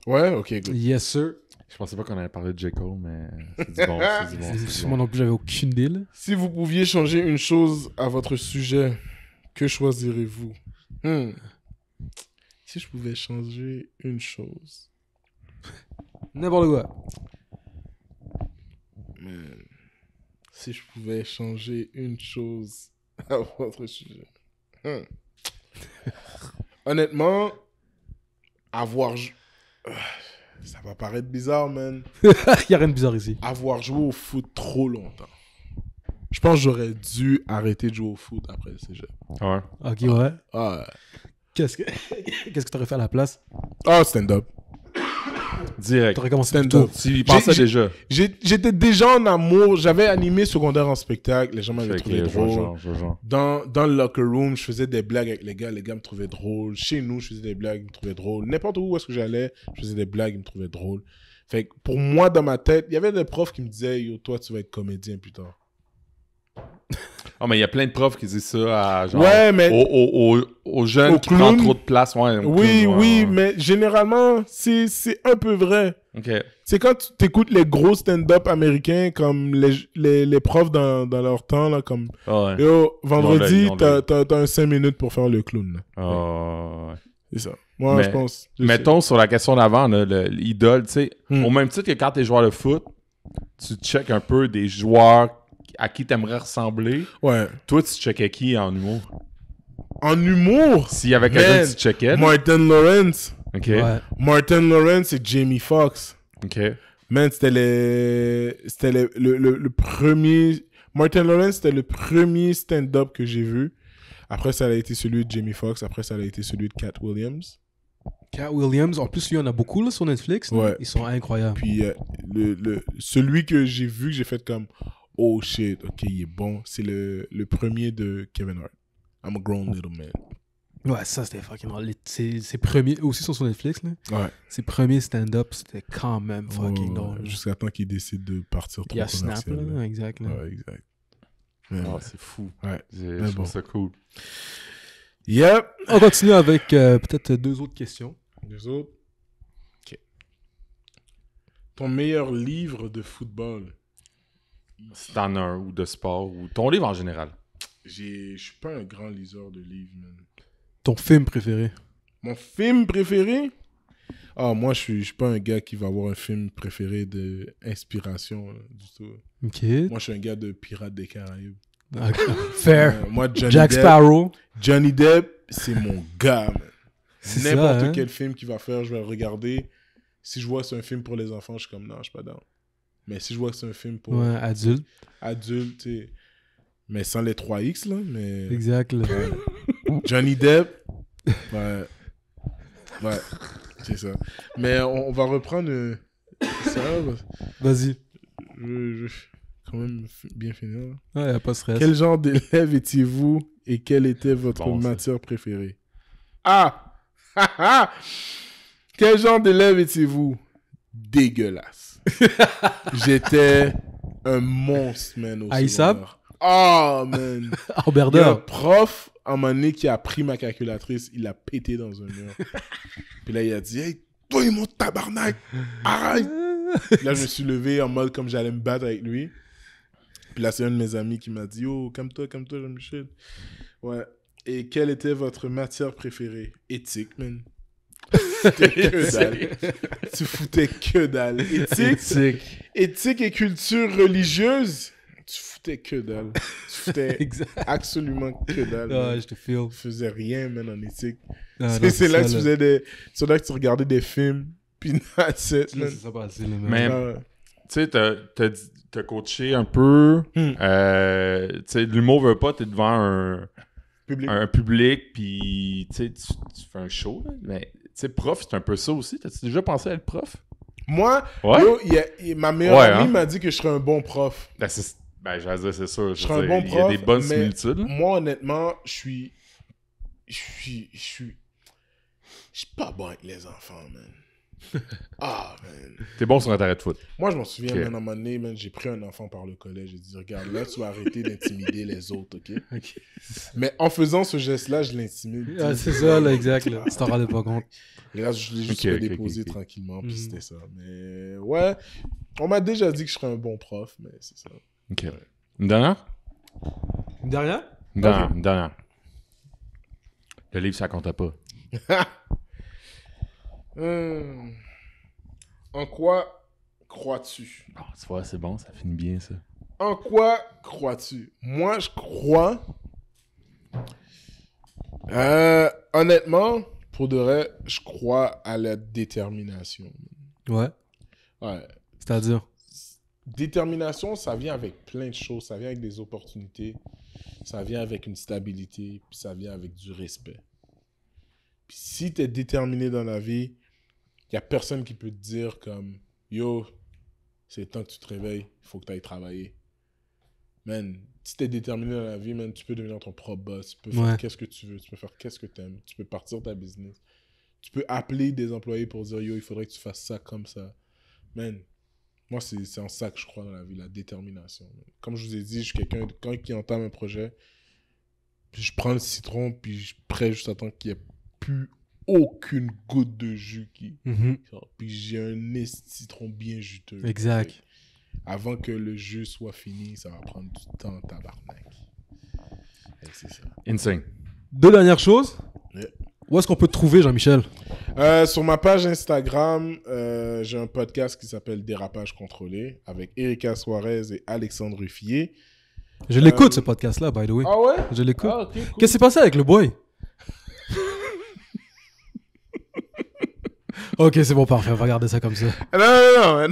Ouais, ok, good. Yes, sir. Je pensais pas qu'on allait parler de J. Cole, mais c'est du bon, c'est du bon. c'est du Moi bon. non plus, j'avais aucune idée, là. Si vous pouviez changer une chose à votre sujet, que choisirez-vous? Si je pouvais changer une chose. N'importe quoi. Man. Si je pouvais changer une chose à votre sujet. Honnêtement, ça va paraître bizarre, man. Il y a rien de bizarre ici. Avoir joué au foot trop longtemps. Je pense que j'aurais dû arrêter de jouer au foot après le cégep. Ouais. Ok, ouais. Ah, Qu'est-ce que t'aurais fait à la place? stand-up. Direct. T'aurais commencé plus Stand-up. tôt. Tu y pensais déjà. J'étais déjà en amour. J'avais animé secondaire en spectacle. Les gens m'avaient Ok, trouvé je vois drôle. je vois genre. Dans le locker room, je faisais des blagues avec les gars me trouvaient drôle. Chez nous, je faisais des blagues, ils me trouvaient drôle. N'importe où est-ce que j'allais, je faisais des blagues, ils me trouvaient drôle. Fait que pour moi, dans ma tête, il y avait des profs qui me disaient, yo, toi, tu vas être comédien plus tard. Oh, mais il y a plein de profs qui disent ça à genre. Ouais, mais- Aux jeunes Aux qui prennent clowns. trop de place. Ouais, aux Oui, clowns, oui, ouais. mais généralement, c'est un peu vrai. Ok. C'est quand tu écoutes les gros stand-up américains, comme les profs dans leur temps, là, comme, Ah ouais. yo, vendredi, Ils ont l'œil. t'as un 5 minutes pour faire le clown. Là. Ah, ouais. C'est ça. Moi, Mais- je pense. Mettons sur la question d'avant, là, l'idole, tu sais, au même titre que quand t'es joueur de foot, tu checkes un peu des joueurs à qui t'aimerais ressembler. Ouais. Toi, tu checkais qui en humour? En humour, S'il y avait quelqu'un Man, que tu checkais. là. Martin Lawrence. Ok. Ouais. Martin Lawrence et Jamie Foxx. Ok. Man, c'était le premier... Martin Lawrence, c'était le premier stand-up que j'ai vu. Après, ça a été celui de Jamie Foxx. Après, ça a été celui de Cat Williams. Cat Williams, en plus, lui, il y en a beaucoup là, sur Netflix. Ouais. Ils sont incroyables. Puis, celui que j'ai vu, que j'ai fait comme... Oh shit, ok, il est bon. C'est le premier de Kevin Hart. I'm a grown little man. Ouais, ça, c'était fucking drôle. Ses premiers, aussi sont sur Netflix, là. Ouais. Ses premiers stand-up, c'était quand même fucking drôle. Jusqu'à temps qu'il décide de partir trop Il y a Snap, commercial, là, exact. Là. Ouais, exact. Mais Ah, ouais. c'est fou. Ouais. Je Mais trouve bon. ça cool. Yep. On continue avec peut-être 2 autres questions. Les autres. Ok. Ton meilleur livre de football. Si t'en as un, ou de sport, ou ton livre en général. Je suis pas un grand liseur de livres, man. Ton film préféré? Mon film préféré? Ah, moi, je suis pas un gars qui va avoir un film préféré d'inspiration du tout. Ok. Moi, je suis un gars de Pirates des Caraïbes. Fair. Moi, Jack Sparrow. Johnny Depp, c'est mon gars, man. C'est N'importe ça, hein? quel film qu'il va faire, je vais le regarder. Si je vois que c'est un film pour les enfants, je suis comme, non, je suis pas down. Mais si je vois que c'est un film pour Ouais, adulte. adultes, tu sais, mais sans les 3X, là, mais... Exact. Là. Johnny Depp, ouais, c'est ça. Mais on va reprendre ça. Vas-y. Je quand même bien finir. Ouais, y a pas de stress. Quel genre d'élève étiez-vous et quelle était votre Bon, ça. matière préférée? Ah! Quel genre d'élève étiez-vous? Dégueulasse. J'étais un monstre, man, au Aïssab? secondaire. Oh, man. Albert Il y a un Deur. prof, à un moment donné, qui a pris ma calculatrice, il l'a pété dans un mur. Puis là, il a dit, hey, toi, mon tabarnak, arrête. Puis là, je me suis levé en mode comme j'allais me battre avec lui. Puis là, c'est un de mes amis qui m'a dit, oh, calme-toi, Jean-Michel. Ouais. Et quelle était votre matière préférée? Éthique, man. Tu foutais que dalle. Éthique et culture religieuse. Tu foutais que dalle. Tu foutais absolument que dalle. Ouais, je te feel. Tu faisais rien, man, en éthique. Ah, C'est non, là ça, que tu faisais c'est là que tu regardais des films. Puis that's it, man. C'est ça passé, là, man. Mais, Ah, tu sais, t'as coaché un peu. Tu sais, l'humour veut pas, t'es devant public. un public, puis tu sais, tu fais un show, là. Mais, tu sais, prof, c'est un peu ça aussi. T'as-tu déjà pensé à être prof? Moi, Ouais. yo, ma meilleure Ouais, amie hein. m'a dit que je serais un bon prof. J'allais dire, c'est sûr. Je serais un bon Il y a prof. des bonnes mais similitudes. Là. moi, honnêtement, je suis pas bon avec les enfants, man. Ah, man. T'es bon sur un terrain de foot. Moi, je m'en souviens, Ok. man, à un moment donné, man, j'ai pris un enfant par le collège. J'ai dit, regarde, là, tu vas arrêter d'intimider les autres, OK? Mais en faisant ce geste-là, je l'intimide. Ah, c'est ça, là, exact. Là. Tu t'en rendais pas compte. Et là, je l'ai juste Ok, redéposé ok. tranquillement, puis Mhm. c'était ça. Mais ouais, on m'a déjà dit que je serais un bon prof, mais c'est ça. OK. Une dernière? Derrière? Une dernière. Le livre, ça compte pas. En quoi crois-tu? Oh, tu vois, c'est bon, ça finit bien, ça. En quoi crois-tu? Moi, je crois... honnêtement, pour de vrai, je crois à la détermination. Ouais. Ouais. C'est-à-dire? Détermination, ça vient avec plein de choses. Ça vient avec des opportunités. Ça vient avec une stabilité. Puis ça vient avec du respect. Puis si tu es déterminé dans la vie, il n'y a personne qui peut te dire comme « Yo, c'est le temps que tu te réveilles. Il faut que tu ailles travailler. » Man, si tu es déterminé dans la vie, man, tu peux devenir ton propre boss. Tu peux faire Ouais. qu'est-ce que tu veux. Tu peux faire qu'est-ce que tu aimes. Tu peux partir ta business. Tu peux appeler des employés pour dire « Yo, il faudrait que tu fasses ça comme ça. » Man, moi, c'est en ça que je crois dans la vie, la détermination. Comme je vous ai dit, je suis quelqu'un, quand qui entame un projet, puis je prends le citron, puis je prête juste à temps qu'il n'y ait plus aucune goutte de jus qui... Mhm. Puis j'ai un citron bien juteux. Exact. Fait que avant que le jus soit fini, ça va prendre du temps, tabarnak. Fait que c'est ça. Insane. Deux dernières choses. Yeah. Où est-ce qu'on peut te trouver, Jean-Michel? Sur ma page Instagram, j'ai un podcast qui s'appelle Dérapage contrôlé avec Erika Suarez et Alexandre Ruffier. Je l'écoute, ce podcast-là, by the way. Ah ouais? Je l'écoute. Ah, ok, cool. Qu'est-ce qui s'est passé avec le boy? Ok, c'est bon, parfait. On va regarder ça comme ça. Non.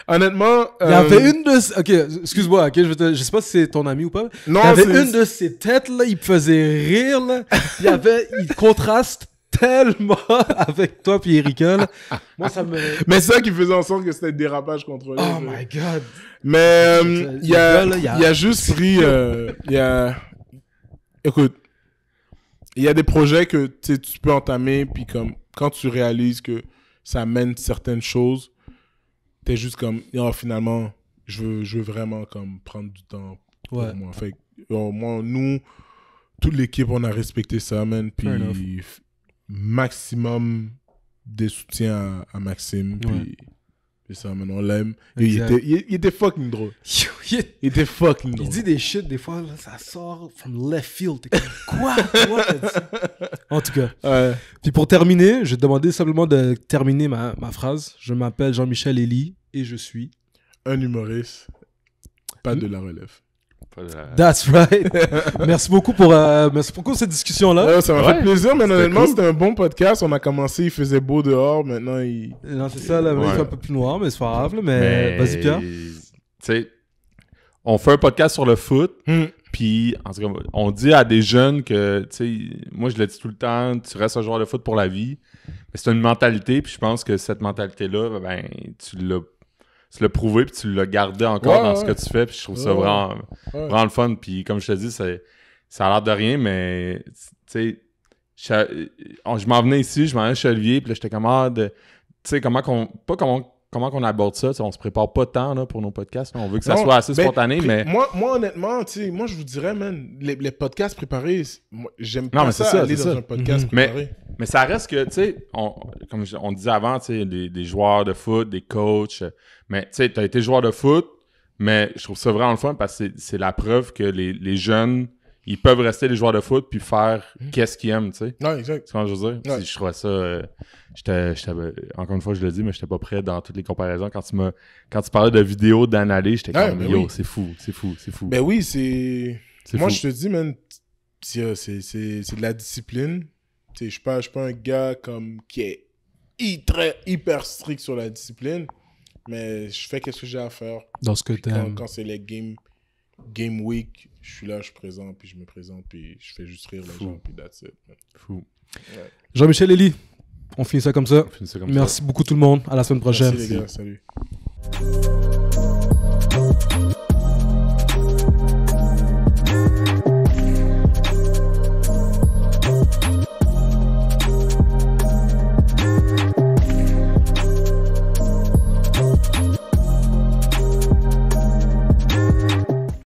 Honnêtement... Il y avait une de... Ok, excuse-moi, ok, je sais pas si c'est ton ami ou pas. Non, il y avait c'est- une de ses têtes, là, il me faisait rire, là. Il contraste tellement avec toi puis Erika, là. Moi, ça me... Mais c'est ça qui faisait en sorte que c'était Dérapage contrôlé. Oh my God. Mais il le gars, là, il y a- a juste pris... Écoute, il y a des projets que tu peux entamer, puis comme quand tu réalises que ça amène certaines choses, t'es juste comme, oh, finalement, je veux vraiment comme prendre du temps pour Ouais. moi. Fait que, moi, nous, toute l'équipe, on a respecté ça, man. Fair enough. Puis maximum de soutien à Maxime. Ouais. Puis Puis ça, maintenant, on l'aime. Il était fucking drôle. Il était fucking drôle. Il dit des shit, des fois, là, ça sort from left field. T'es comme, quoi t'as dit ça? En tout cas. Ouais. Puis pour terminer, je vais te demander simplement de terminer ma phrase. Je m'appelle Jean-Michel Elie et je suis... Un humoriste, pas de la relève. That's right. Merci beaucoup pour cette discussion-là. Ouais, ça m'a fait plaisir, mais honnêtement, cool. C'était un bon podcast. On a commencé, il faisait beau dehors, maintenant il... Non, c'est ça, là, il fait un peu plus noir, mais c'est pas grave. Mais vas-y, Pierre. Tu sais, on fait un podcast sur le foot, puis en tout cas, on dit à des jeunes que, tu sais, moi je le dis tout le temps, tu restes un joueur de foot pour la vie. Mais c'est une mentalité, puis je pense que cette mentalité-là, ben, tu l'as prouvé, puis tu l'as gardé encore dans ce que tu fais, puis je trouve ça vraiment le fun. Puis comme je te dis, ça a l'air de rien, mais tu sais, je m'en venais ici, je m'en venais chez Olivier, puis là, j'étais comme, tu sais, comment qu'on aborde ça, on se prépare pas tant là, pour nos podcasts, là. On veut que ça soit assez spontané, mais... Moi, honnêtement, tu sais, moi, je vous dirais, man, les podcasts préparés, j'aime pas aller dans un podcast préparé. Mais ça reste que, tu sais, comme on disait avant, tu sais, des joueurs de foot, des coachs, mais tu sais, t'as été joueur de foot, mais je trouve ça vraiment le fun parce que c'est la preuve que les jeunes, ils peuvent rester des joueurs de foot puis faire qu'est-ce qu'ils aiment, tu sais. Ouais, exact. C'est ce que je veux dire. Ouais. Je trouvais ça... encore une fois, je le dis, mais j'étais pas prêt dans toutes les comparaisons. Quand tu parlais de vidéos d'analyse, j'étais comme, yo, c'est fou. Ben oui, c'est... Moi, fou. je te dis, man, c'est de la discipline. Tu sais, je suis pas un gars qui est hyper strict sur la discipline, mais je fais qu'est-ce que j'ai à faire. Dans ce que t'aimes. Quand c'est les game week, je suis là, je présente, puis je me présente, puis je fais juste rire les gens, puis that's it. Man. Fou. Ouais. Jean-Michel Elie, on finit ça comme ça. Merci beaucoup tout le monde. À la semaine prochaine. Merci les gars, salut.